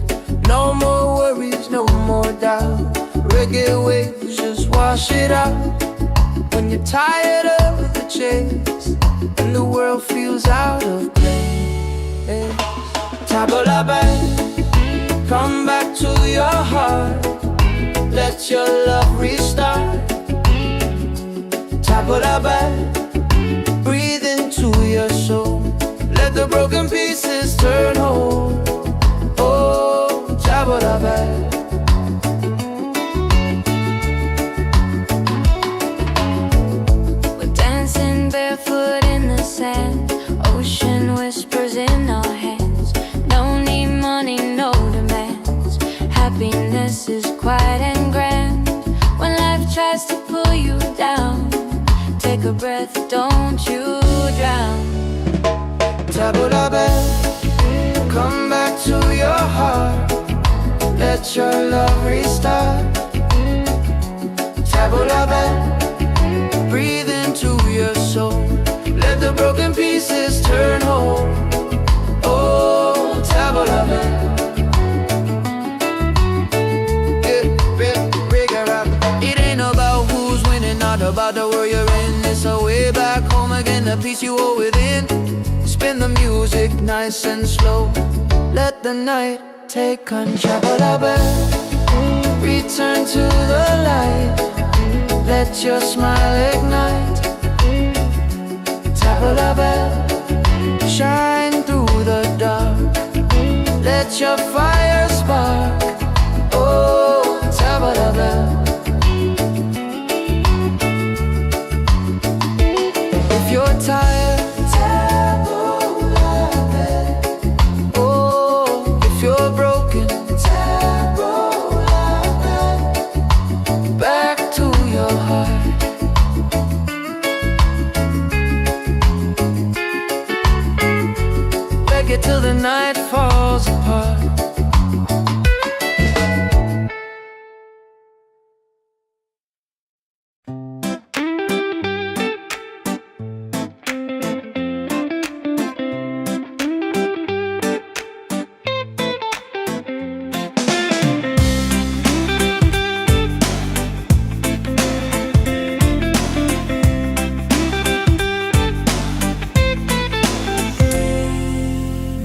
No more worries, no more doubt. Reggae waves just wash it out. When you're tired of the chase and the world feels out of place, tabla back, come back to your heart. Let your love restart. Tabla back, breathe into your soul. Let the broken pieces turn whole. Oh, tabla back. We're dancing barefoot in the sand. Ocean whispers in our hands. No need money, no demands. Happiness is quiet and grand. When life tries to pull you down, take a breath, don't you drown. Tabla back, come back to your heart. Let your love restart. Tabla back, breathe into your soul. Let the broken pieces turn whole. Oh, tabla back. It ain't about who's winning, not about the world you're in. It's a way back home again, the peace you hold within. Spin the music nice and slow. Let the night take control. Return to the light. Let your smile ignite. Tabla bell, shine through the dark. Let your fire spark. Oh, tabla bell. If you're tired, till the night falls apart.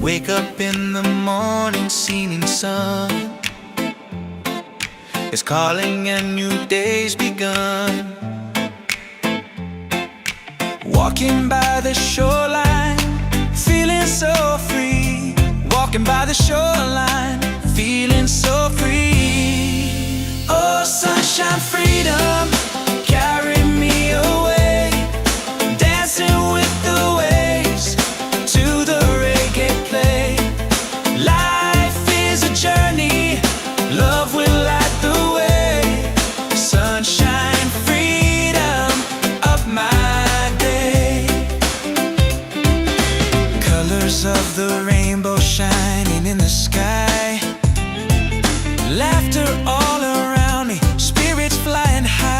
Wake up in the morning, seeing sun is calling and new day's begun. Walking by the shoreline, feeling so free. Walking by the shoreline, feeling so free. Oh, sunshine, freedom, carry me away. Dancing with the waves to the reggae play. Life is a journey, love will light the way. Sunshine, freedom of my day. Colors of the rainbow shining in the sky. Laughter all around me, spirits flying high.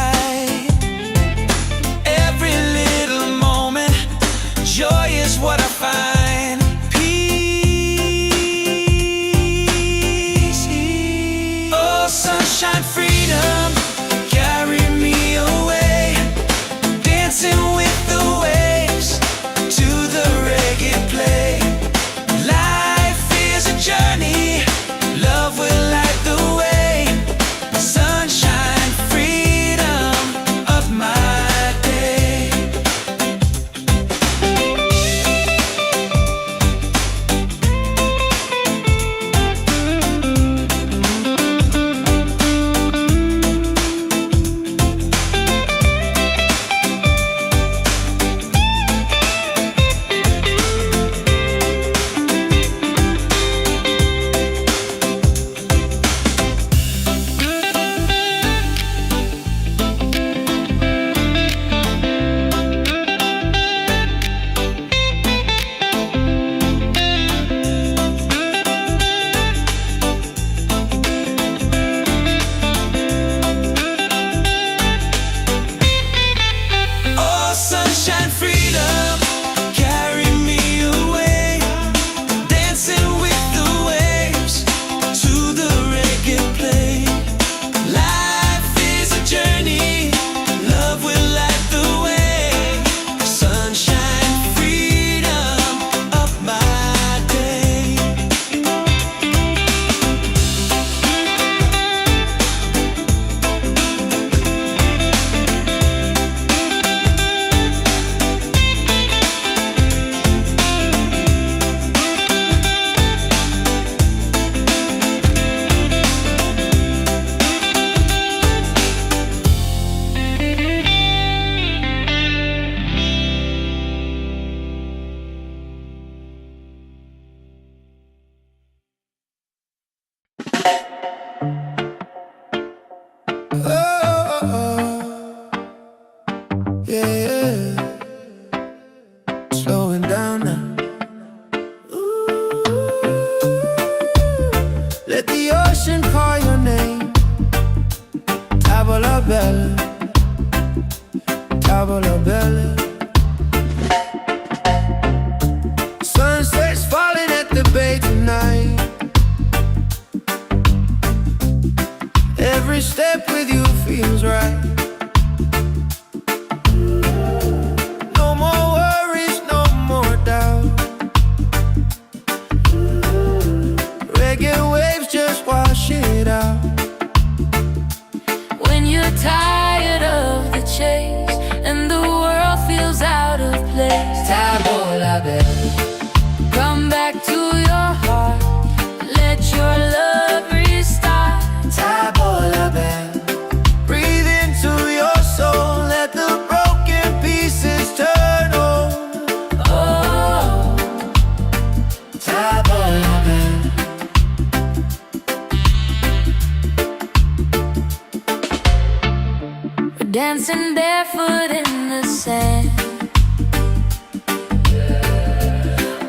belle, tavola belle. Sunset's falling at the bay tonight. Every step with you feels right. No more worries, no more doubt. Reggae waves just wash it out. When you're tired of the chase and the world feels out of place, Tavola belle, come back to your heart. Let your love restart. tavola belle. Breathe into your soul, let the broken pieces turn whole. Oh, Tavola belle. we're dancing barefoot in the sand.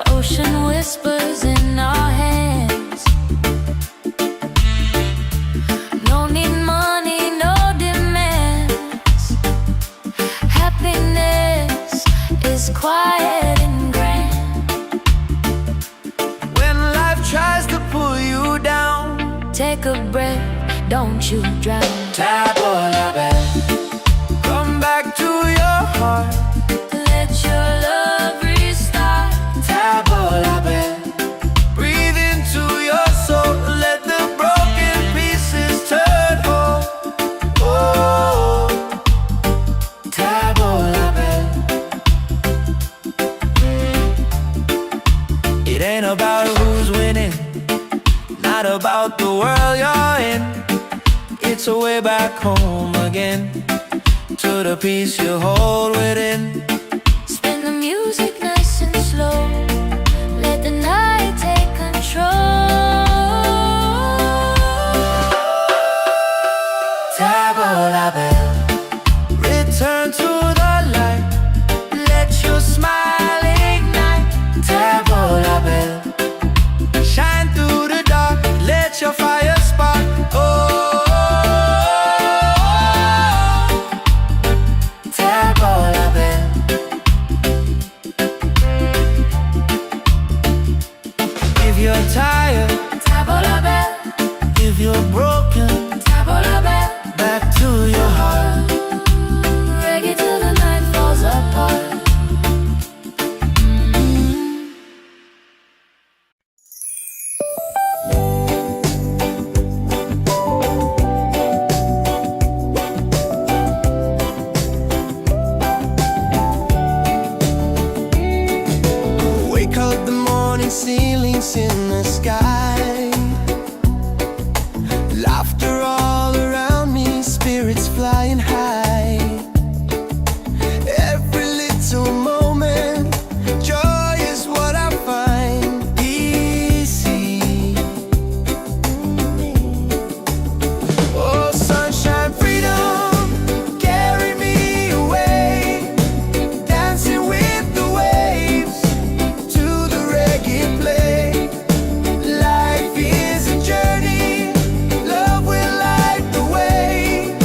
Ocean whispers in our hands. No need money, no demands. Happiness is quiet and grand. When life tries to pull you down, Take a breath, don't you drown. tavola belle. Come back to your heart, Let your love restart. tavola belle. Breathe into your soul, let the broken pieces turn whole. Oh, tavola belle. It ain't about who's winning, not about the world you're in. It's a way back home again, to the peace you hold within. Spin the music nice and slow. Let the night take control. Tavola belle. Return to the light, let your smile ignite. Tavola belle. Shine through the dark, let your fire spark. Oh, tavola belle. If you're tired, Tavola belle, if you're broken, tavola belle. back to your heart. Reggae till the night falls apart. Wake up the morning, ceilings in the sky. Laughter all around me, spirits flying high. Every little moment, joy is what I find easy. Oh, sunshine, freedom, carry me away. Dancing with the waves to the reggae play. Life is a journey, love will light the way.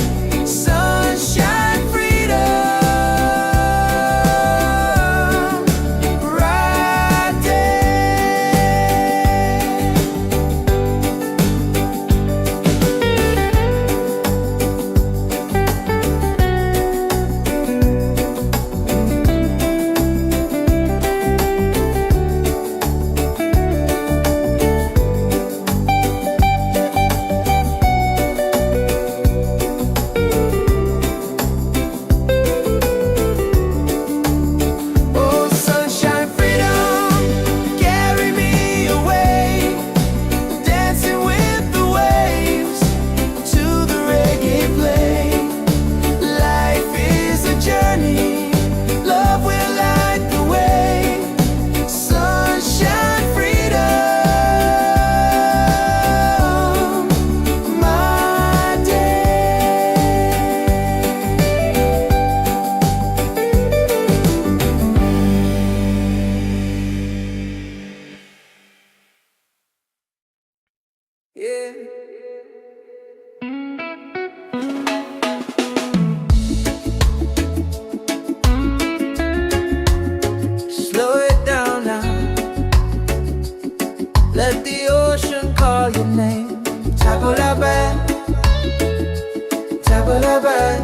Tabalabai.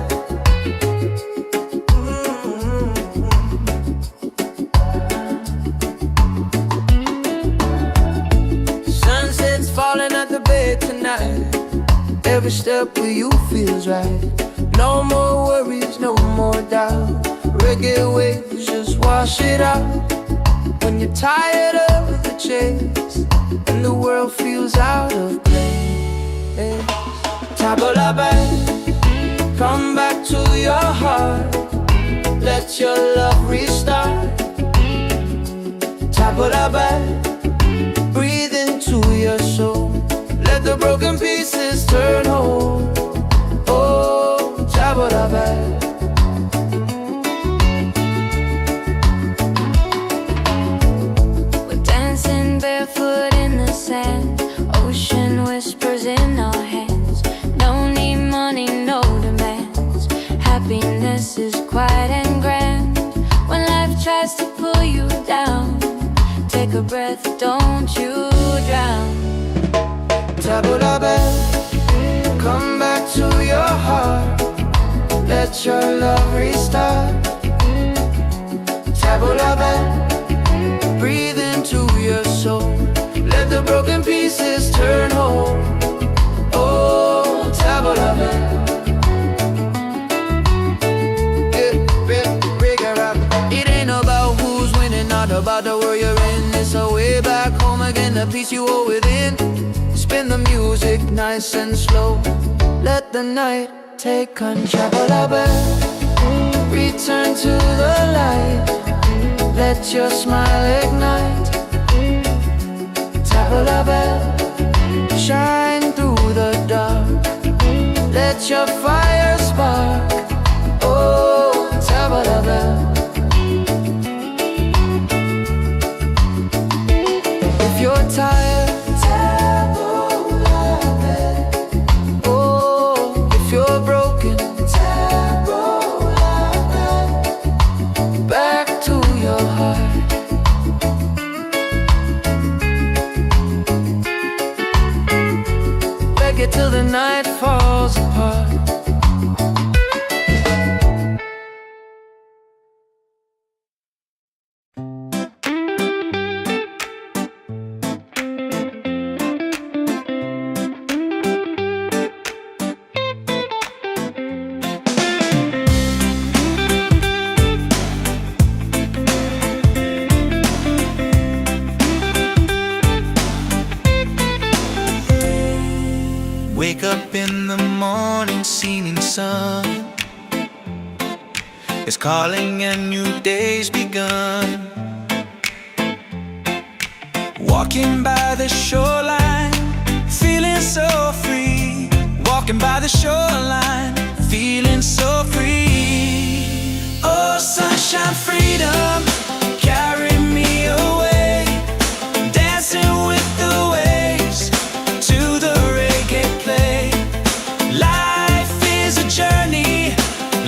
Sunset's falling at the bed tonight. Every step with you feels right. No more worries, no more doubt. Reggae waves just wash it out. When you're tired of the chase and the world feels out of place, Tabalabai, come back to your heart. Let your love restart. Tabalabai, breathe into your soul. Let the broken pieces turn whole. Oh, Tabalabai. We're dancing barefoot in the sand. Ocean whispers in our hands. No need money, no demands. Happiness is quiet and grand. When life tries to pull you down, take a breath, don't you drown. Tabalabai, come back to your heart. Let your love restart. Tabalabai, breathe into your soul. Let the broken pieces turn whole. Oh, Tabalabai. It ain't about who's winning, not about the world you're in. It's a way back home again, the peace you hold within. Spin the music nice and slow. Let the night take control. Return to the light. Let your smile ignite. Tabalabai, shine through the dark. Let your fire spark. Oh, Tabalabai. If you're tired, oh, if you're broken, back to your heart. Reggae till the night falls apart. Wake up in the morning, seeing sun is calling and new day's begun. Walking by the shoreline, feeling so free. Walking by the shoreline, feeling so free. Oh, sunshine, freedom, carry me away. Dancing with the waves to the reggae play. Life is a journey,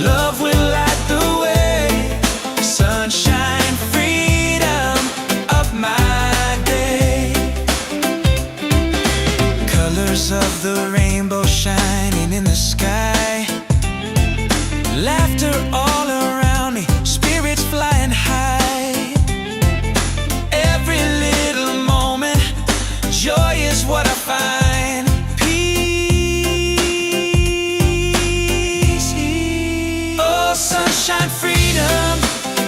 love will light the way. Sunshine, freedom of my day. Colors of the rainbow shining in the sky. Laughter all around me, spirits flying high. Every little moment, joy is what I find. Peace. Oh, sunshine, freedom,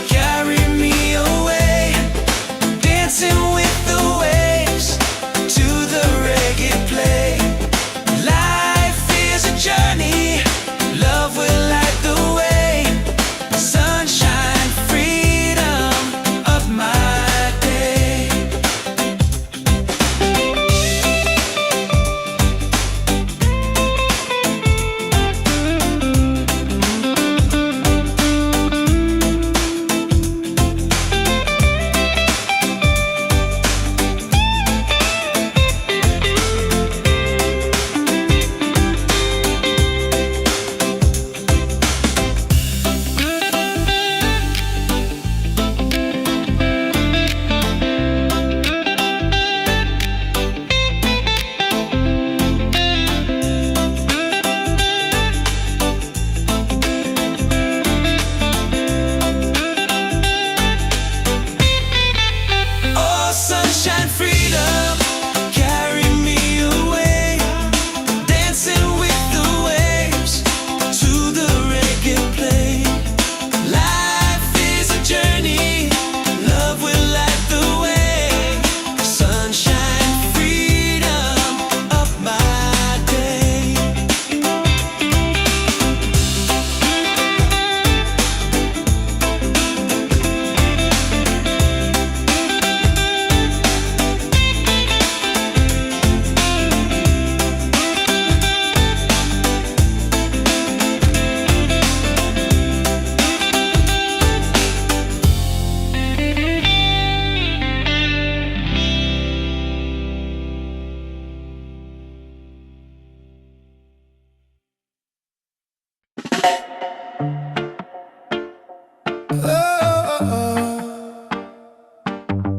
carry me away. Dancing with the waves to the reggae play. Life is a journey, love will light the way.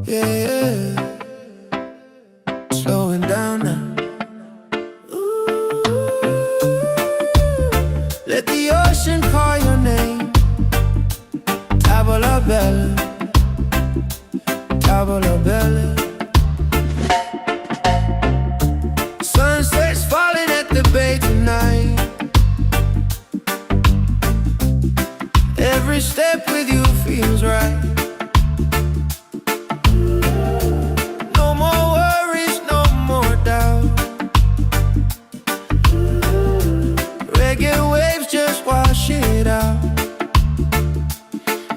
Yeah, slowing down now. Let the ocean call your name. Tavola bella, tavola bella. Sunset's falling at the bay tonight. Every step with you feels right. No more worries, no more doubt. Reggae waves just wash it out.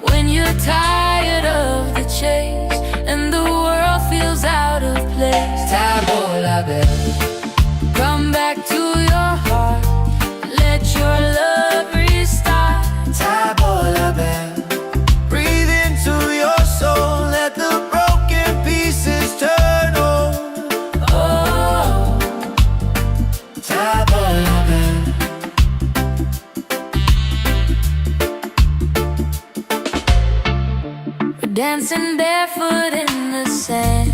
When you're tired of the chase and the world feels out of place, Tavola bella, come back to your heart. Let your love restart. tavola bella. Breathe into your soul, let the broken pieces turn whole. Oh, Tavola bella. we're dancing barefoot in the sand.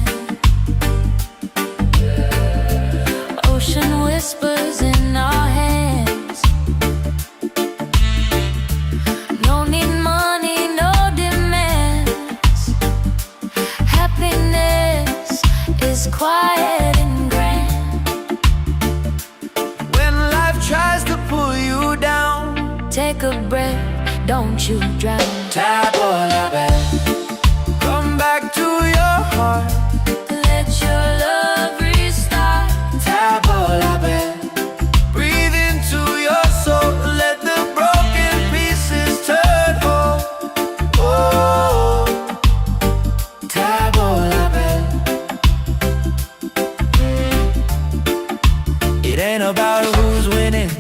Ocean whispers in our hands. No need money, no demands. Happiness is quiet and grand. When life tries to pull you down, Take a breath, don't you drown. tavola bella. Come back to your heart. Let your love restart. Tavola bella. Breathe into your soul, let the broken pieces turn whole. Oh, tavola bella. It ain't about who's winning,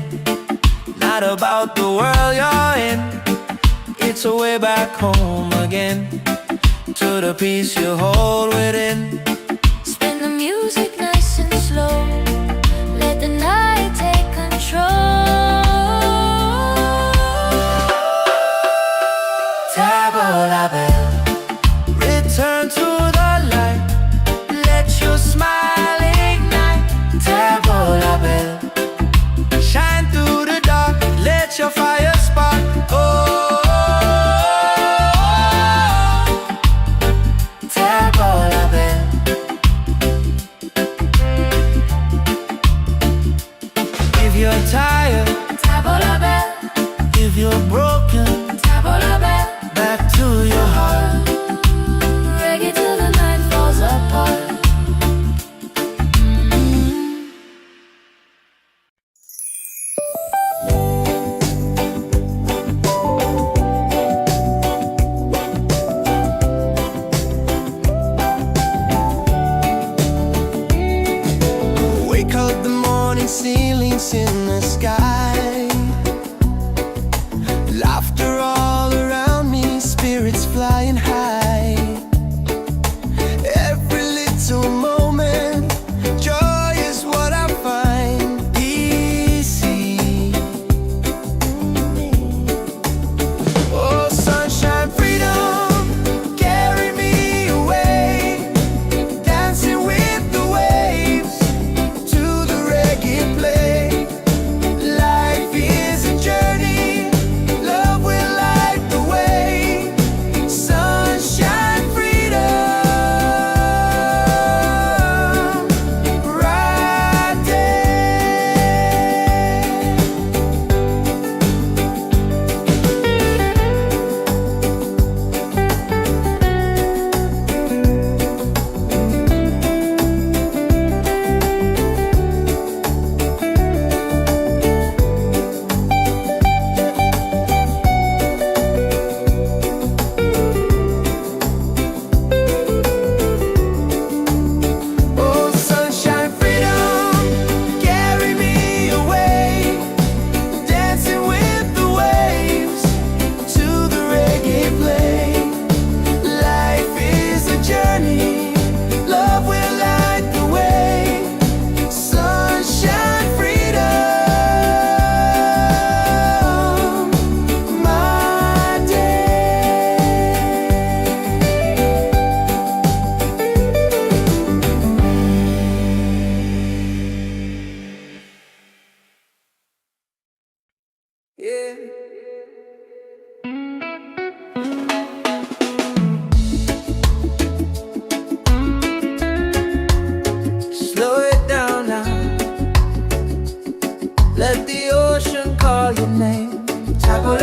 not about the world you're in. It's a way back home again, to the peace you hold within. Spin the music nice and slow. Let the night take control. Tavola bella. Return to the light, let your smile ignite. Tavola bella. Shine through the dark, let your fire spark. Oh, tavola bella.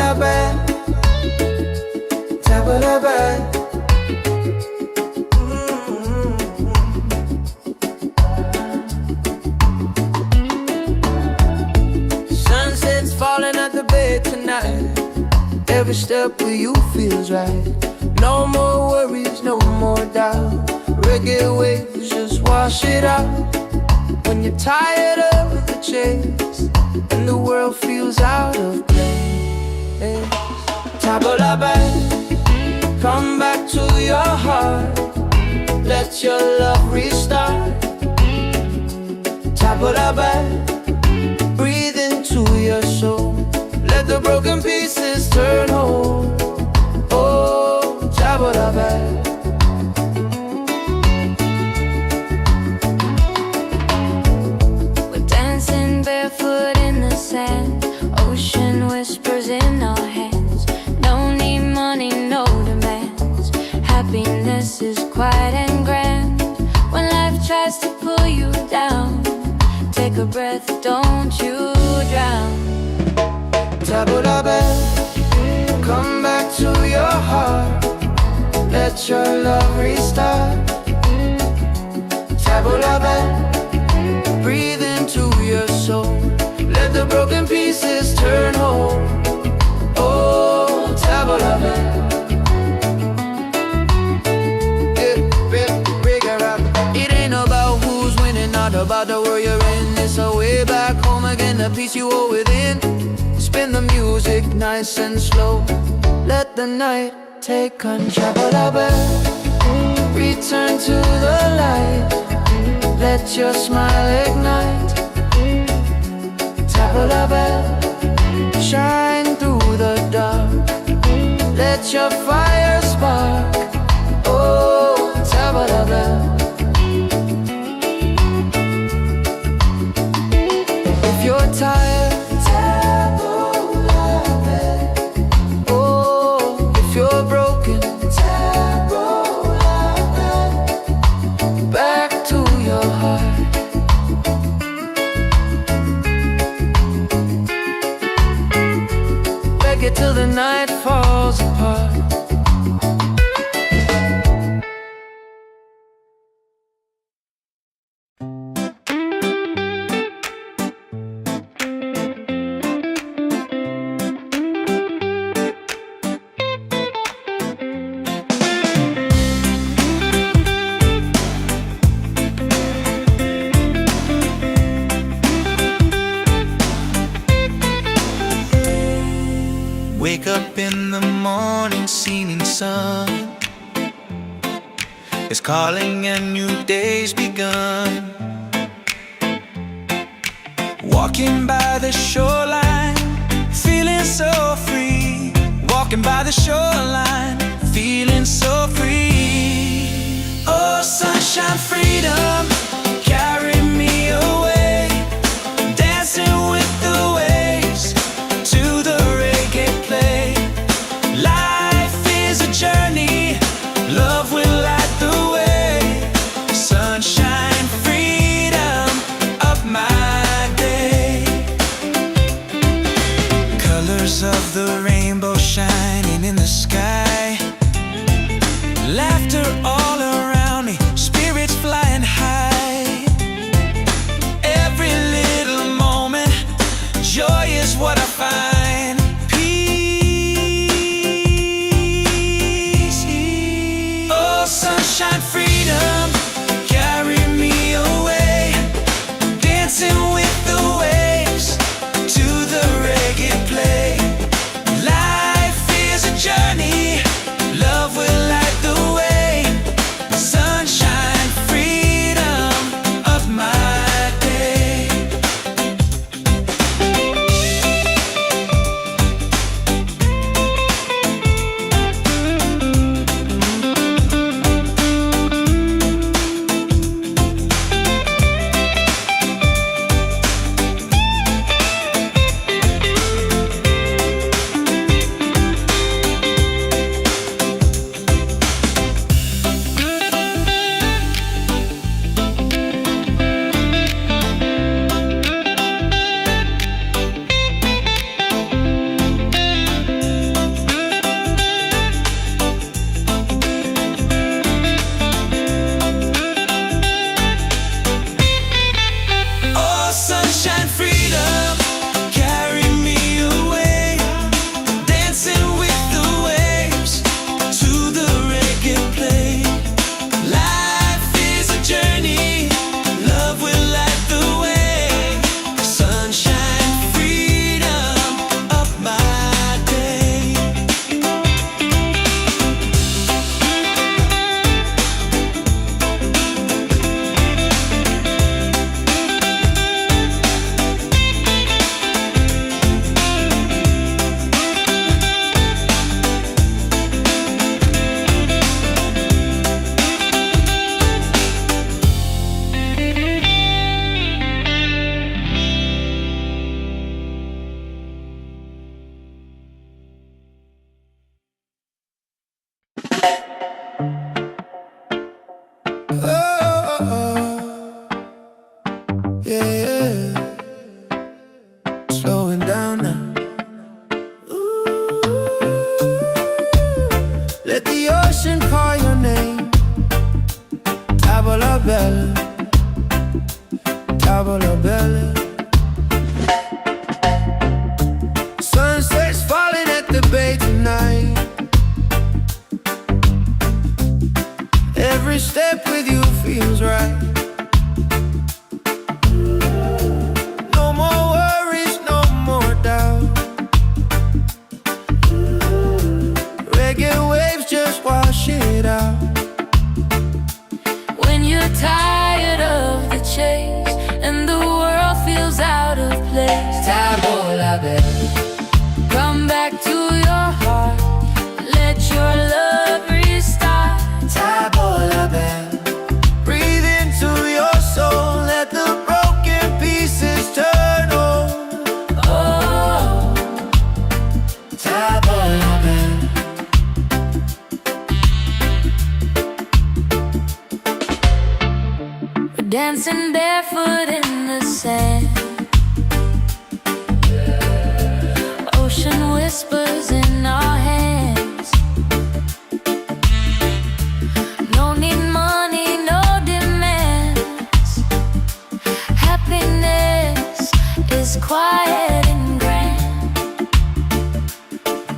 Tabalaban, tabalaban. Sunset's falling at the bay tonight. Every step with you feels right. No more worries, no more doubt. Reggae waves just wash it out. When you're tired of the chase and the world feels out of place, Tabalaban, come back to your heart. Let your love restart. Tabalaban, breathe into your soul. Let the broken pieces turn whole. Oh, Tabalaban. We're dancing barefoot in the sand. Ocean whispers in our hands. No need money, no demands. Happiness is quiet and grand. When life tries to pull you down, take a breath, don't you drown. Tabalaban, come back to your heart. Let your love restart. Tabalaban, breathe into your soul. Let the broken pieces turn whole. Oh, Tabalaban. It ain't about who's winning, not about the world you're in. It's a way back home again, the peace you owe within. Spin the music nice and slow. Let the night take control. Return to the light. Let your smile ignite. Tabalaban, shine through the dark. Let your fire spark. Oh, Tabalaban. If you're tired, oh, if you're broken, back to your heart. Beg it till the night falls apart. Wake up in the morning, seeing sun is calling and new day's begun. Walking by the shoreline, feeling so free. Walking by the shoreline, feeling so free. Oh, sunshine, freedom, carry me away. Dancing with the waves to the reggae play. Life is a journey, love will light the way. Sunshine, freedom of my day. Colors of the rainbow shining in the sky. Laughter all around me, spirits flying high. Every little moment, joy is what I find. Peace. Oh, sunshine, freedom, carry me away. Dancing with the waves to the reggae play. Life is a journey, Let the ocean call your name. Tavola bella, tavola bella. Sunset's falling at the bay tonight. Every step with you feels right. No more worries, no more doubt. Reggae waves just wash it out. When you're tired of the chase and the world feels out of place, Tavola bella, come back to your heart. Let your love restart. tavola bella. Breathe into your soul. Let the broken pieces turn whole. Oh, Tavola bella. we're dancing barefoot in the sand. Ocean whispers in our hands. No need money, no demands. Happiness is quiet and grand.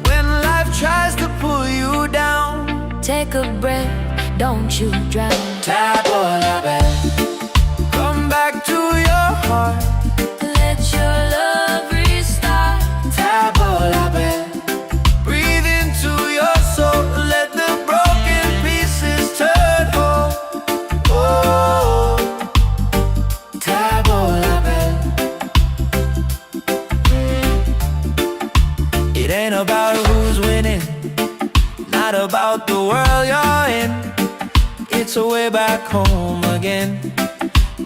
When life tries to pull you down, Take a breath, don't you drown. tavola bella. Come back to your heart. Let your love restart. Tavola bella. Breathe into your soul. Let the broken pieces turn whole. Oh, tavola bella. It ain't about who's winning, not about the world you're in. It's a way back home again,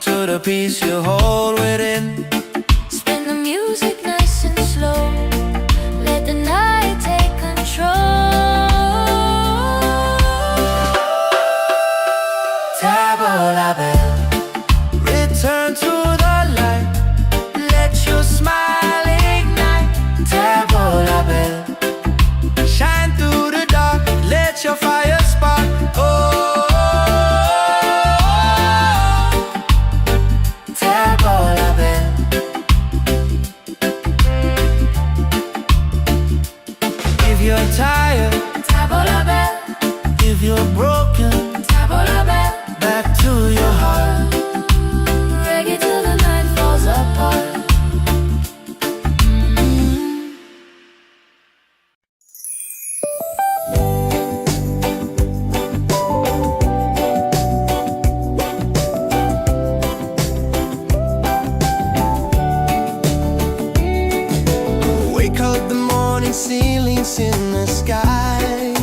to the peace you hold within. Spin the music nice and slow. Let the night take control. Tavola bella. Return to the light. Let your smile ignite. Tavola bella. Shine through the dark. Let your fire spark. Oh, tavola bella. If you're tired, Tavola bella, if you're broken, tavola bella. back to your heart. Reggae till the night falls apart. Wake up the morning, ceilings in the sky.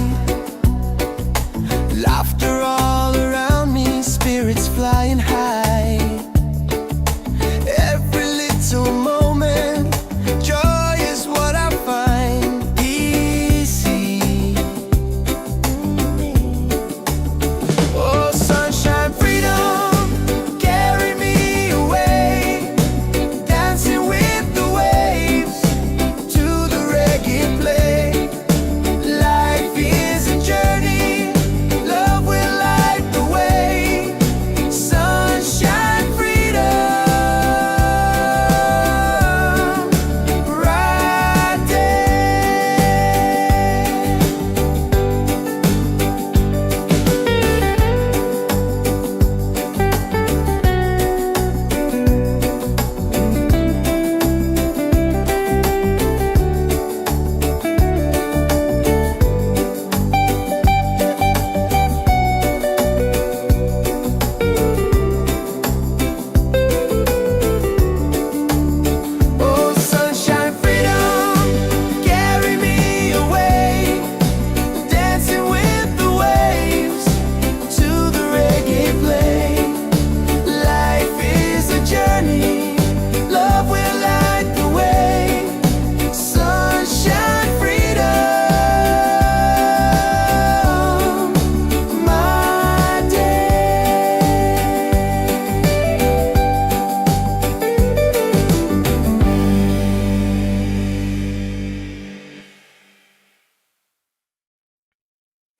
Laughter all around me, spirits flying high. Every little moment, joy is what I find. Easy. Oh, sunshine, freedom, carry me away. Dancing with the waves to the reggae play. Like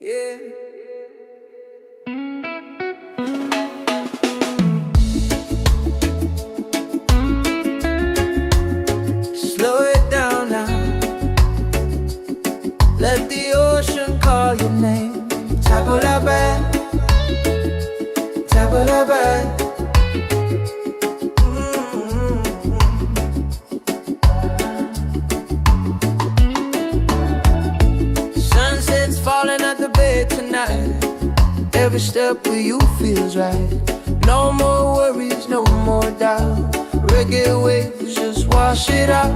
Yeah. Slow it down now. Let the ocean call your name. Tabulabe, tabulabe. Sunset's falling at the bay tonight. Every step with you feels right. No more worries, no more doubt. Reggae waves just wash it out.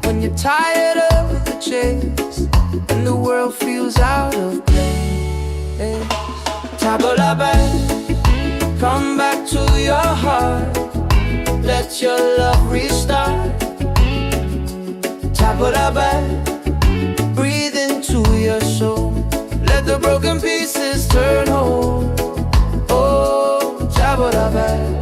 When you're tired of the chase and the world feels out of place, Tabulabe, come back to your heart. Let your love restart. Tabulabe, breathe into your soul. Let the broken pieces turn whole. Oh, Tabulabe.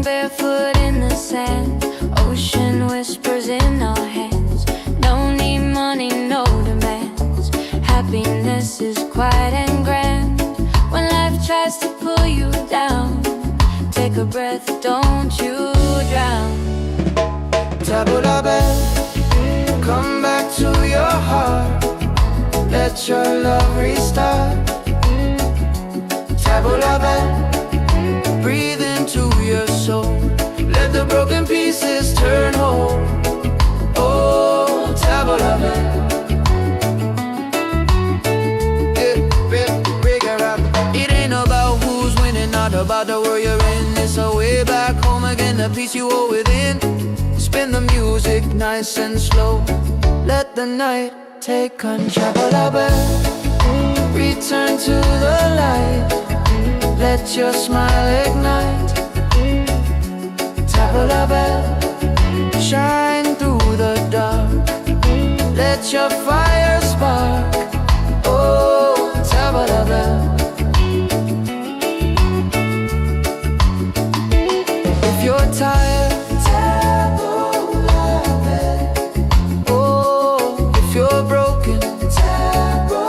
Barefoot in the sand, ocean whispers in our hands. No need money, no demands. Happiness is quiet and grand. When life tries to pull you down, take a breath, don't you drown. Tabulabe, come back to your heart. Let your love restart. Tabulabe, breathe into your soul. Let the broken pieces turn whole. Oh, Tabulabe. It ain't about who's winning, not about the world you're in. It's a way back home again, the peace you hold within. Spin the music nice and slow. Let the night take control. Tabulabe, return to the light. Let your smile ignite. Tabulabe, shine through the dark. Let your fire spark. Oh, Tabulabe. If you're tired, Tabulabe. Oh, if you're broken, Tabulabe.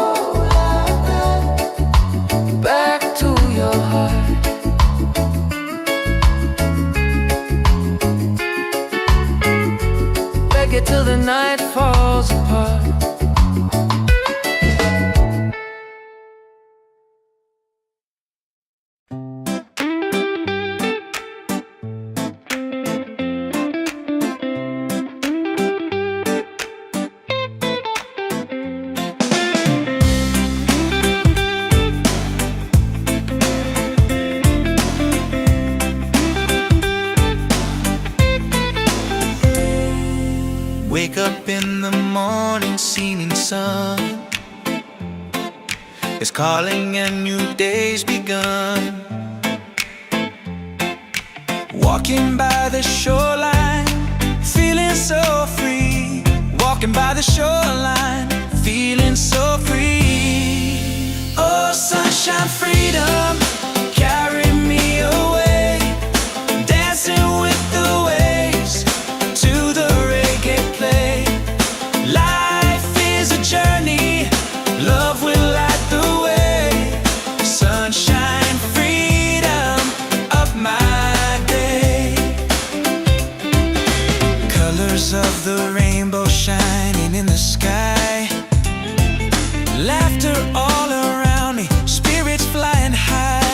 Back to your heart. Reggae till the night falls apart. Wake up in the morning, seeing sun is calling and new day's begun. Walking by the shoreline, feeling so free. Walking by the shoreline, feeling so free. Oh, sunshine, freedom, carry me away. Dancing with the waves to the reggae play. Life is a journey, love will light the way. Sunshine, freedom of my day. Colors of the rainbow shining in the sky. Laughter all around me, spirits flying high.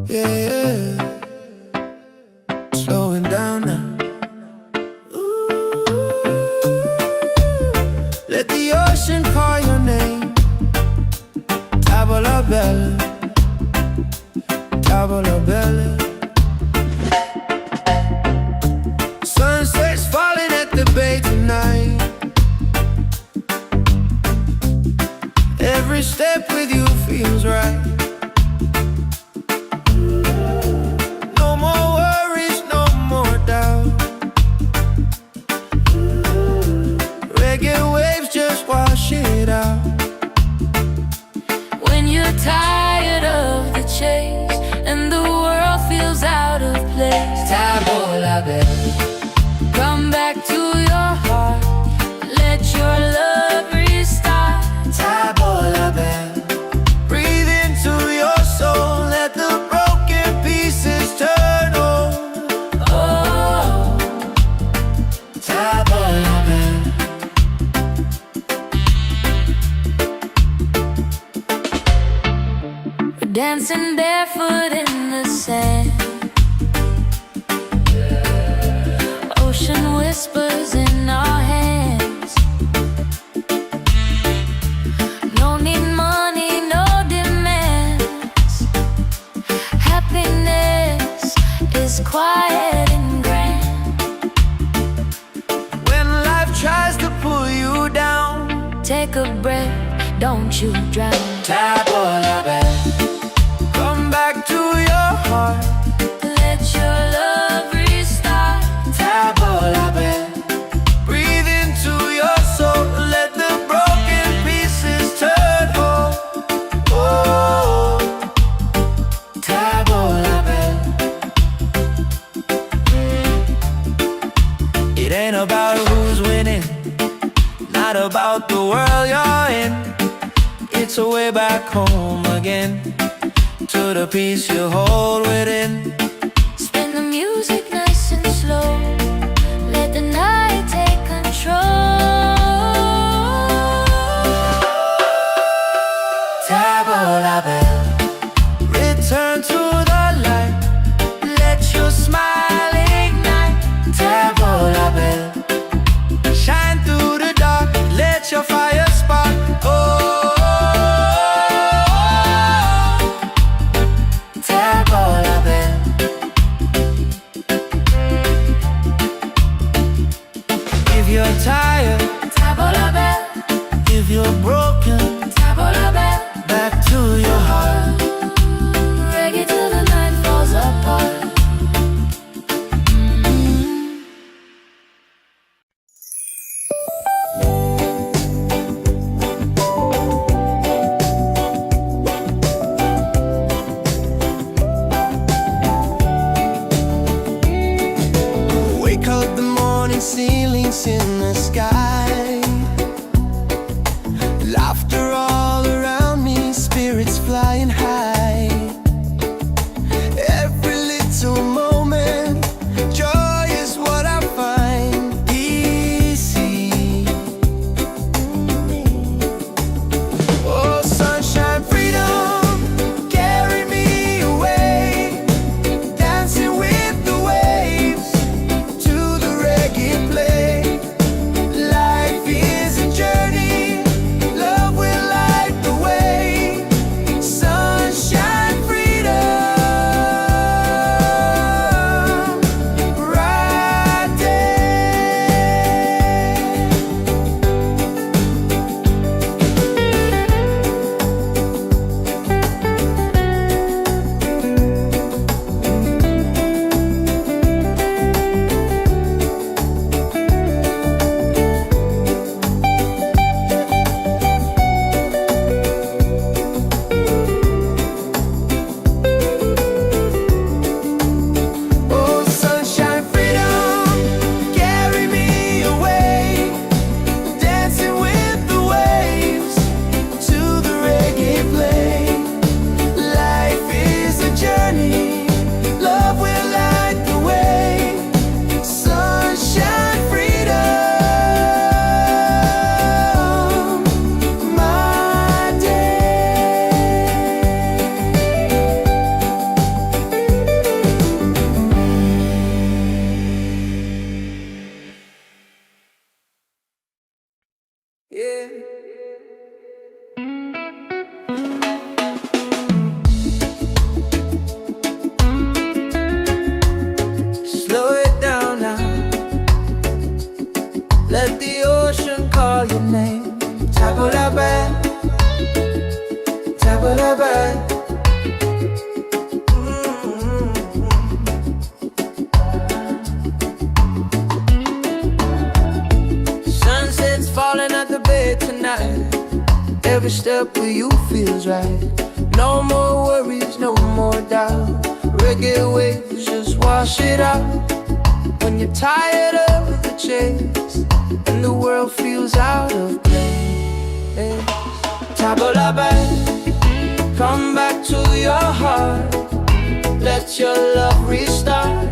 Yeah, slowing down now. Let the ocean call your name. Tavola bella, tavola bella. Sunset's falling at the bay tonight. Every step with you feels right. No more worries, no more doubt. Reggae waves just wash it out. When you're tired of the chase and the world feels out of place, Tavola bella, come back to your heart. Let your love restart. tavola bella. Breathe into your soul. Let the broken pieces turn on. Oh, Tavola bella. we're dancing barefoot in the sand. Ocean whispers in our hands. No need money, no demands. Happiness is quiet and grand. When life tries to pull you down, Take a breath, don't you drown. tavola bella. Come back to your heart. Let your love restart. Tavola bella. Breathe into your soul. Let the broken pieces turn whole. Oh, tavola bella. It ain't about who's winning, not about the world you're in. It's a way back home again, to the peace you hold within. Spin the music nice and slow. Let the night take control. Tavola bella. Return to the light. Let your smile ignite. Tavola bella. Shine through the dark. Let your fire spark. Oh, tavola bella. If you're tired, Tavola bell, if you're broken, tavola bell. back to your heart. Reggae till the night falls apart. Wake up the morning, ceilings in the sky. Laughter all around me, spirits flying high. Every little moment, joy is what I find. Easy. Oh, sunshine, freedom, carry me away. Dancing with the waves to the reggae play. every step with you feels right. No more worries, no more doubt. Reggae waves just wash it out. When you're tired of the chase and the world feels out of place, tabla back, come back to your heart. Let your love restart.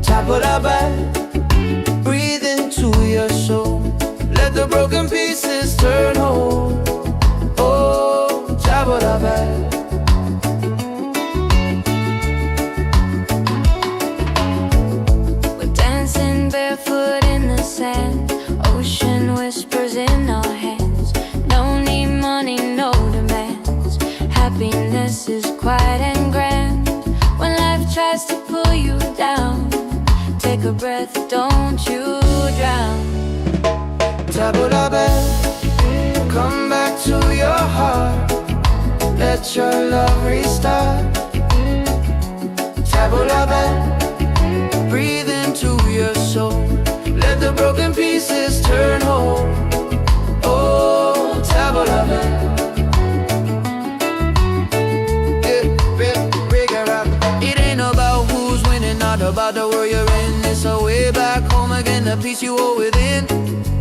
Tabla back, breathe into your soul. Let the broken pieces turn whole. Oh, tabla back. We're dancing barefoot in the sand. Ocean whispers in our hands. No need money, no demands. Happiness is quiet and grand. When life tries to pull you down, take a breath, don't you drown. Tabla back, come back to your heart. Let your love restart. Tabla back, breathe into your soul. Let the broken pieces turn whole. Oh, tabla back. It ain't about who's winning, not about the world you're in. It's a way back home again, the peace you hold within.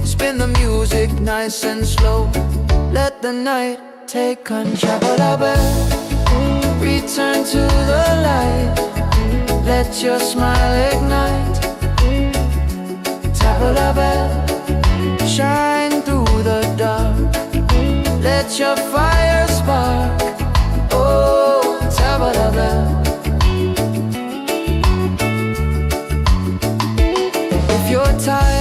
Spin the music nice and slow. Let the night take control. Return to the light. Let your smile ignite. Tabla bell, shine through the dark. Let your fire spark. Oh, tabla bell. If you're tired,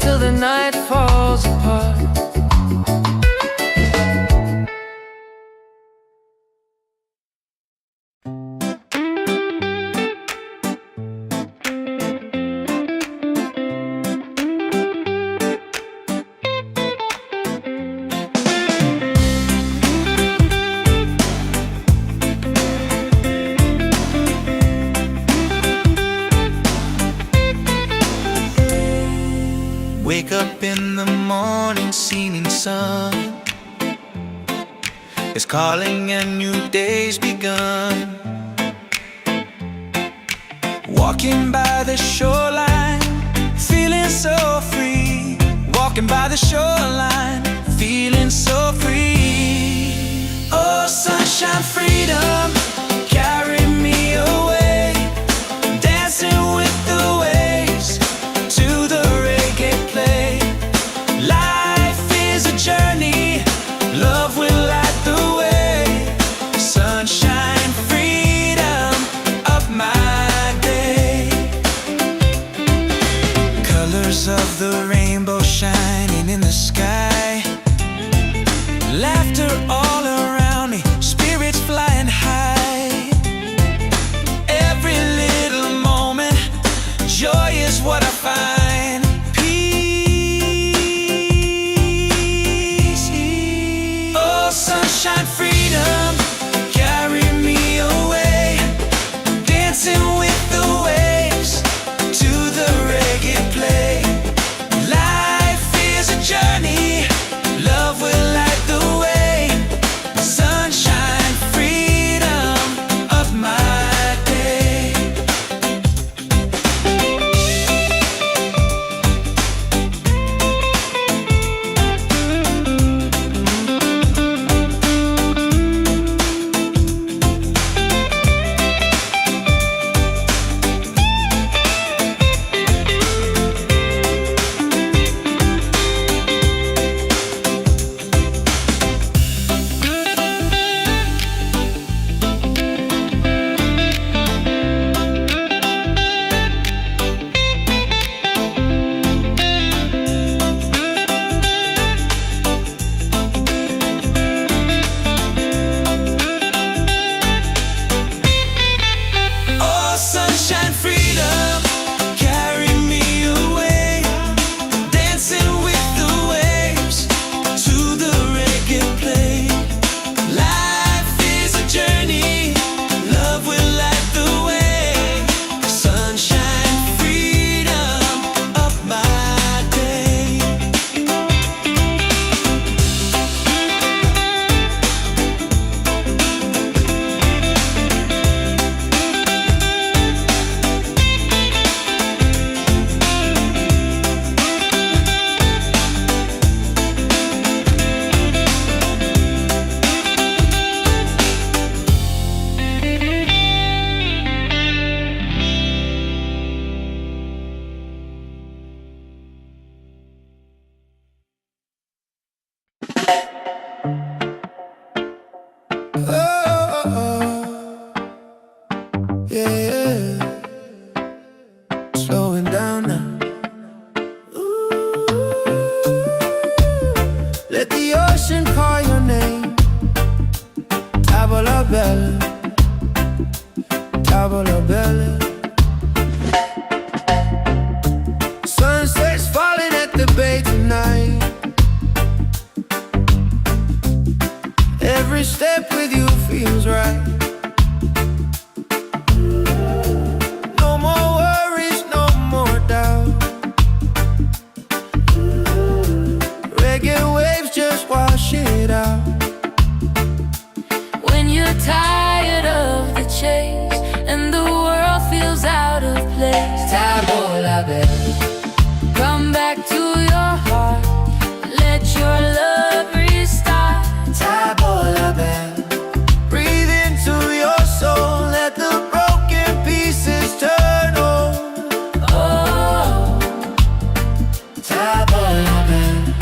till the night falls apart. Wake up in the morning, seeing sun is calling and new day's begun. Walking by the shoreline, feeling so free. Walking by the shoreline, feeling so free. Oh, sunshine, freedom, carry me away. Dancing with the waves to the reggae play. Life is a journey, love will light the way. Sunshine, freedom of my day. Colors of the rainbow shining in the sky. Laughter all around me, spirits flying high. Yeah, yeah. Slowing down now. Ooh. Let the ocean call your name. Tavola bella, tavola bella. Sunset's falling at the bay tonight. Every step with you feels right. No more worries, no more doubt. Reggae waves just wash it out. When you're tired of the chase and the world feels out of place, Tavola bella, come back to your heart. Let your love restart. tavola bella. Breathe into your soul. Let the broken pieces turn whole. Oh, Tavola bella.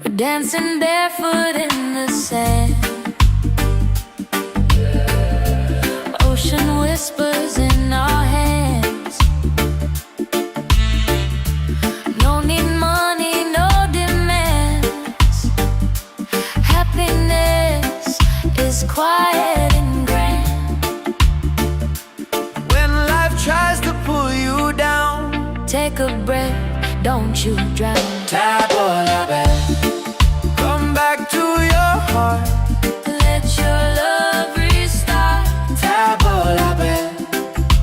we're dancing barefoot in the sand. Ocean whispers in our hands. No need money, no demands. Happiness is quiet and grand. When life tries to pull you down, Take a breath, don't you drown. tavola bella. Come back to your heart. Let your love restart. Tavola bella.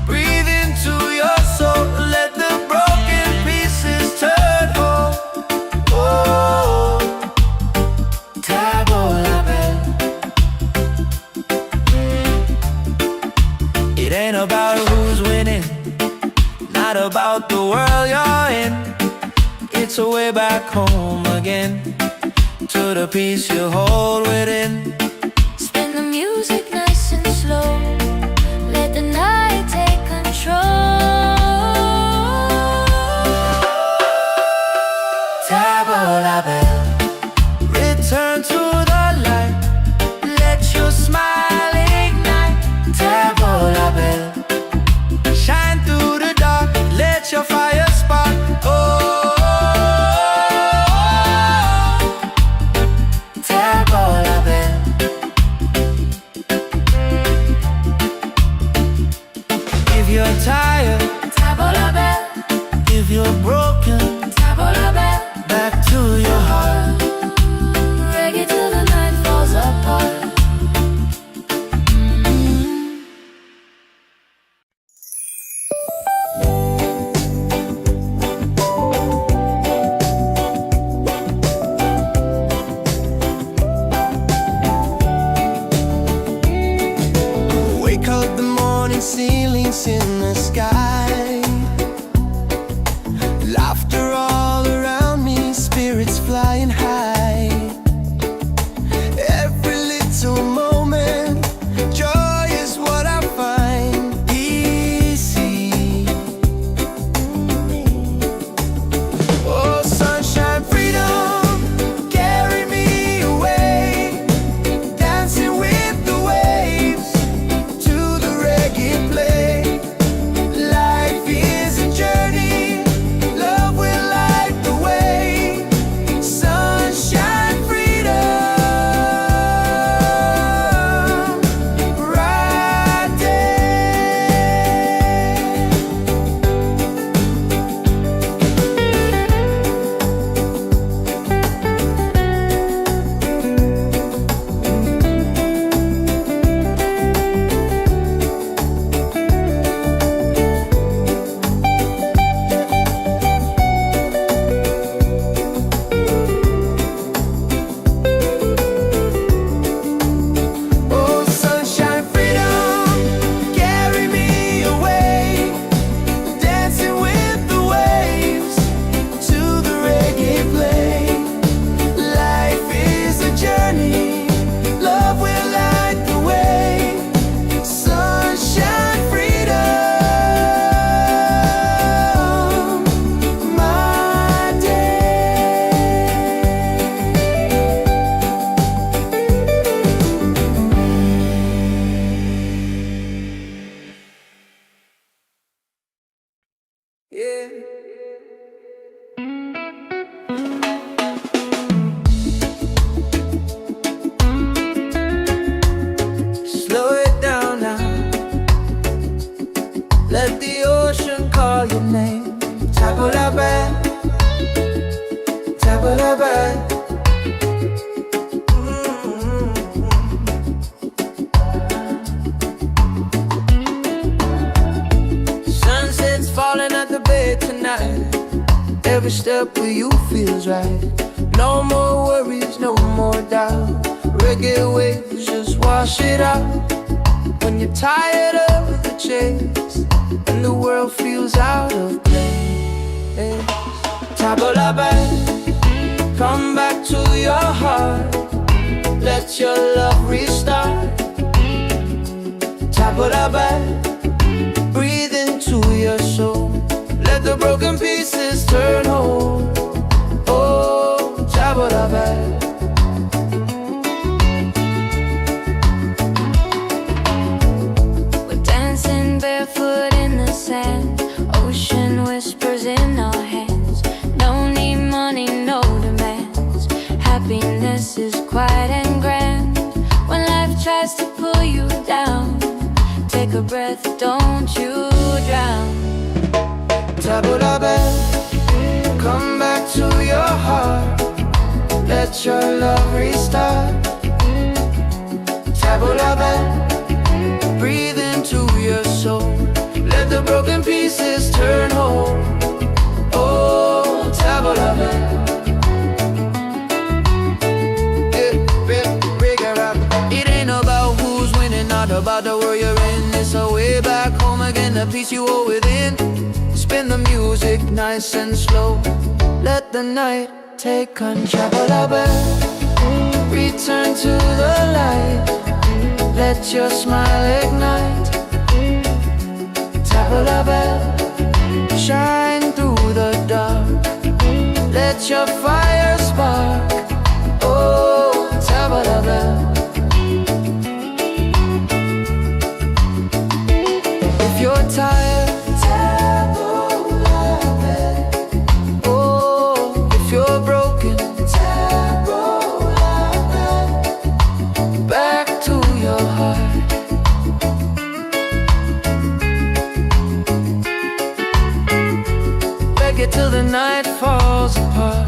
Breathe into your soul. Let the broken pieces turn whole. Oh, tavola bella. It ain't about who's winning, not about the world you're in. It's a way back home again, to the peace you hold within. Spin the music nice and slow. Let the night take control. Tavola bella. Return to the light. Let your smile ignite. Tavola bella. Shine through the dark. Let your fire spark. Oh, tavola bella. If you're tired, Tavola bell, if you're broken, tavola bell. back to your heart. Reggae till the night falls apart. Wake up the morning, ceilings in the sky. Laughter all around me, spirits flying high. Every little moment, joy is what I find easy. Oh, sunshine, freedom, carry me away. Dancing with the waves to the reggae play. Every step with you feels right. No more worries, no more doubt. Reggae waves just wash it out. When you're tired of the chase and the world feels out of place, tabla back, come back to your heart. Let your love restart. Tabla back, breathe into your soul. Let the broken pieces turn whole. Oh, tabla back. We're dancing barefoot in the sand. Ocean whispers in our hands. No need money, no demands. Happiness is quiet and grand. When life tries to pull you down, take a breath, don't you drown. Tabla back, come back to your heart. Let your love restart. Tabla back, breathe into your soul. Let the broken pieces turn whole. Oh, tabla back. It ain't about who's winning, not about the world you're in. It's a way back home again, the peace you hold within. Spin the music nice and slow. Let the night take control. Return to the light. Let your smile ignite. Tabla bell, shine through the dark. Let your fire spark. Oh, tabla bell. If you're tired, till the night falls apart.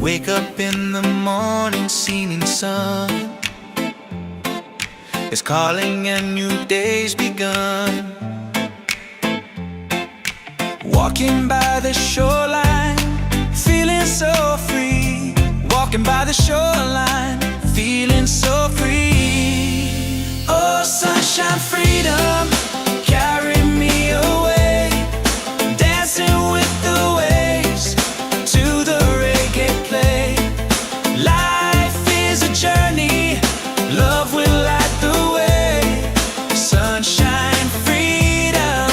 Wake up in the morning, seeing sun is calling and new day's begun. Walking by the shoreline, feeling so free. Walking by the shoreline, feeling so free. Oh, sunshine, freedom, carry me away. Dancing with the waves to the reggae play. Life is a journey, love will light the way. Sunshine, freedom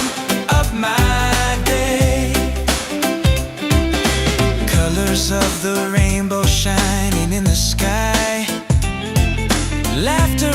of my day. Colors of the rainbow shining in the sky. Laughter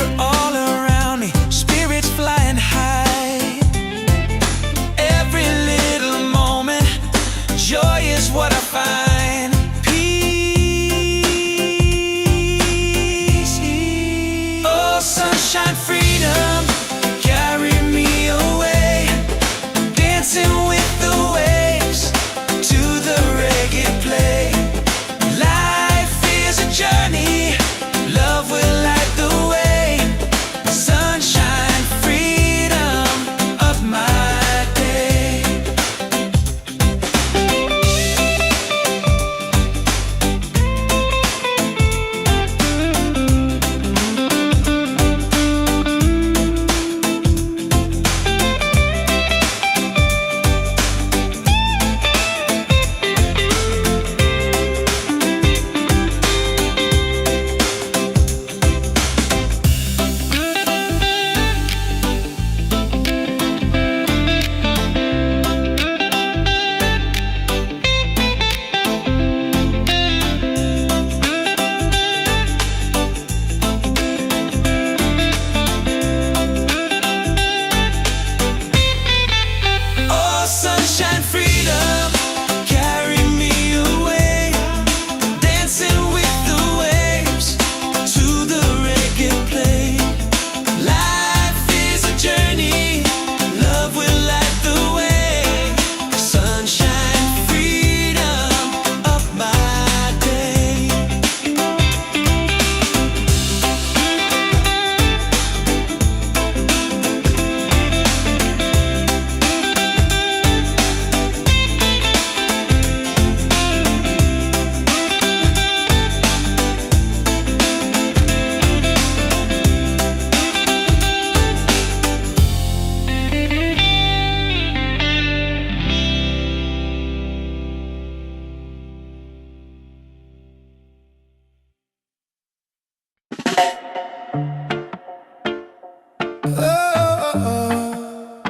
Oh, oh, oh.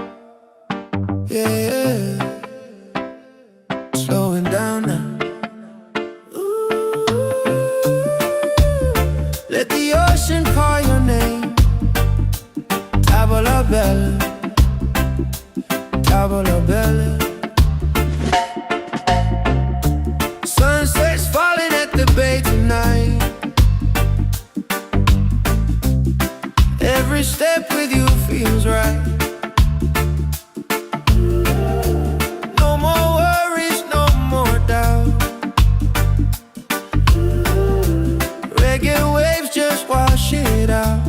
Yeah. Slowing down now. Ooh. Let the ocean call your name. Tavola bella, tavola bella. Sunset's falling at the bay tonight. Every step with you feels right. No more worries, no more doubt. Reggae waves just wash it out.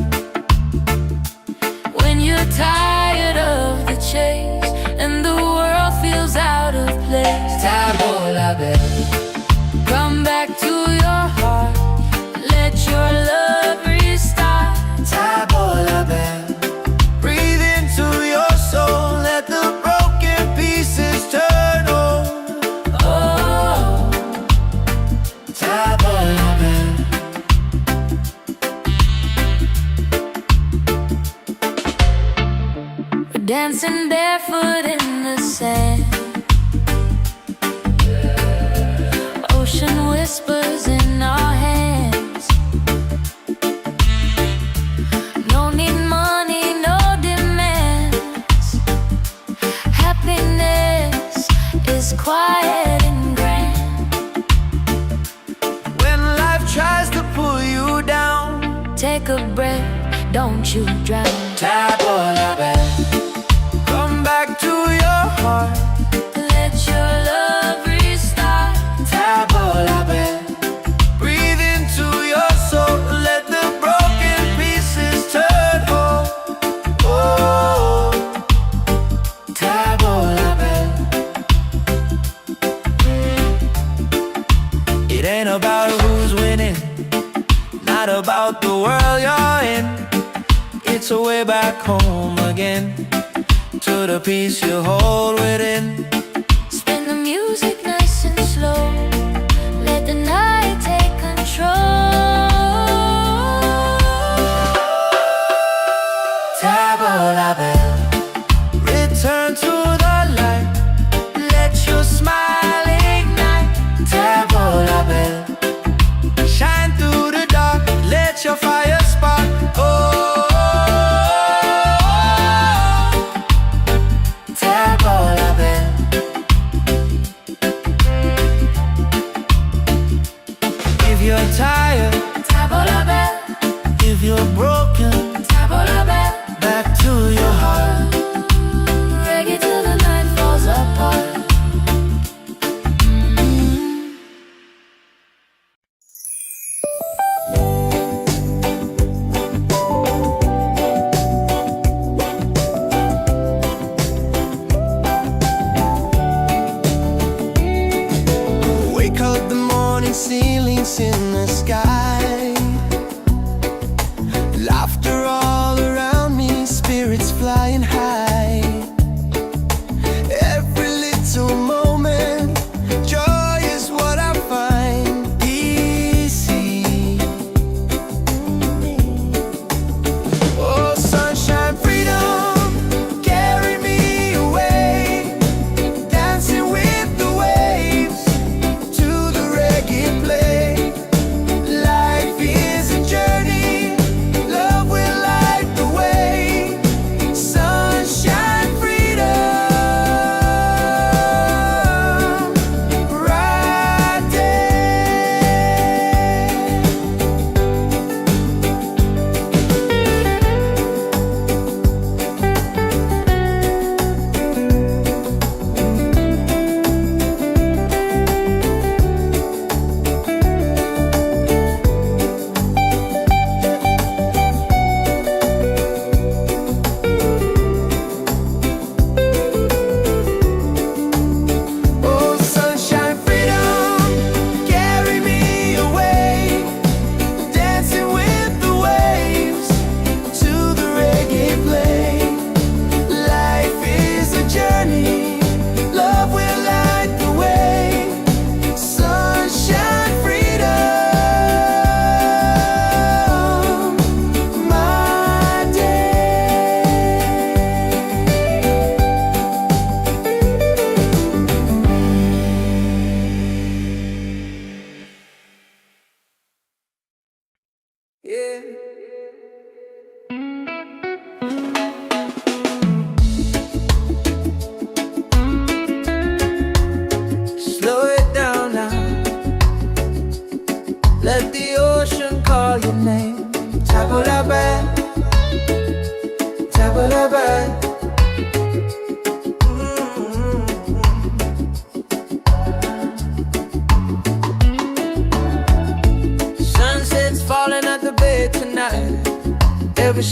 When you're tired of the chase and the world feels out of place, Tavola bella, come back to your heart. Let your love restart. tavola bella. Breathe into your soul. Let the broken pieces turn whole. Oh, Tavola bella. we're dancing barefoot in the sand. Ocean whispers in our hands. No need money, no demands. Happiness is quiet and grand. When life tries to pull you down, Take a breath, don't you drown. tavola bella. Come back to your heart. Let your love restart. Tavola bella. Breathe into your soul. Let the broken pieces turn whole. Oh, tavola bella. It ain't about who's winning, not about the world you're in. It's a way back home again, to the peace you hold within. Spin the music nice and slow. Let the night take control. Tavola bella. Return to the light. Let your smile ignite. Tavola bella. Shine through the dark. Let your fire spark. Oh, tavola bella. If you're tired, Tavola bella, if you're broken, tavola bella. back to your heart.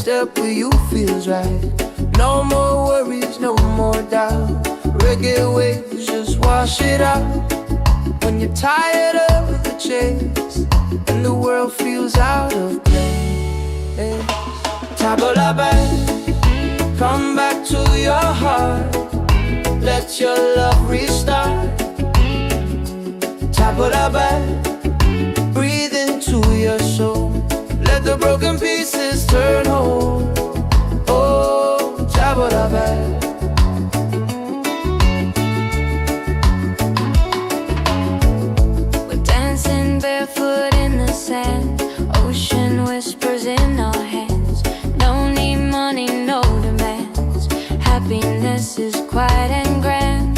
step with you feels right. No more worries, no more doubt. Reggae waves just wash it out. When you're tired of the chase and the world feels out of place, tabla back, come back to your heart. Let your love restart. Tabla back, breathe into your soul. Let the broken pieces turn whole. Oh, tabla back. Barefoot in the sand, ocean whispers in our hands. No need money, no demands. Happiness is quiet and grand.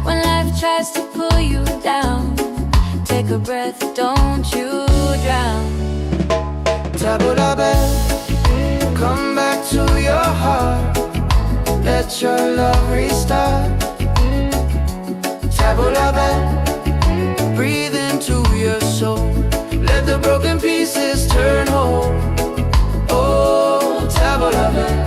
When life tries to pull you down, take a breath, don't you drown. Tabla back, come back to your heart. Let your love restart. Tabla back, breathe into your soul. Let the broken pieces turn whole. Oh, tabla back.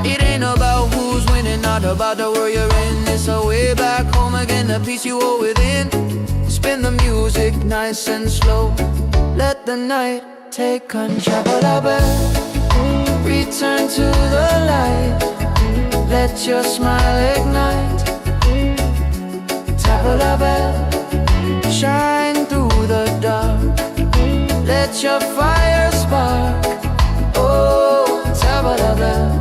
It ain't about who's winning, not about the world you're in. It's a way back home again, the peace you hold within. Spin the music nice and slow. Let the night take control. Tabla back, return to the light. Let your smile ignite. Tabla back, shine through the dark. Let your fire spark. Oh, tabla back.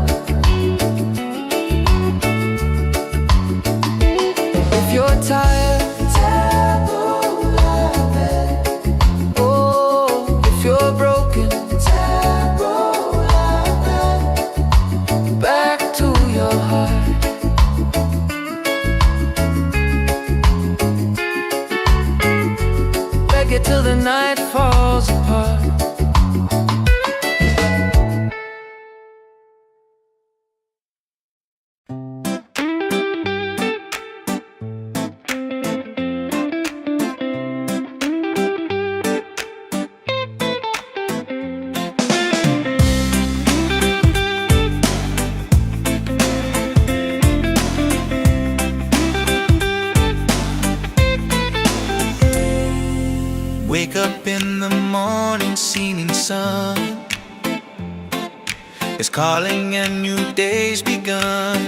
If you're tired, tabla back. Oh, if you're broken, tabla back. Back to your heart. It till the night falls apart. Wake up in the morning, seeing sun is calling and new day's begun.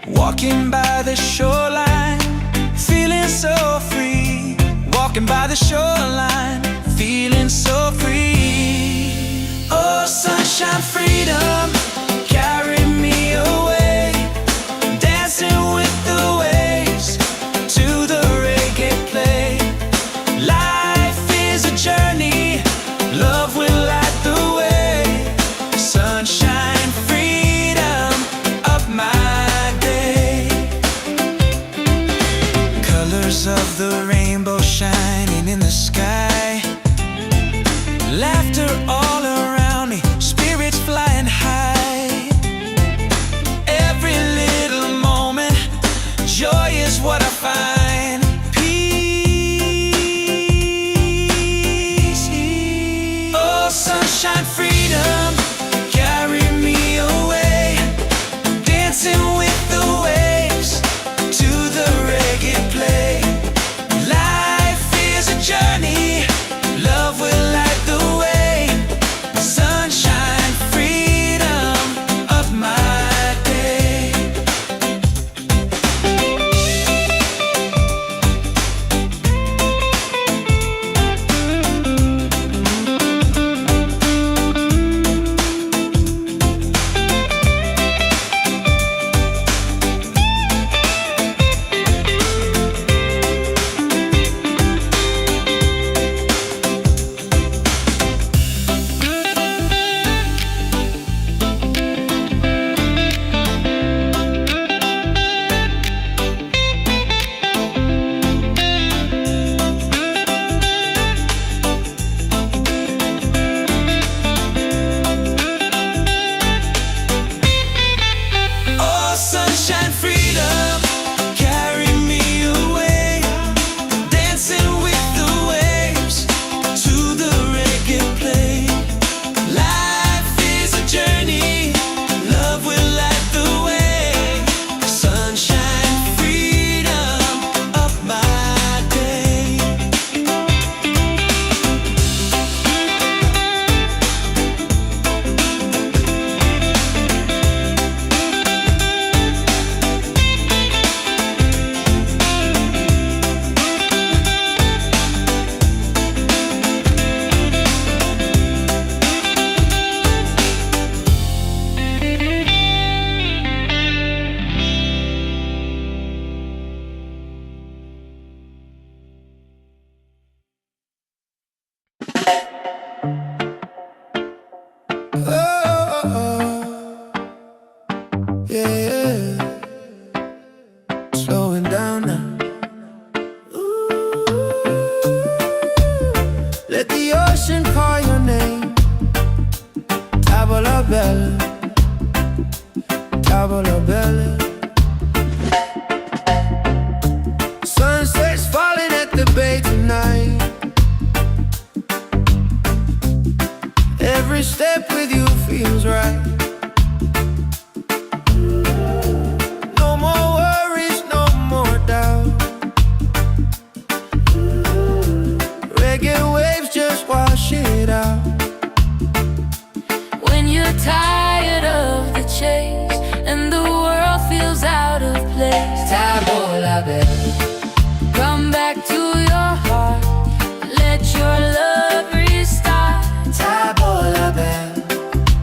Walking by the shoreline, feeling so free. Walking by the shoreline, feeling so free. Oh, sunshine, freedom, carry me away. Dancing with the waves to the reggae play. Life is a journey, love will light the way. Sunshine, freedom of my day. Colors of the rainbow shining in the sky. Laughter all around me, spirits flying high. Yeah, slowing down now. Ooh. Let the ocean call your name. Tavola Bella, Tavola Bella. Sunset's falling at the bay tonight. Every step with you feels right. No more worries, no more doubt. Reggae waves just wash it out. When you're tired of the chase and the world feels out of place, Tavola Bella, come back to your heart. Let your love restart. Tavola Bella,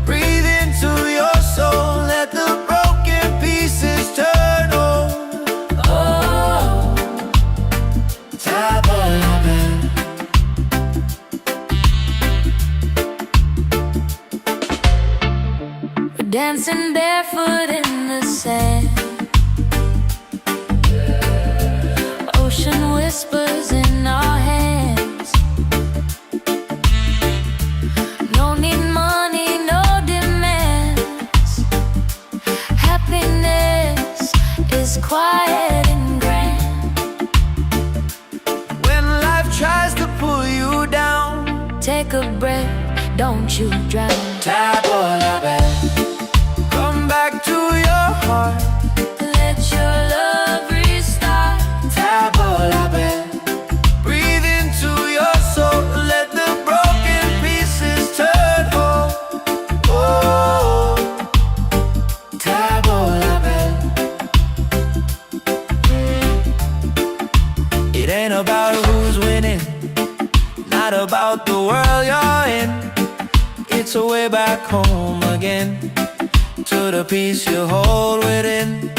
breathe into your soul. Let the broken pieces turn whole. Oh, Tavola Bella. we're dancing barefoot in the sand. Ocean whispers in our hands. No need money, no demands. Happiness is quiet and grand. When life tries to pull you down, Take a breath, don't you drown. Tavola Bella, come back to your heart. Let your love restart. Tavola Bella, breathe into your soul. Let the broken pieces turn whole. Oh, Tavola Bella. It ain't about who's winning, not about the world you're in. It's a way back home again, to the peace you hold within.